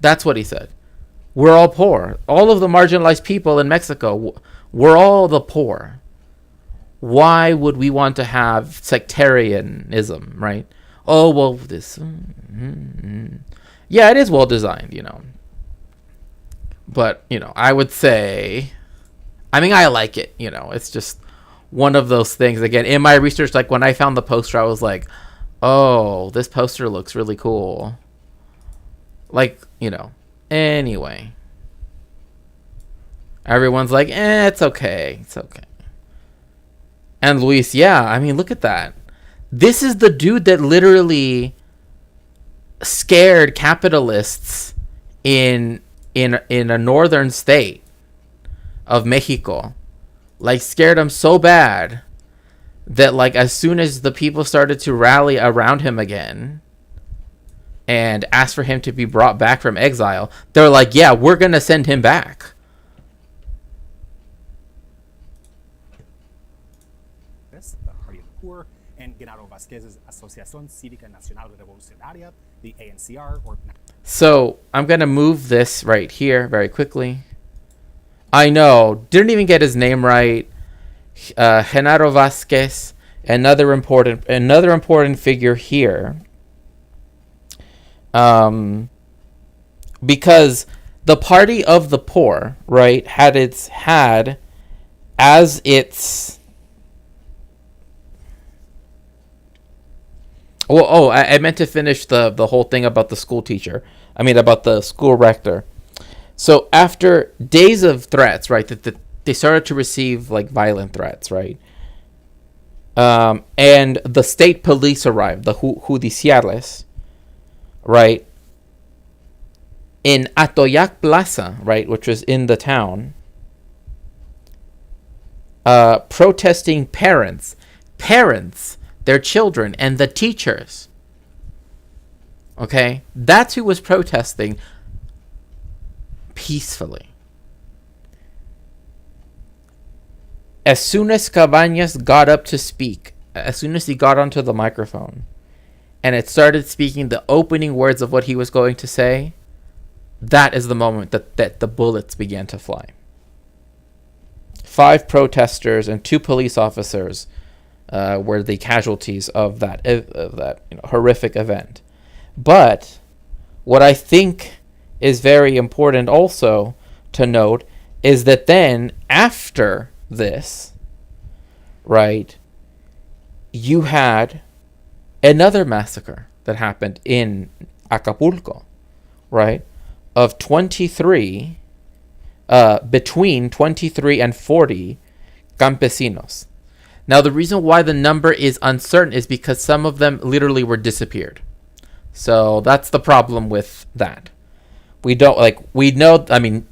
That's what he said. We're all poor. All of the marginalized people in Mexico, we're all the poor. Why would we want to have sectarianism, right? Oh, well, this... Yeah, it is well designed, you know. But, you know, I would say... I mean, I like it, you know. It's just one of those things. Again, in my research, like, when I found the poster, I was like, oh, this poster looks really cool. Like, you know, anyway. Everyone's like, it's okay. It's okay. And Luis, yeah, I mean, look at that. This is the dude that literally scared capitalists in a northern state of Mexico. Like, scared them so bad that, like, as soon as the people started to rally around him again and ask for him to be brought back from exile, they're like, yeah, we're going to send him back. The Party of the Poor and Genaro Vasquez's Asociación Cívica Nacional Revolucionaria, the ANCR, or... So I'm going to move this right here very quickly. I know, didn't even get his name right. Genaro Vasquez, another important figure here. Because the Party of the Poor, right, had as its... Well, I meant to finish the whole thing about the school teacher. I mean, about the school rector. So after days of threats, right, that they started to receive like violent threats, right? And the state police arrived, the judiciales, right? In Atoyac Plaza, right, which was in the town, protesting parents, their children, and the teachers. Okay? That's who was protesting peacefully. As soon as Cabañas got up to speak, as soon as he got onto the microphone, and it started speaking the opening words of what he was going to say, that is the moment that the bullets began to fly. 5 protesters and 2 police officers were the casualties of that horrific event. But what I think is very important also to note is that then after this, right, you had another massacre that happened in Acapulco, right, of 23, between 23 and 40 campesinos. Now, the reason why the number is uncertain is because some of them literally were disappeared. So that's the problem with that. We know, I mean,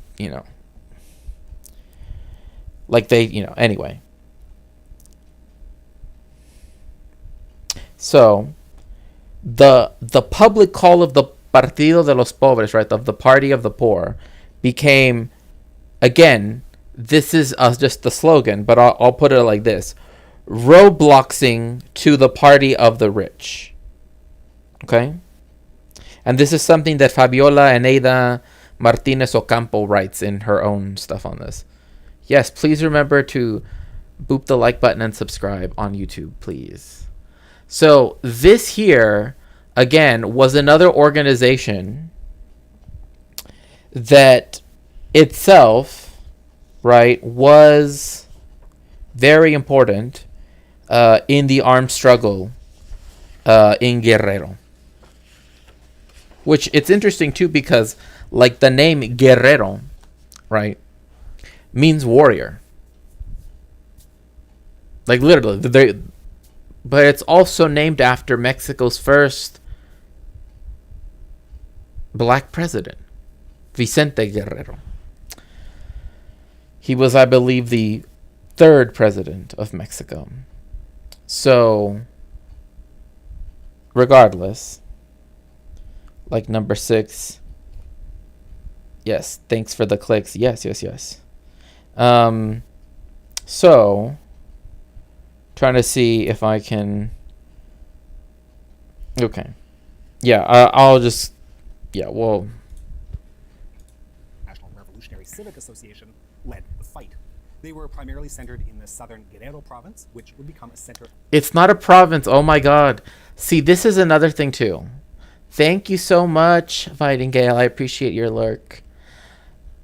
like they, anyway. So the public call of the Partido de los Pobres, right, of the Party of the Poor, became, again, this is just the slogan, but I'll put it like this: roadblocksing to the Party of the Rich. Okay? And this is something that Fabiola Eneida Martinez Ocampo writes in her own stuff on this. Yes, please remember to boop the like button and subscribe on YouTube, please. So this here, again, was another organization that itself, right, was very important in the armed struggle in Guerrero. Which it's interesting too because, like, the name Guerrero, right, means warrior. Like, literally, but it's also named after Mexico's first black president, Vicente Guerrero. He was, I believe, the 3rd president of Mexico. So, regardless, like number 6. Yes, thanks for the clicks. Yes. So, trying to see if I can... Okay. Yeah, I'll just... Yeah, well... National Revolutionary Civic Association led the fight. They were primarily centered in the southern Guerrero province, which would become a center... It's not a province. Oh my god. See, this is another thing too. Thank you so much, Fighting Gale. I appreciate your lurk.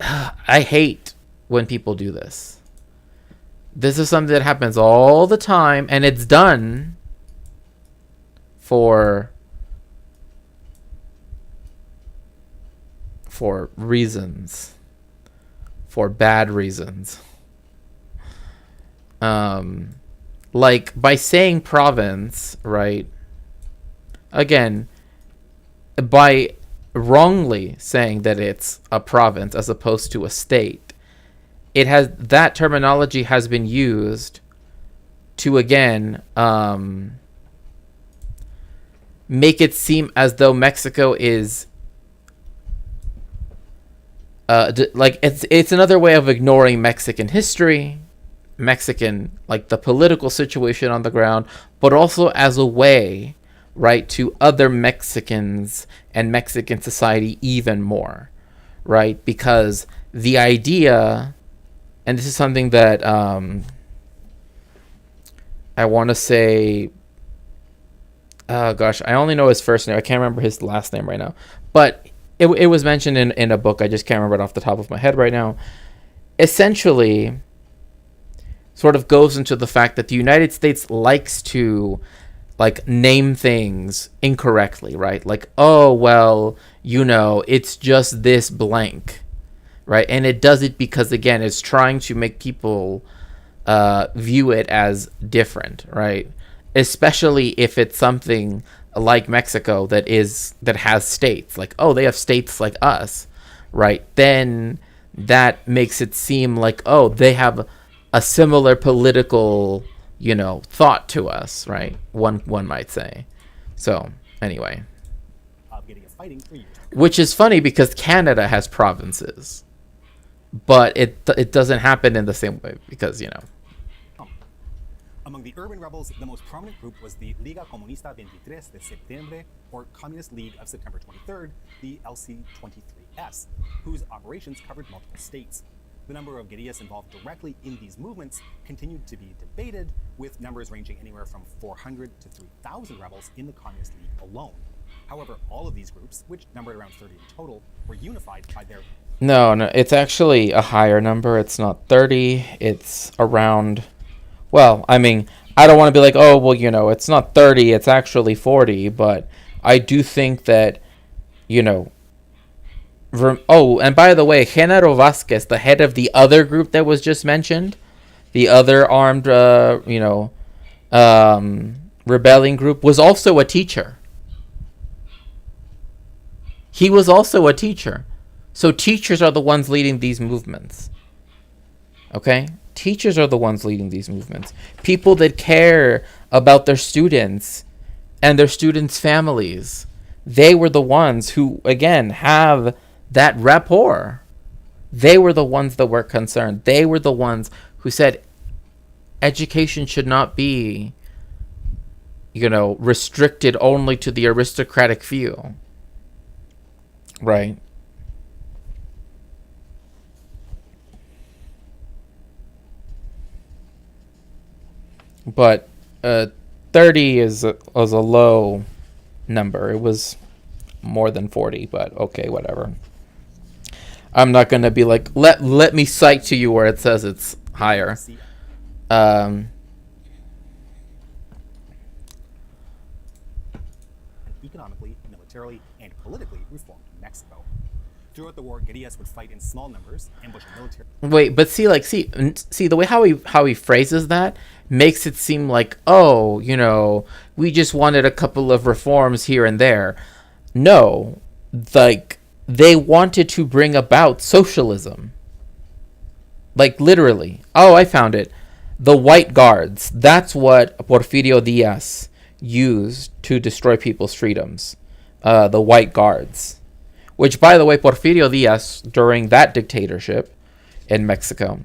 I hate when people do this. This is something that happens all the time, and it's done for reasons. For bad reasons. Like, by saying province, right? Again, by wrongly saying that it's a province as opposed to a state, that terminology has been used to, again, make it seem as though Mexico is like it's another way of ignoring Mexican history, Mexican, like, the political situation on the ground, but also as a way, right, to other Mexicans and Mexican society even more, right? Because the idea, and this is something that I want to say, oh gosh, I only know his first name. I can't remember his last name right now. But it was mentioned in a book. I just can't remember it off the top of my head right now. Essentially, sort of goes into the fact that the United States likes to like name things incorrectly, right? Like, oh, well, it's just this blank, right? And it does it because, again, it's trying to make people view it as different, right? Especially if it's something like Mexico that has states, like, oh, they have states like us, right? Then that makes it seem like, oh, they have a similar political, thought to us, right? One might say. So anyway, getting a fighting for years. Which is funny because Canada has provinces, but it doesn't happen in the same way because Among the urban rebels, the most prominent group was the Liga Comunista 23 de Septiembre, or Communist League of September 23rd, the LC23S, whose operations covered multiple states. The number of guerrillas involved directly in these movements continued to be debated, with numbers ranging anywhere from 400 to 3,000 rebels in the Communist League alone. However, all of these groups, which numbered around 30 in total, were unified by their... No, it's actually a higher number. It's not 30. It's around... Well, I mean, I don't want to be like, oh, well, it's not 30. It's actually 40. But I do think that, Oh, and by the way, Genaro Vasquez, the head of the other group that was just mentioned, the other armed, rebelling group, was also a teacher. He was also a teacher. So teachers are the ones leading these movements. Okay? Teachers are the ones leading these movements. People that care about their students and their students' families. They were the ones who, again, have that rapport. They were the ones that were concerned. They were the ones who said education should not be, restricted only to the aristocratic few. Right? But 30 is a low number. It was more than 40, but okay, whatever. I'm not going to be like, let me cite to you where it says it's higher. Economically, militarily, and politically reformed Mexico. Throughout the war, guerrillas would fight in small numbers, ambushing military... Wait, but see the way how he phrases that makes it seem like, oh, we just wanted a couple of reforms here and there. No, like, they wanted to bring about socialism. Like, literally. Oh, I found it. The White Guards. That's what Porfirio Diaz used to destroy people's freedoms. The White Guards. Which, by the way, Porfirio Diaz, during that dictatorship in Mexico,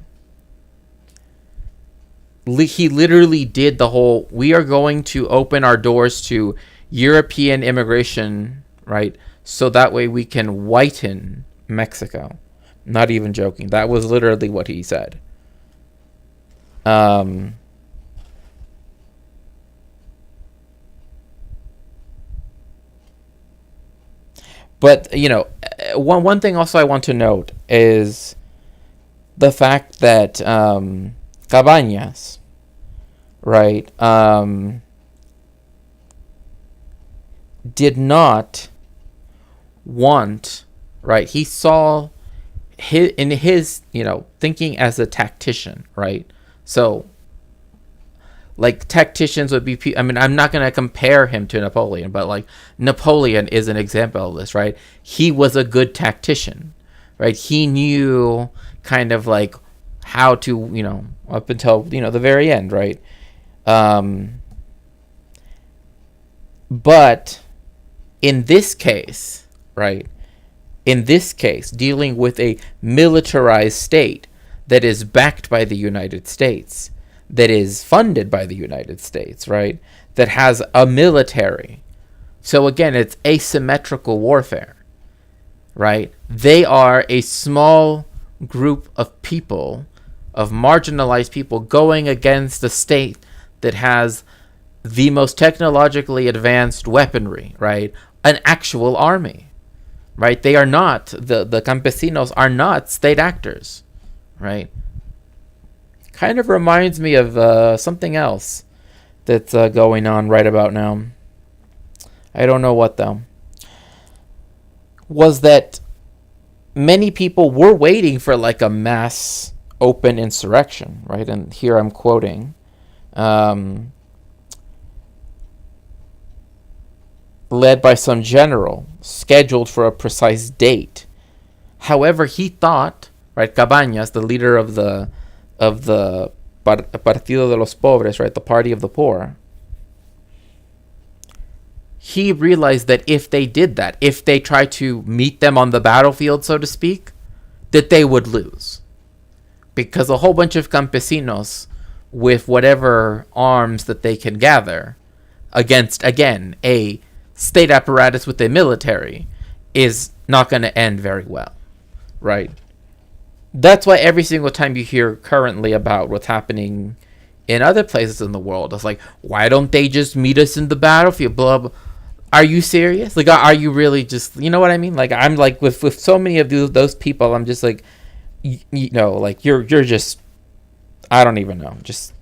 he literally did the whole, we are going to open our doors to European immigration, right? So that way we can whiten Mexico. Not even joking. That was literally what he said. But, one thing also I want to note is the fact that Cabañas, right, did not want, right, he saw in his thinking as a tactician, right? So, like, tacticians would be, I'm not going to compare him to Napoleon, but, like, Napoleon is an example of this, right? He was a good tactician, right? He knew kind of, like, how to, up until, the very end, right? But in this case, right? In this case, dealing with a militarized state that is backed by the United States, that is funded by the United States, right? That has a military. So again, it's asymmetrical warfare, right? They are a small group of people, of marginalized people, going against a state that has the most technologically advanced weaponry, right? An actual army, right? They are not, the campesinos are not state actors, right? Kind of reminds me of something else that's going on right about now. I don't know what though. Was that many people were waiting for like a mass open insurrection, right? And here I'm quoting. Led by some general, scheduled for a precise date. However, he thought, right, Cabañas, the leader of the Partido de los Pobres, right, the Party of the Poor, he realized that if they did that, if they tried to meet them on the battlefield, so to speak, that they would lose. Because a whole bunch of campesinos, with whatever arms that they can gather, against, again, a state apparatus with a military, is not going to end very well, right? That's why every single time you hear currently about what's happening in other places in the world, it's like, why don't they just meet us in the battlefield? Blah, blah. Are you serious? Like, are you really just, you know what I mean? Like, I'm like, with so many of those people, I'm just like, you know, like, you're just, I don't even know. Just,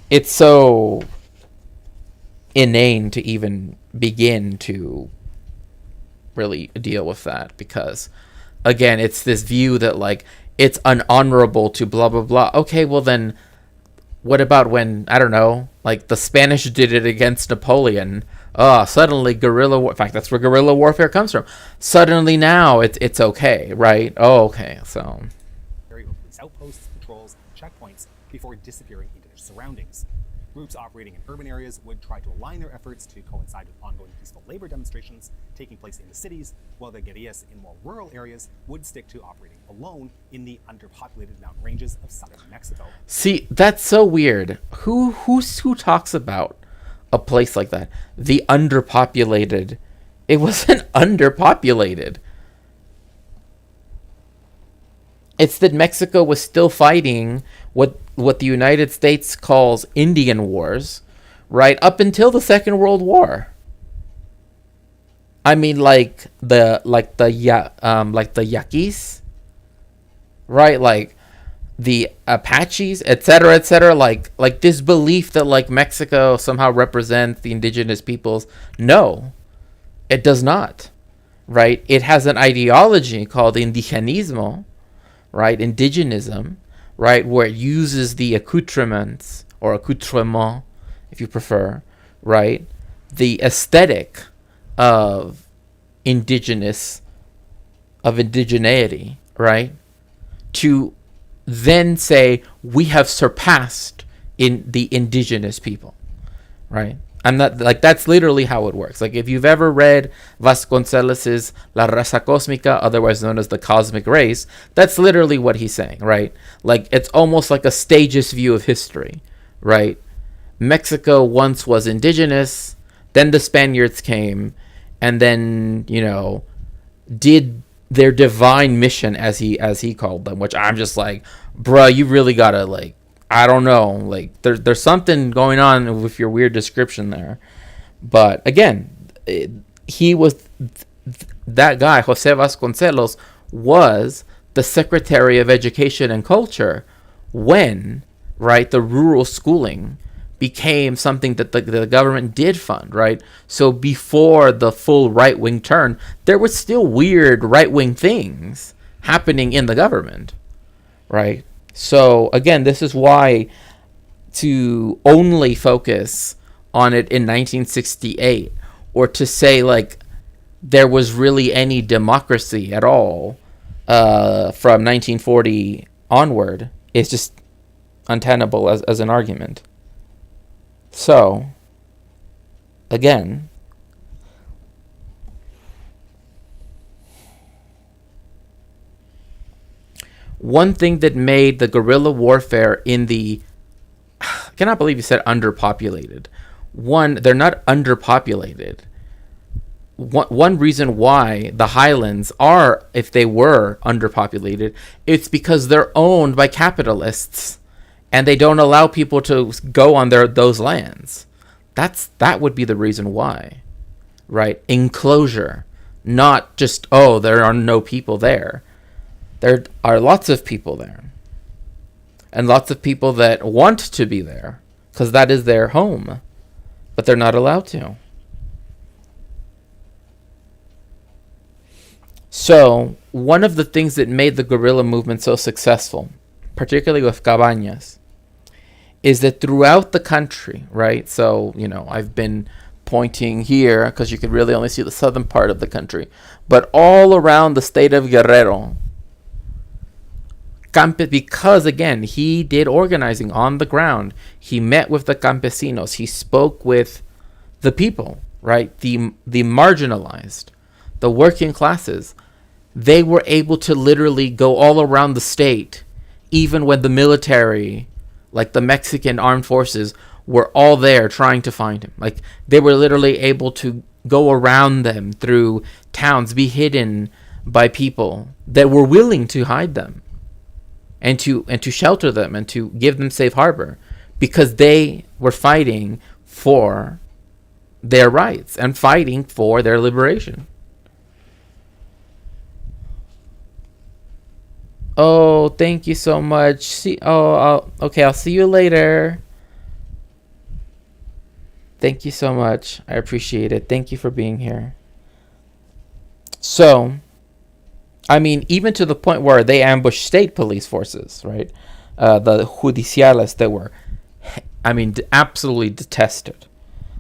it's so inane to even begin to really deal with that, because again, it's this view that like it's unhonorable to blah blah blah. Okay, well then what about when, I don't know, like the Spanish did it against Napoleon? Suddenly guerrilla war, in fact, that's where guerrilla warfare comes from. Suddenly now it's okay, right? Oh, okay. So Police outposts, patrols, and checkpoints before disappearing into their surroundings. Groups operating in urban areas would try to align their efforts to coincide with ongoing peaceful labor demonstrations taking place in the cities, while the guerrillas in more rural areas would stick to operating alone in the underpopulated mountain ranges of southern Mexico. See, that's so weird. Who talks about a place like that? The underpopulated. It wasn't underpopulated. It's that Mexico was still fighting what the United States calls Indian Wars, right up until the Second World War. I mean, like the Yaquis, right? Like the Apaches, etc., etc. Like this belief that like Mexico somehow represents the indigenous peoples. No, it does not. Right? It has an ideology called indigenismo, right? Indigenism, right? Where it uses the accoutrements or accoutrement, if you prefer, right? The aesthetic of indigeneity, right? To then say we have surpassed in the indigenous people, right? I'm not like, that's literally how it works. Like if you've ever read Vasconcelos's La Raza Cósmica, otherwise known as the Cosmic Race, that's literally what he's saying, right? Like it's almost like a stageist view of history, right? Mexico once was indigenous, then the Spaniards came, and then, you know, did their divine mission, as he called them, which I'm just like, bruh, you really gotta, like, I don't know, like there's something going on with your weird description there. But again, he was that guy, Jose Vasconcelos, was the Secretary of Education and Culture when, right, the rural schooling became something that the government did fund, right? So before the full right-wing turn, there were still weird right-wing things happening in the government, right? So again, this is why to only focus on it in 1968, or to say like there was really any democracy at all from 1940 onward, is just untenable as an argument. So, again, one thing that made the guerrilla warfare in the, I cannot believe you said underpopulated. One, they're not underpopulated. One reason why the highlands are, if they were underpopulated, it's because they're owned by capitalists and they don't allow people to go on those lands. That would be the reason why, right? Enclosure, not just, oh, there are no people there. There are lots of people there, and lots of people that want to be there because that is their home, but they're not allowed to. So one of the things that made the guerrilla movement so successful, particularly with Cabañas, is that throughout the country, right? So, I've been pointing here because you can really only see the southern part of the country, but all around the state of Guerrero, because again, he did organizing on the ground. He met with the campesinos. He spoke with the people, right? The marginalized, the working classes. They were able to literally go all around the state, even when the military, like the Mexican armed forces, were all there trying to find him. Like, they were literally able to go around them through towns, be hidden by people that were willing to hide them and to shelter them and to give them safe harbor, because they were fighting for their rights and fighting for their liberation. Oh, thank you so much. Okay, I'll see you later. Thank you so much. I appreciate it. Thank you for being here. So, I mean, even to the point where they ambushed state police forces, right? The judiciales that were, absolutely detested.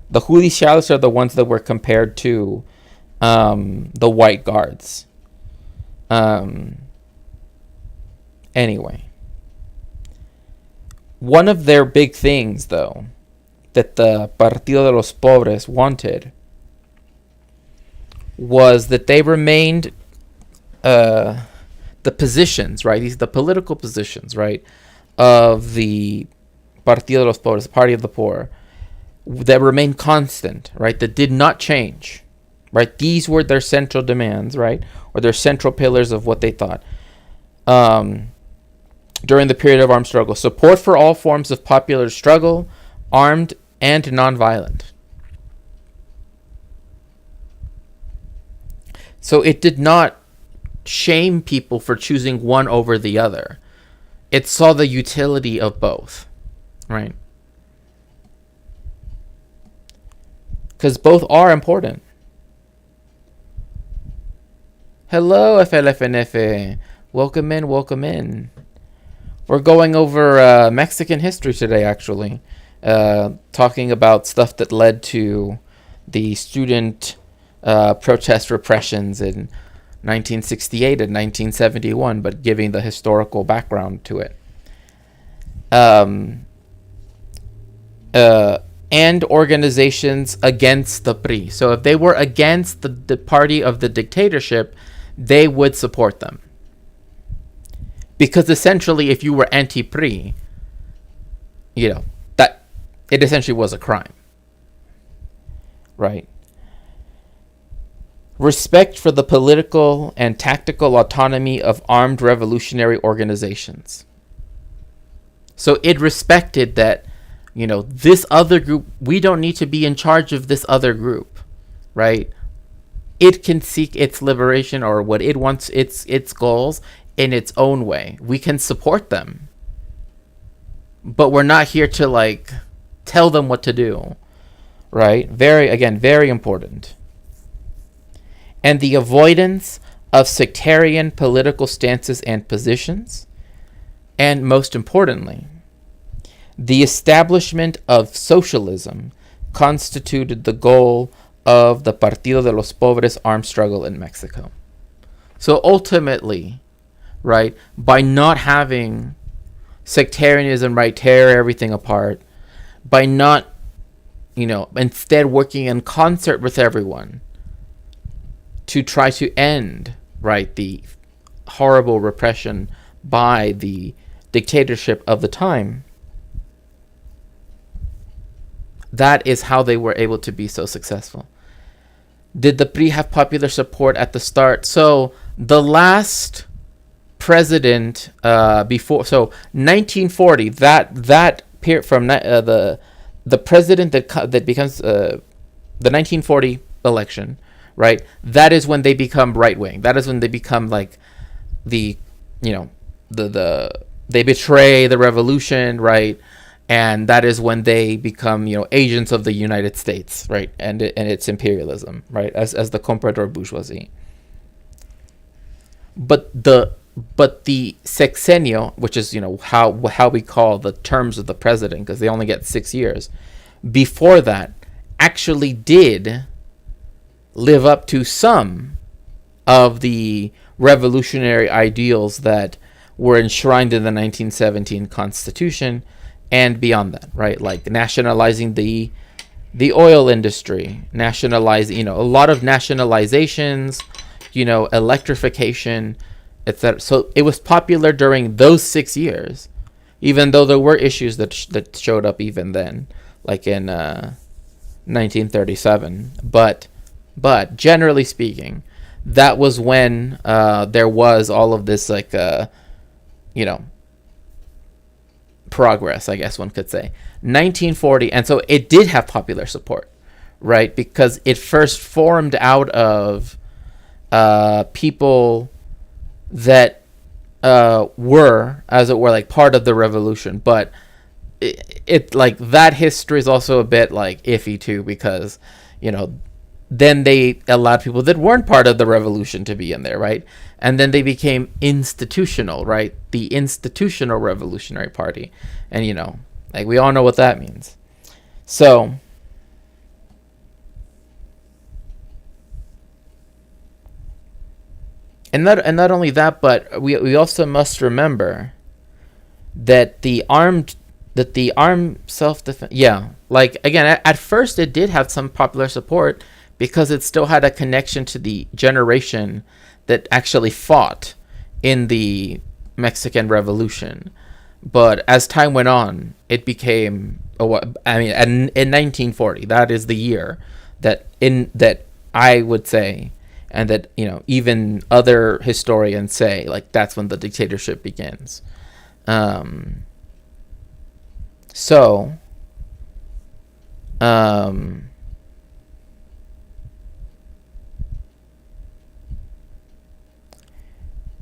The judiciales are the ones that were compared to the white guards. Anyway, one of their big things, though, that the Partido de los Pobres wanted was that they remained the positions, right? The political positions, right, of the Partido de los Pobres, the Party of the Poor, that remained constant, right, that did not change, right? These were their central demands, right, or their central pillars of what they thought. During the period of armed struggle, support for all forms of popular struggle, armed and nonviolent. So it did not shame people for choosing one over the other. It saw the utility of both, right? Because both are important. Hello, FLFNF. Welcome in, welcome in. We're going over Mexican history today, actually. Talking about stuff that led to the student protest repressions in 1968 and 1971, but giving the historical background to it. And organizations against the PRI. So if they were against the party of the dictatorship, they would support them. Because essentially, if you were anti-PRI, that it essentially was a crime, right? Respect for the political and tactical autonomy of armed revolutionary organizations. So it respected that, this other group, we don't need to be in charge of this other group, right? It can seek its liberation or what it wants, its goals, in its own way. We can support them, but we're not here to tell them what to do, right? Very important. And the avoidance of sectarian political stances and positions, and most importantly, the establishment of socialism constituted the goal of the Partido de los Pobres armed struggle in Mexico. So ultimately, right, by not having sectarianism, right, tear everything apart, by not, instead working in concert with everyone to try to end, right, the horrible repression by the dictatorship of the time, that is how they were able to be so successful. Did the PRI have popular support at the start? So the last president before, so 1940, that period from the president that becomes the 1940 election, right? That is when they become right wing. That is when they become like the they betray the revolution, right? And that is when they become, agents of the United States, right? And its imperialism, right? As the comprador bourgeoisie. But the sexenio, which is how we call the terms of the president, because they only get 6 years, before that actually did live up to some of the revolutionary ideals that were enshrined in the 1917 Constitution and beyond that, right? Like nationalizing the oil industry, nationalizing, a lot of nationalizations, electrification, etc. So it was popular during those 6 years, even though there were issues that showed up even then, like in 1937. But generally speaking, that was when there was all of this progress, I guess one could say. 1940, and so it did have popular support, right? Because it first formed out of people that were, as it were, like part of the revolution. But it like that history is also a bit like iffy too, because then they allowed people that weren't part of the revolution to be in there, right? And then they became institutional, right? The Institutional Revolutionary Party. And, like we all know what that means. So, and not only that, but we also must remember that the armed self-defense, like again, at first it did have some popular support, because it still had a connection to the generation that actually fought in the Mexican Revolution. But as time went on, it became, in 1940, that is the year that I would say, and that, even other historians say, like, that's when the dictatorship begins.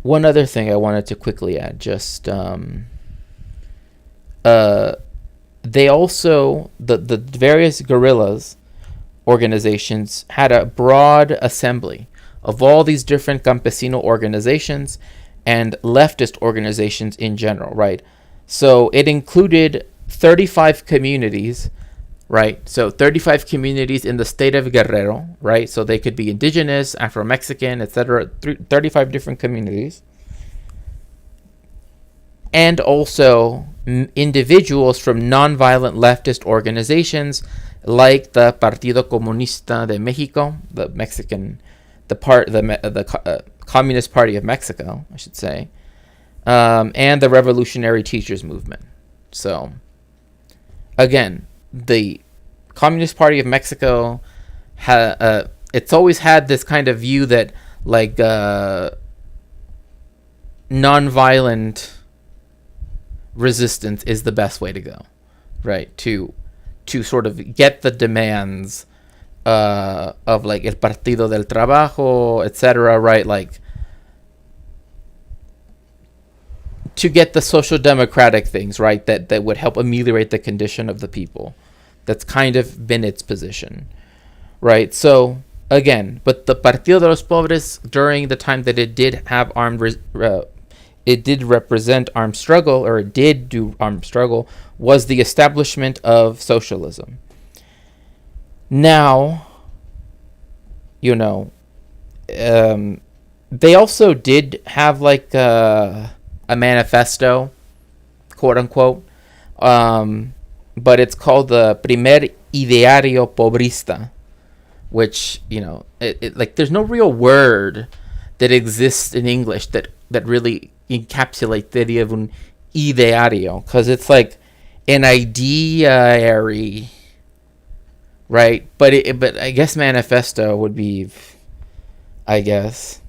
One other thing I wanted to quickly add, just they also, the various guerrillas organizations had a broad assembly of all these different campesino organizations and leftist organizations in general, right? So it included 35 communities, right? So 35 communities in the state of Guerrero, right? So they could be indigenous, Afro-Mexican, etc. 35 different communities. And also individuals from nonviolent leftist organizations like the Partido Comunista de Mexico, the Communist Party of Mexico, I should say, and the Revolutionary Teachers Movement. So, again, the Communist Party of Mexico it's always had this kind of view that like nonviolent resistance is the best way to go, right? To sort of get the demands of like El Partido del Trabajo, etc., right? Like to get the social democratic things, right? That would help ameliorate the condition of the people. That's kind of been its position, right? So again, but the Partido de los Pobres, during the time that it did have it did represent armed struggle, or it did do armed struggle, was the establishment of socialism. Now, they also did have like a manifesto, quote unquote, but it's called the Primer Ideario Pobrista, which, like there's no real word that exists in English that really, encapsulate the idea of un ideario, because it's like an ideary, right? But I guess manifesto would be, I guess.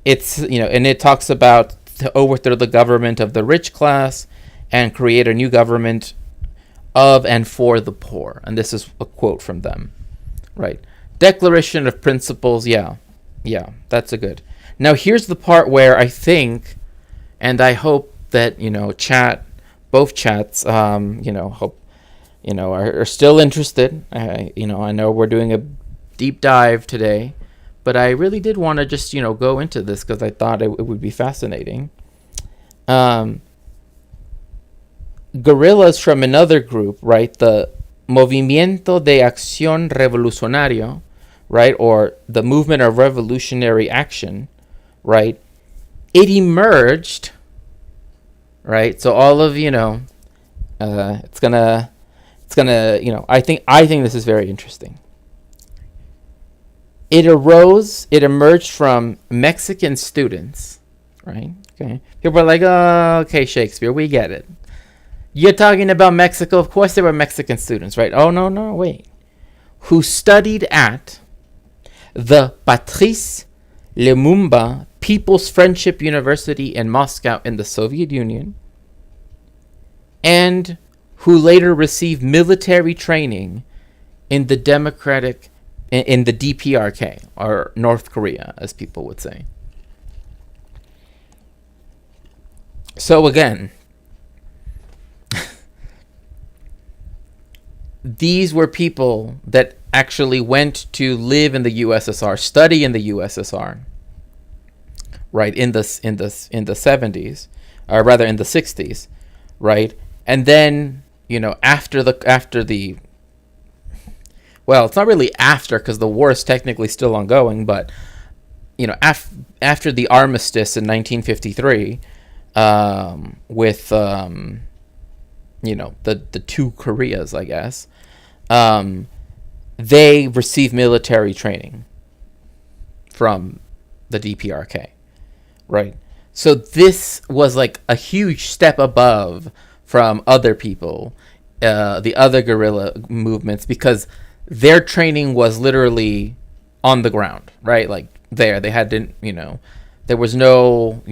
It's, and it talks about to overthrow the government of the rich class and create a new government of and for the poor. And this is a quote from them, right? Declaration of Principles, yeah, that's a good. Now here's the part where I think, and I hope that, both chats, hope, are still interested. I know we're doing a deep dive today, but I really did want to just, go into this because I thought it would be fascinating. Guerrillas from another group, right? The Movimiento de Acción Revolucionario, right? Or the Movement of Revolutionary Action, right? It emerged, right? So all of, it's gonna, I think this is very interesting. It emerged from Mexican students, right? Okay. People are like, oh, okay, Shakespeare, we get it. You're talking about Mexico. Of course there were Mexican students, right? Oh, no, wait. Who studied at the Patrice Lumumba People's Friendship University in Moscow in the Soviet Union, and who later received military training in the DPRK, or North Korea, as people would say. So again, these were people that actually went to live in the USSR, study in the USSR, right, in the 70s, or rather in the 60s, right? And then, after the well, it's not really after, because the war is technically still ongoing, but, after the armistice in 1953, with, the two Koreas, I guess, they received military training from the DPRK, right? So this was like a huge step above from other people, the other guerrilla movements, because their training was literally on the ground, right? Like they had to, there was no,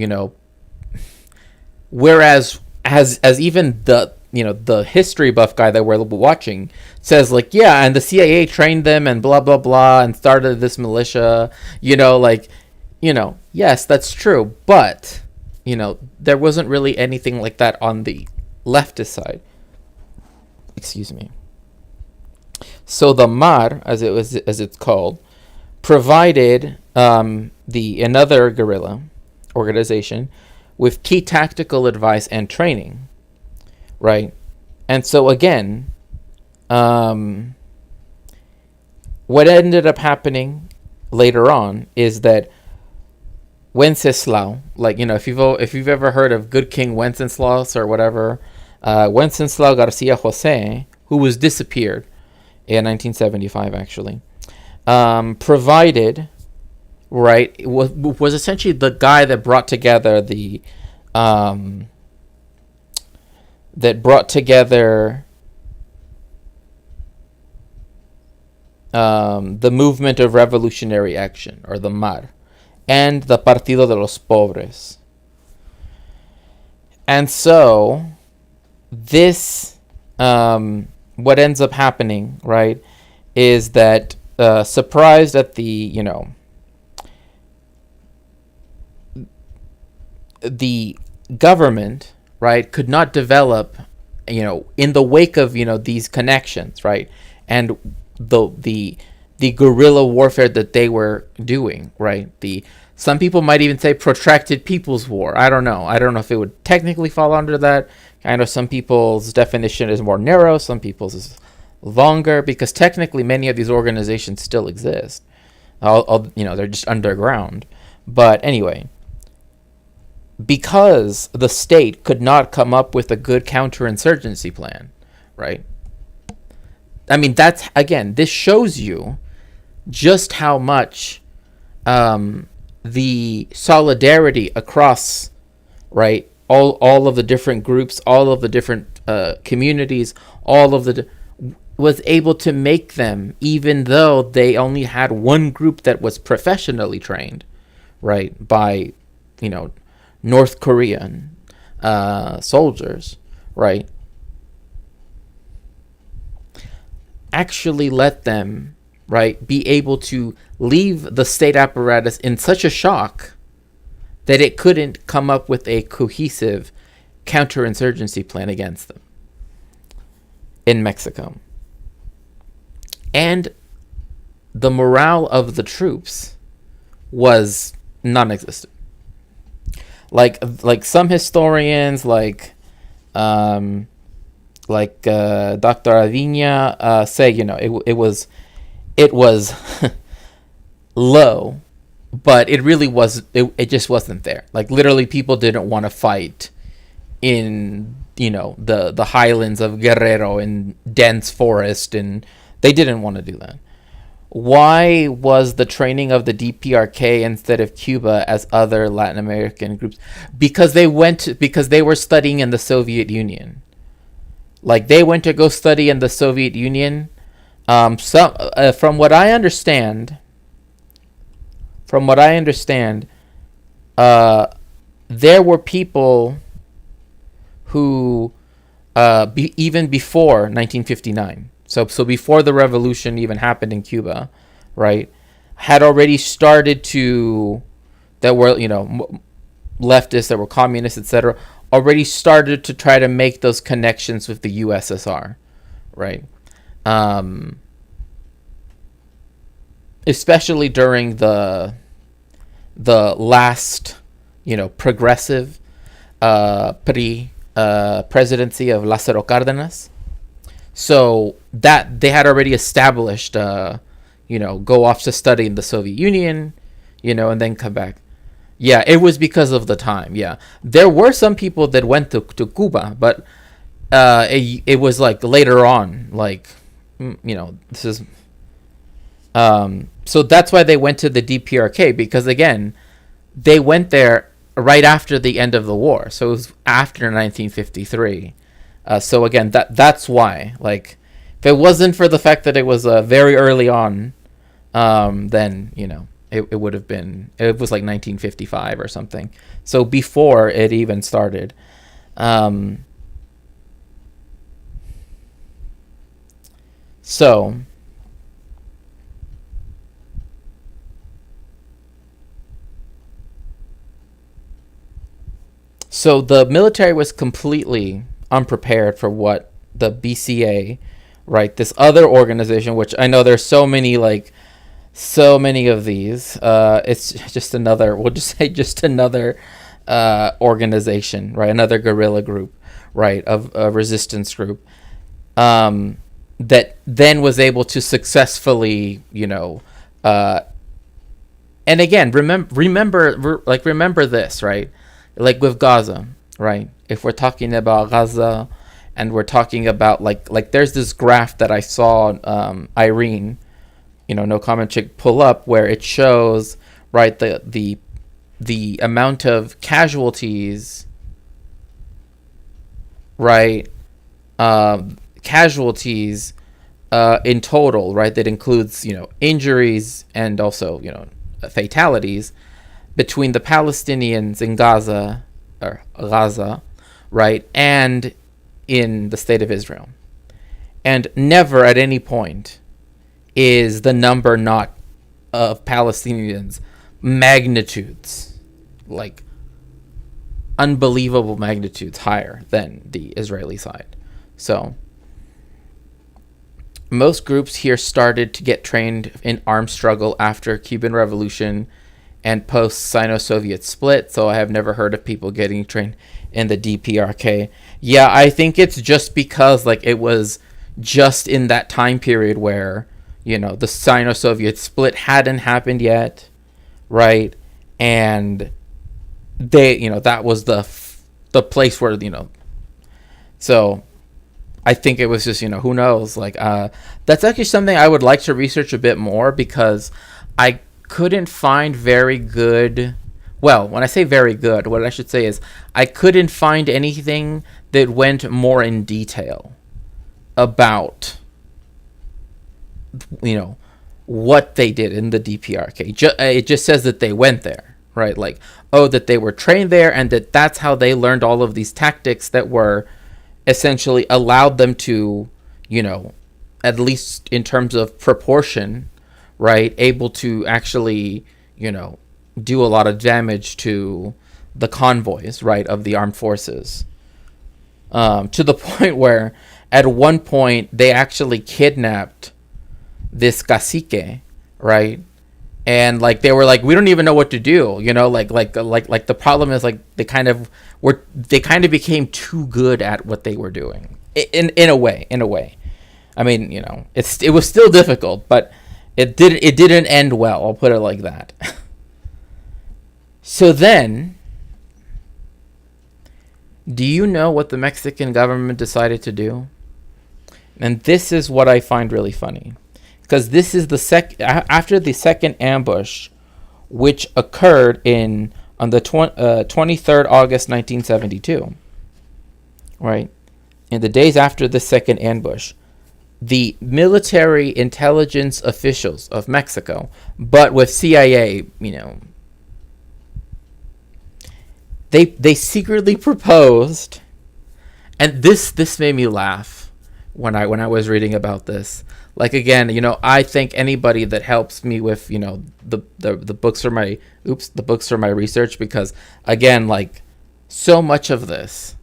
whereas as even the history buff guy that we're watching says, like, yeah, and the CIA trained them and blah, blah, blah, and started this militia, yes, that's true. But, there wasn't really anything like that on the leftist side. Excuse me. So the MAR, as it's called, provided another guerrilla organization with key tactical advice and training, right? And so again, what ended up happening later on is that Wenceslao, like, if you've ever heard of Good King Wenceslaus or whatever, Wenceslao Garcia Jose, who was disappeared in 1975, actually, provided, right, was essentially the guy that brought together the movement of revolutionary action, or the MAR, and the Partido de los Pobres. And so this, what ends up happening, right, is that surprised at the, the government, right, could not develop, in the wake of, these connections, right, and the guerrilla warfare that they were doing, right, some people might even say protracted people's war. I don't know if it would technically fall under that. I know some people's definition is more narrow, some people's is longer, because technically many of these organizations still exist. They're just underground. But anyway, because the state could not come up with a good counterinsurgency plan, right? I mean, this shows you just how much the solidarity across, right, all of the different groups, all of the different communities, all of the was able to make them, even though they only had one group that was professionally trained, right, by, North Korean soldiers, right, actually let them, right, be able to leave the state apparatus in such a shock that it couldn't come up with a cohesive counterinsurgency plan against them in Mexico. And the morale of the troops was non-existent. Like some historians, like Dr. Aviña say, it was low, but it really was. It just wasn't there. Like literally, people didn't want to fight in the highlands of Guerrero in dense forest, and they didn't want to do that. Why was the training of the DPRK instead of Cuba as other Latin American groups? Because they were studying in the Soviet Union. Like they went to go study in the Soviet Union. From what I understand, there were people who, even before 1959, so before the revolution even happened in Cuba, right, had already started to, that were, leftists, that were communists, etc., already started to try to make those connections with the USSR, right? Especially during the last, progressive presidency of Lázaro Cárdenas. So that they had already established, go off to study in the Soviet Union, and then come back. Yeah, it was because of the time. Yeah, there were some people that went to Cuba, but it was like later on, like, this is. So that's why they went to the DPRK, because again, they went there right after the end of the war. So it was after 1953. So again, that's why. Like, if it wasn't for the fact that it was very early on, then it would have been. It was like 1955 or something. So before it even started. So the military was completely unprepared for what the BCA, right, this other organization, which I know there's so many of these. It's just another, we'll just say just another organization, right, another guerrilla group, right, of a resistance group, that then was able to successfully, and again, remember this, right? Like with Gaza, right? If we're talking about Gaza, and we're talking about like there's this graph that I saw Irene, No Comment Chick, pull up, where it shows, right, the amount of casualties, right, in total, right, that includes injuries and also fatalities between the Palestinians in Gaza, right, and in the state of Israel. And never at any point is the number not of Palestinians magnitudes, like unbelievable magnitudes higher than the Israeli side. So most groups here started to get trained in armed struggle after Cuban Revolution and post-Sino-Soviet split, so I have never heard of people getting trained in the DPRK. Yeah, I think it's just because it was just in that time period where, the Sino-Soviet split hadn't happened yet, right? And they, that was the place where, so I think it was just, who knows? That's actually something I would like to research a bit more, because I couldn't find very good. Well, when I say very good, what I should say is I couldn't find anything that went more in detail about, what they did in the DPRK. It just says that they went there, right? Like, that they were trained there, and that's how they learned all of these tactics that were essentially allowed them to, at least in terms of proportion, right, able to actually, do a lot of damage to the convoys, right, of the armed forces. To the point where at one point they actually kidnapped this cacique, right? And like they were like, we don't even know what to do, like the problem is like they kind of became too good at what they were doing in a way. I mean, it was still difficult, but it didn't end well. I'll put it like that. So then, do you know what the Mexican government decided to do? And this is what I find really funny, because this is after the second ambush, which occurred on the 23rd August 1972, right? In the days after the second ambush, the military intelligence officials of Mexico, but with CIA, they secretly proposed, and this made me laugh when I was reading about this. Like, again, I thank anybody that helps me with, the books for my research, because again, like, so much of this,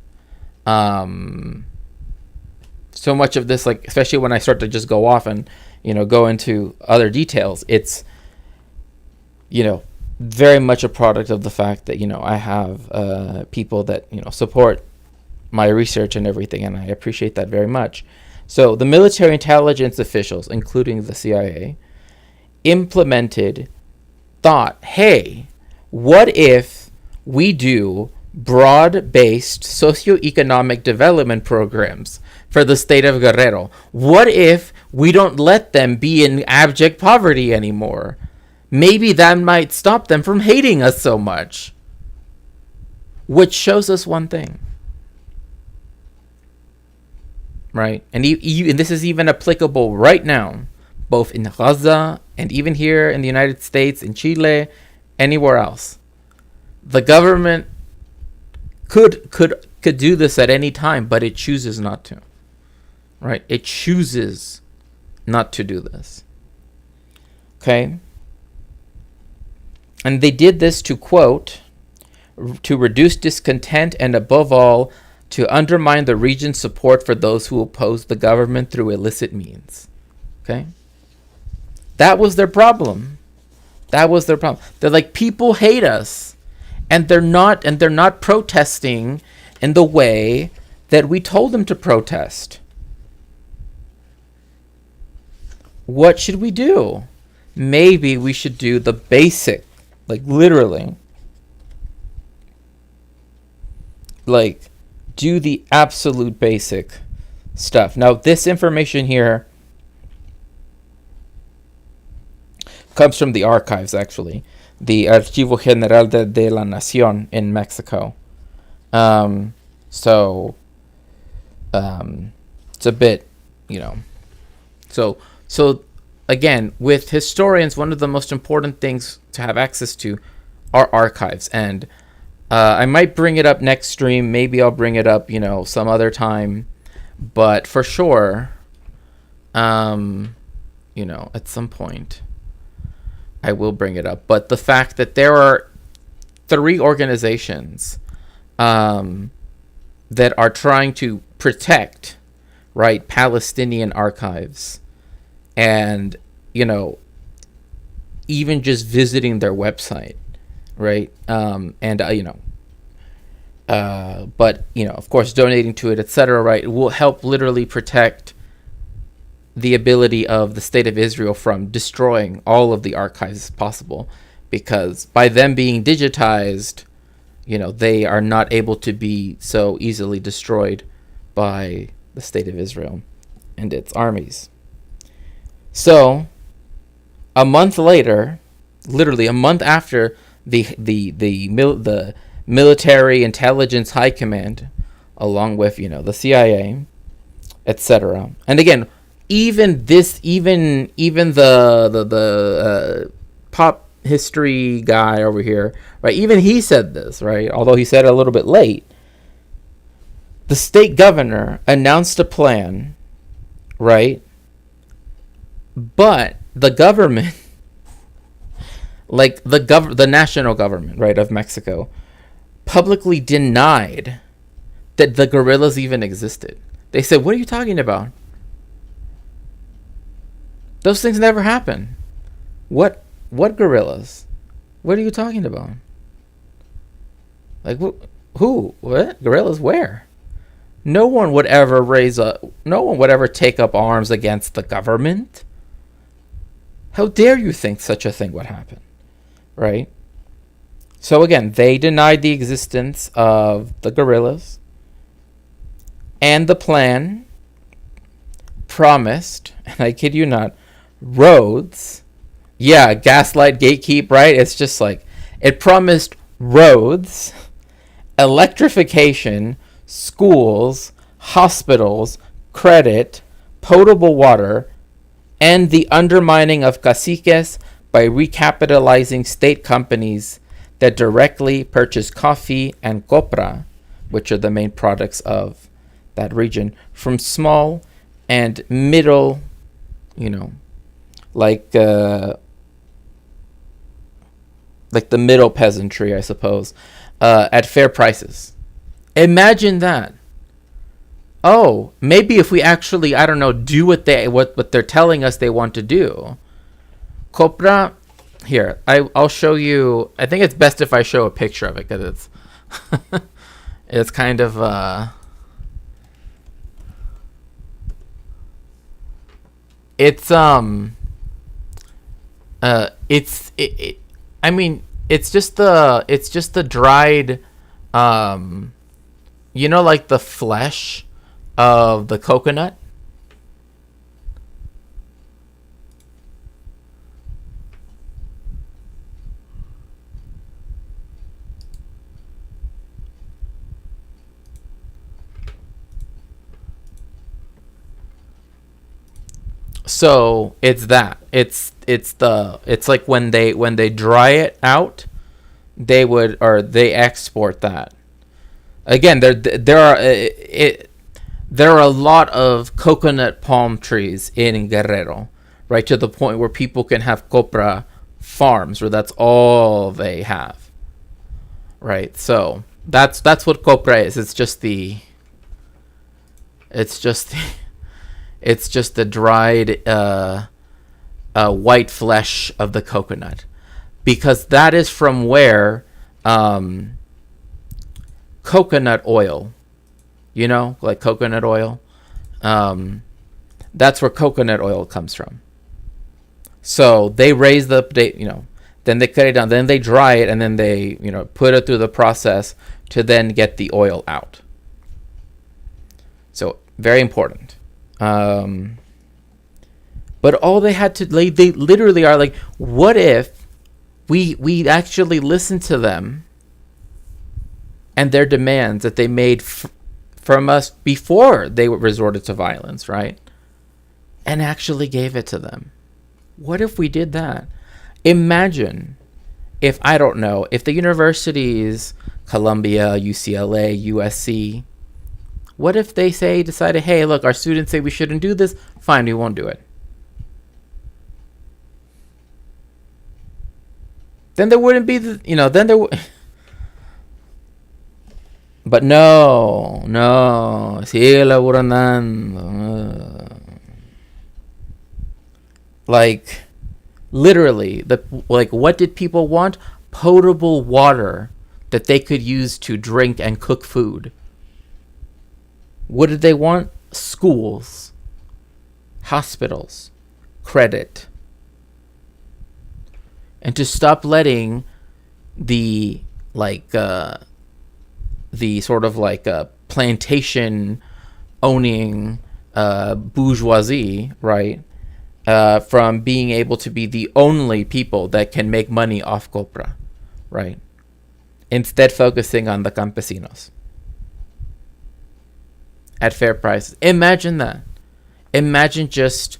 like, especially when I start to just go off and, go into other details, it's, very much a product of the fact that, I have people that, support my research and everything, and I appreciate that very much. So the military intelligence officials, including the CIA, thought, hey, what if we do broad-based socioeconomic development programs for the state of Guerrero? What if we don't let them be in abject poverty anymore? Maybe that might stop them from hating us so much. Which shows us one thing. Right? And this is even applicable right now, both in Gaza and even here in the United States, in Chile, anywhere else. The government could do this at any time, but it chooses not to. Right? It chooses not to do this. Okay? And they did this to, quote, to reduce discontent and, above all, to undermine the region's support for those who oppose the government through illicit means. Okay? That was their problem. They're like, people hate us, and they're not protesting in the way that we told them to protest. What should we do? Maybe we should do the basic, like, literally, like, do the absolute basic stuff. Now, this information here comes from the archives, actually. The Archivo General de la Nación in Mexico. So it's a bit, So again, with historians, one of the most important things to have access to are archives. And I might bring it up next stream. Maybe I'll bring it up, some other time. But for sure, at some point, I will bring it up. But the fact that there are 3 organizations that are trying to protect, right, Palestinian archives, and, even just visiting their website, right, but, of course, donating to it, etc., right, will help literally protect the ability of the state of Israel from destroying all of the archives possible, because by them being digitized, they are not able to be so easily destroyed by the state of Israel and its armies. So, a month later, literally a month after the military intelligence high command, along with the CIA, etc. And again, even the pop history guy over here, right? Even he said this, right? Although he said it a little bit late. The state governor announced a plan, right? But the government, like the national government, right, of Mexico, publicly denied that the guerrillas even existed. They said, "What are you talking about? Those things never happened. What guerrillas? What are you talking about? Like who? What guerrillas? Where? No one would ever take up arms against the government. How dare you think such a thing would happen?" Right? So again, they denied the existence of the guerrillas. And the plan promised, and I kid you not, roads. Yeah, gaslight, gatekeep, right? It's just like, it promised roads, electrification, schools, hospitals, credit, potable water, and the undermining of caciques by recapitalizing state companies that directly purchase coffee and copra, which are the main products of that region, from small and middle, like the middle peasantry, I suppose, at fair prices. Imagine that. Oh, maybe if we actually, I don't know, do what they're telling us they want to do. Copra, here, I'll show you. I think it's best if I show a picture of it, because it's it's kind of I mean, it's just the dried, like the flesh of the coconut. So it's that. It's like when they dry it out, they export that. Again, there are a lot of coconut palm trees in Guerrero, right, to the point where people can have copra farms where that's all they have. Right? So that's what copra is. It's just the dried white flesh of the coconut, because that is from where coconut oil, like coconut oil, that's where coconut oil comes from. So they raise then they cut it down, then they dry it, and then they put it through the process to then get the oil out. So very important. But all they had to, they literally are like, what if we actually listened to them and their demands that they made from us before they resorted to violence, right? And actually gave it to them. What if we did that? Imagine if, I don't know, if the universities, Columbia, UCLA, USC, what if they decided, hey, look, our students say we shouldn't do this. Fine, we won't do it. Then there wouldn't be but no, sigue laburando. Like, literally, what did people want? Potable water that they could use to drink and cook food. What did they want? Schools, hospitals, credit. And to stop letting the sort of plantation owning bourgeoisie, right, from being able to be the only people that can make money off copra, right? Instead, focusing on the campesinos at fair prices. Imagine that. Imagine just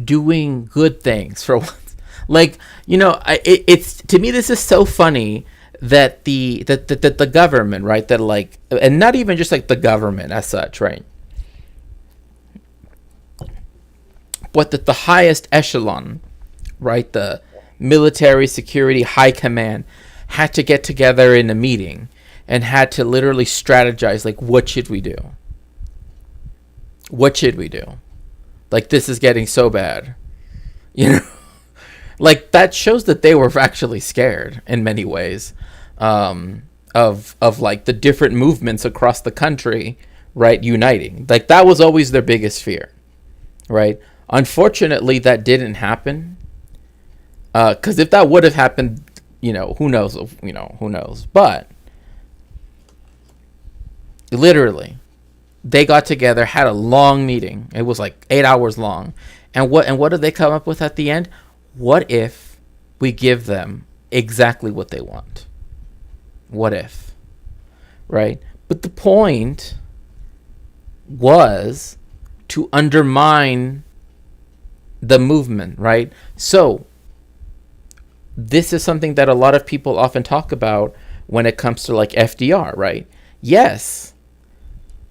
doing good things for once. Like, it's to me, this is so funny that the government, right, that like, and not even just like the government as such, right, but that the highest echelon, right, the military security high command had to get together in a meeting and had to literally strategize, like, what should we do? What should we do? Like, this is getting so bad, like, that shows that they were actually scared in many ways, of like the different movements across the country, right, uniting. Like, that was always their biggest fear, right? Unfortunately, that didn't happen, because if that would have happened, who knows, but literally they got together, had a long meeting. It was like 8 hours long. And what did they come up with at the end? What if we give them exactly what they want? What if? Right? But the point was to undermine the movement, right? So this is something that a lot of people often talk about when it comes to like FDR, right? Yes,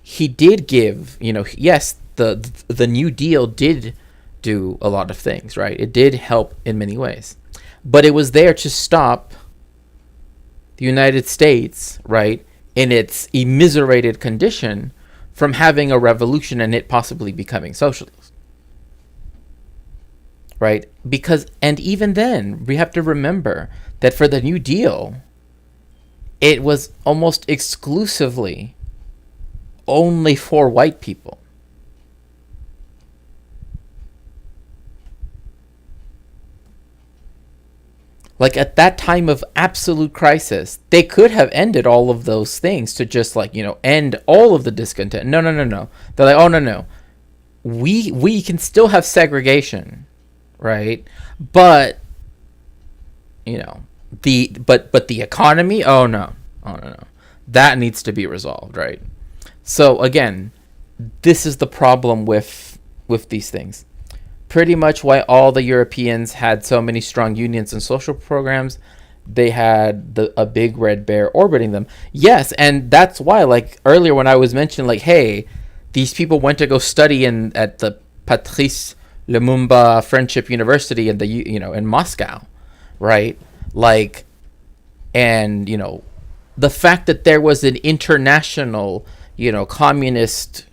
he did give, yes, the New Deal did do a lot of things, right? It did help in many ways, but it was there to stop the United States, right, in its immiserated condition from having a revolution and it possibly becoming socialist, right? Because, and even then, we have to remember that for the New Deal, it was almost exclusively only for white people. Like, at that time of absolute crisis, they could have ended all of those things to just like, end all of the discontent. No. They're like, oh, no. We can still have segregation, right? But, but the economy, oh no. That needs to be resolved, right? So again, this is the problem with these things. Pretty much why all the Europeans had so many strong unions and social programs. They had a big red bear orbiting them. Yes, and that's why, like earlier when I was mentioning, like, hey, these people went to go study at the Patrice Lumumba Friendship University in in Moscow, right? Like, and the fact that there was an international communist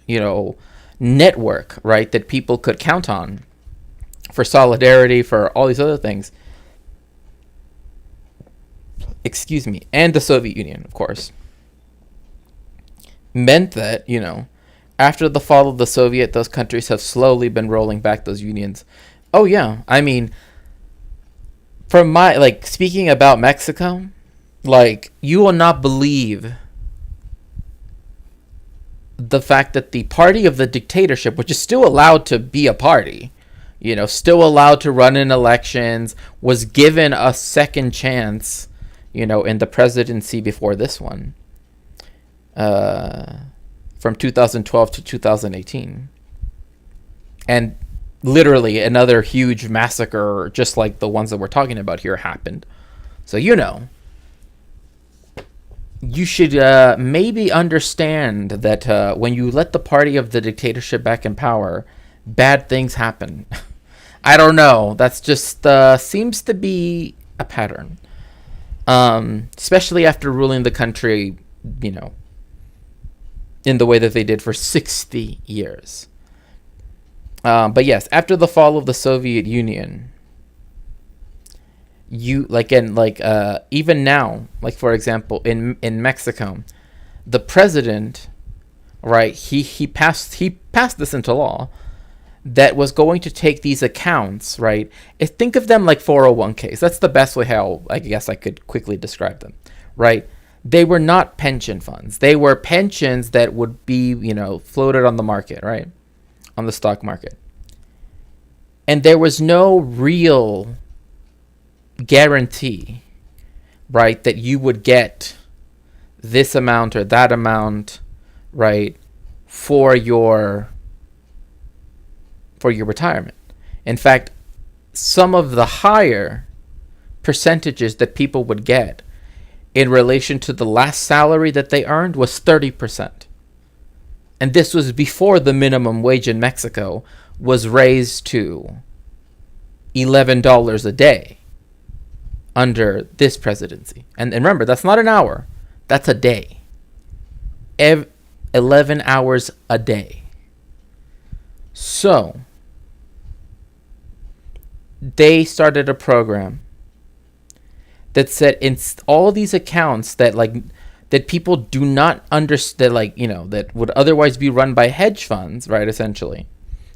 network, right, that people could count on for solidarity, for all these other things, excuse me, and the Soviet Union, of course, meant that after the fall of the Soviet, those countries have slowly been rolling back those unions. Oh yeah, I mean, from my, like, speaking about Mexico, like, you will not believe the fact that the party of the dictatorship, which is still allowed to be a party, still allowed to run in elections, was given a second chance, in the presidency before this one, from 2012 to 2018. And literally another huge massacre, just like the ones that we're talking about here, happened. So, you should maybe understand that when you let the party of the dictatorship back in power, bad things happen. I don't know. That's just seems to be a pattern. Especially after ruling the country, in the way that they did for 60 years. But yes, after the fall of the Soviet Union, even now, like, for example, in Mexico, the president, right, he passed this into law that was going to take these accounts, right? Think of them like 401ks. That's the best way how I guess I could quickly describe them, right? They were not pension funds. They were pensions that would be, floated on the market, right? On the stock market. And there was no real guarantee, right, that you would get this amount or that amount, right, for your retirement. In fact, some of the higher percentages that people would get in relation to the last salary that they earned was 30%. And this was before the minimum wage in Mexico was raised to $11 a day under this presidency. And remember, that's not an hour, that's a day. 11 hours a day. So, they started a program that said in all these accounts that people do not understand, that would otherwise be run by hedge funds, right, essentially,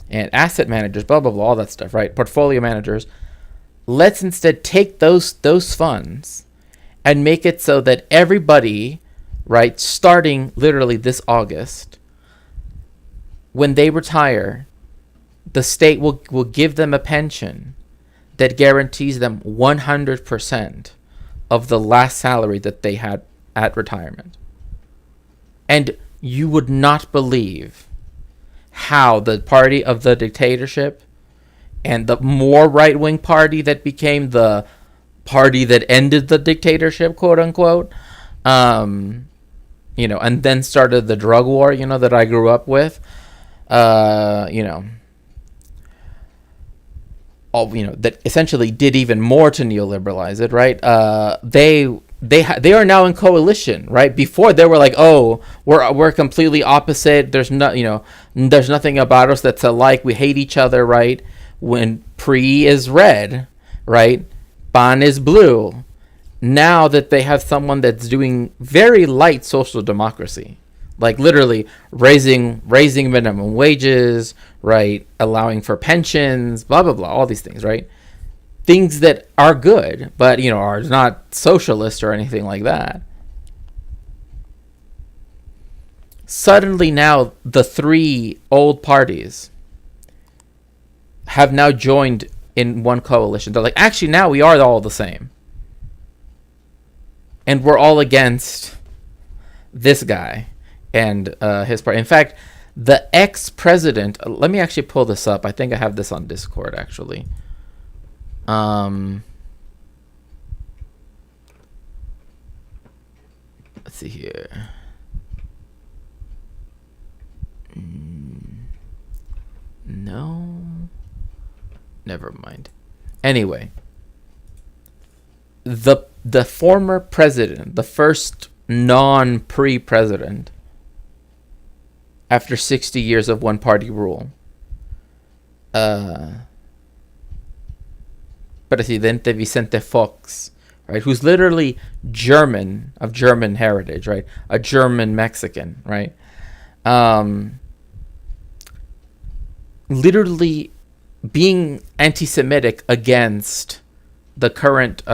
and asset managers, blah, blah, blah, all that stuff, right, portfolio managers. Let's instead take those funds and make it so that everybody, right, starting literally this August, when they retire, the state will give them a pension that guarantees them 100% of the last salary that they had at retirement. And you would not believe how the party of the dictatorship and the more right-wing party that became the party that ended the dictatorship, quote unquote, and then started the drug war, that I grew up with, that essentially did even more to neoliberalize it, right? They are now in coalition, right? Before they were like, oh, we're completely opposite. There's there's nothing about us that's alike. We hate each other, right? When PRI is red, right? PAN is blue. Now that they have someone that's doing very light social democracy, like literally raising minimum wages, right? Allowing for pensions, blah, blah, blah, all these things, right? Things that are good, but, are not socialist or anything like that. Suddenly now the three old parties have now joined in one coalition. They're like, actually, now we are all the same. And we're all against this guy and his party. In fact, the ex-president, let me actually pull this up. I think I have this on Discord, actually. Let's see here. No. Never mind. Anyway, the former president, the first non-pre-president, after 60 years of one-party rule, Presidente Vicente Fox, right, who's literally German, of German heritage, right, a German Mexican, right, literally being anti-Semitic against the current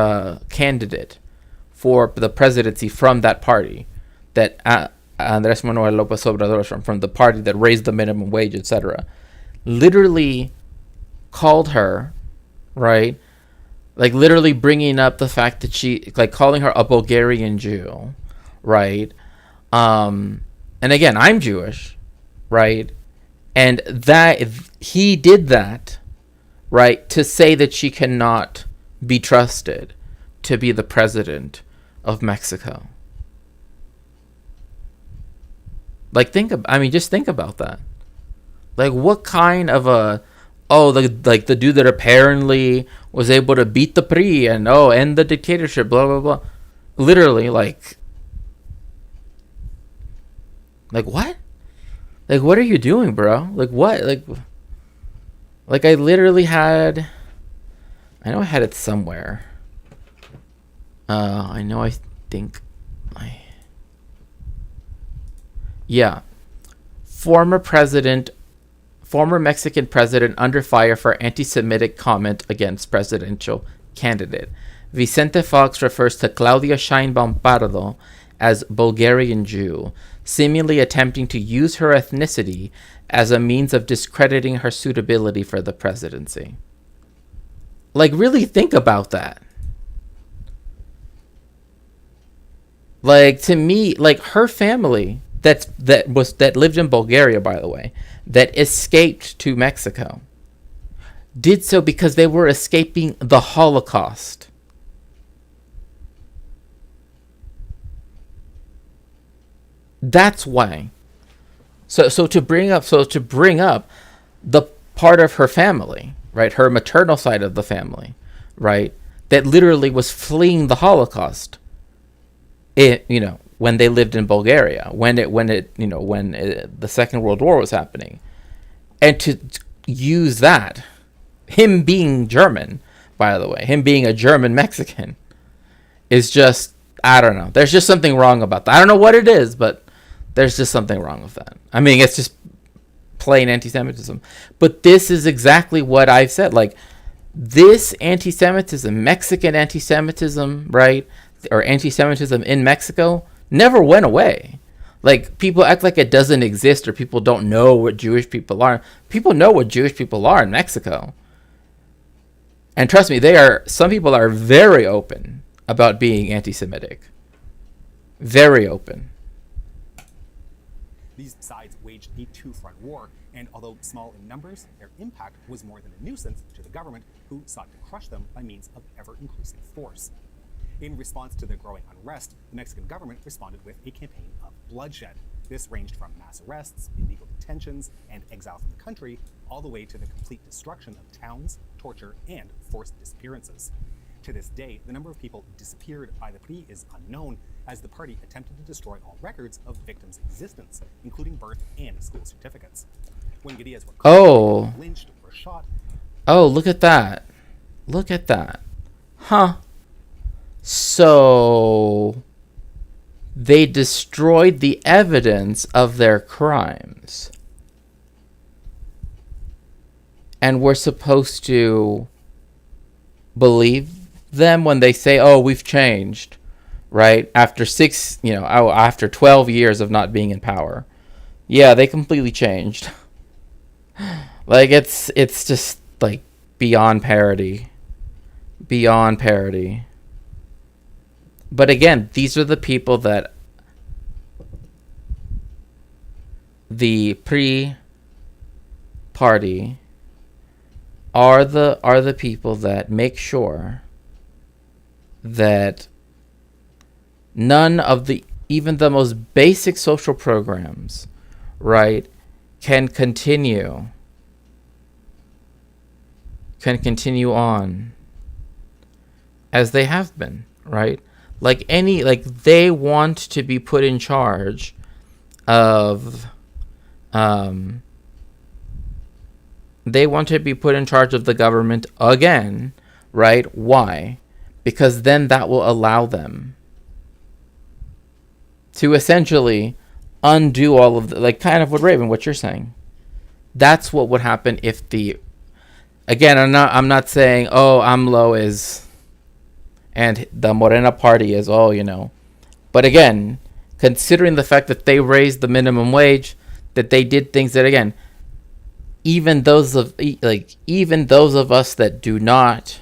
candidate for the presidency from that party, that Andrés Manuel López Obrador is from the party that raised the minimum wage, etc., literally called her, right, like literally bringing up the fact that she, like calling her a Bulgarian Jew, right, and again, I'm Jewish, right, and that he did that, right, to say that she cannot be trusted to be the president of Mexico. Like, just think about that. Like, what kind of the dude that apparently was able to beat the PRI and end the dictatorship, blah blah blah. Literally, like what? Like, what are you doing, bro? Like, what? Like I literally had, I know I had it somewhere. Former Mexican president under fire for anti-Semitic comment against presidential candidate. Vicente Fox refers to Claudia Sheinbaum Pardo as Bulgarian Jew, seemingly attempting to use her ethnicity as a means of discrediting her suitability for the presidency. Like, really think about that. Like, to me, like, her family that lived in Bulgaria, by the way, that escaped to Mexico, did so because they were escaping the Holocaust. That's why. So to bring up the part of her family, right, her maternal side of the family, right, that literally was fleeing the Holocaust. When they lived in Bulgaria, when the Second World War was happening, and to use that, him being German, by the way, him being a German Mexican, is just, I don't know. There's just something wrong about that. I don't know what it is, but there's just something wrong with that. I mean, it's just plain anti-Semitism. But this is exactly what I've said. Like, this anti-Semitism, Mexican anti-Semitism, right, or anti-Semitism in Mexico, never went away. Like, people act like it doesn't exist, or people don't know what Jewish people are. People know what Jewish people are in Mexico. And trust me, some people are very open about being anti-Semitic. Very open. These sides waged a two-front war, and although small in numbers, their impact was more than a nuisance to the government, who sought to crush them by means of ever-increasing force. In response to the growing unrest, the Mexican government responded with a campaign of bloodshed. This ranged from mass arrests, illegal detentions, and exile from the country, all the way to the complete destruction of towns, torture, and forced disappearances. To this day, the number of people disappeared by the PRI is unknown, as the party attempted to destroy all records of victims' existence, including birth and school certificates. When Gadias were caught, lynched, or shot. Oh, look at that. Look at that. Huh. So they destroyed the evidence of their crimes. And we're supposed to believe them when they say, "Oh, we've changed," right? After 12 years of not being in power. Yeah, they completely changed. Like, it's just like beyond parody. Beyond parody. But again, these are the people that the PRI party are the people that make sure that none of even the most basic social programs, right, can continue on as they have been, right? Like they want to be put in charge of the government again, right? Why? Because then that will allow them to essentially undo all of the, like, kind of what you're saying. That's what would happen if again, I'm not saying, oh, AMLO is, and the Morena party is, but again, considering the fact that they raised the minimum wage, that they did things that, again, even those of us that do not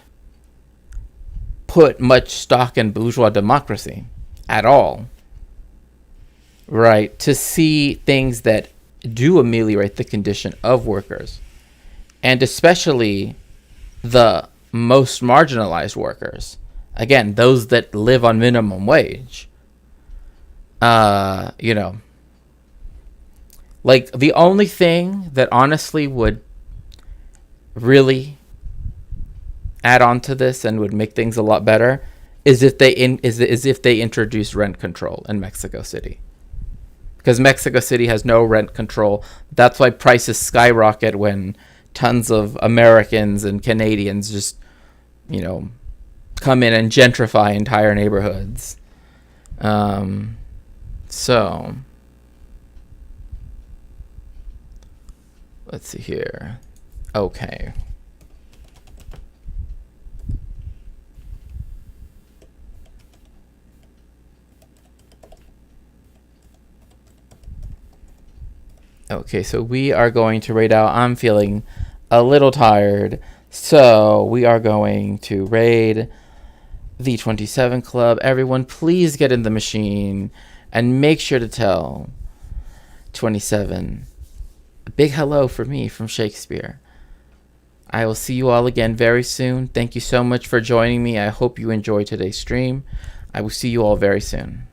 put much stock in bourgeois democracy at all, right, to see things that do ameliorate the condition of workers, and especially the most marginalized workers, again, those that live on minimum wage, like, the only thing that honestly would really add on to this and would make things a lot better is if they introduce rent control in Mexico City. Because Mexico City has no rent control. That's why prices skyrocket when tons of Americans and Canadians just, come in and gentrify entire neighborhoods. So let's see here. Okay. Okay, so we are going to rate out. I'm feeling a little tired, So we are going to raid the 27 Club. Everyone, please get in the machine and make sure to tell 27 a big hello for me from Shakespeare. I will see you all again very soon. Thank you so much for joining me. I hope you enjoyed today's stream. I will see you all very soon.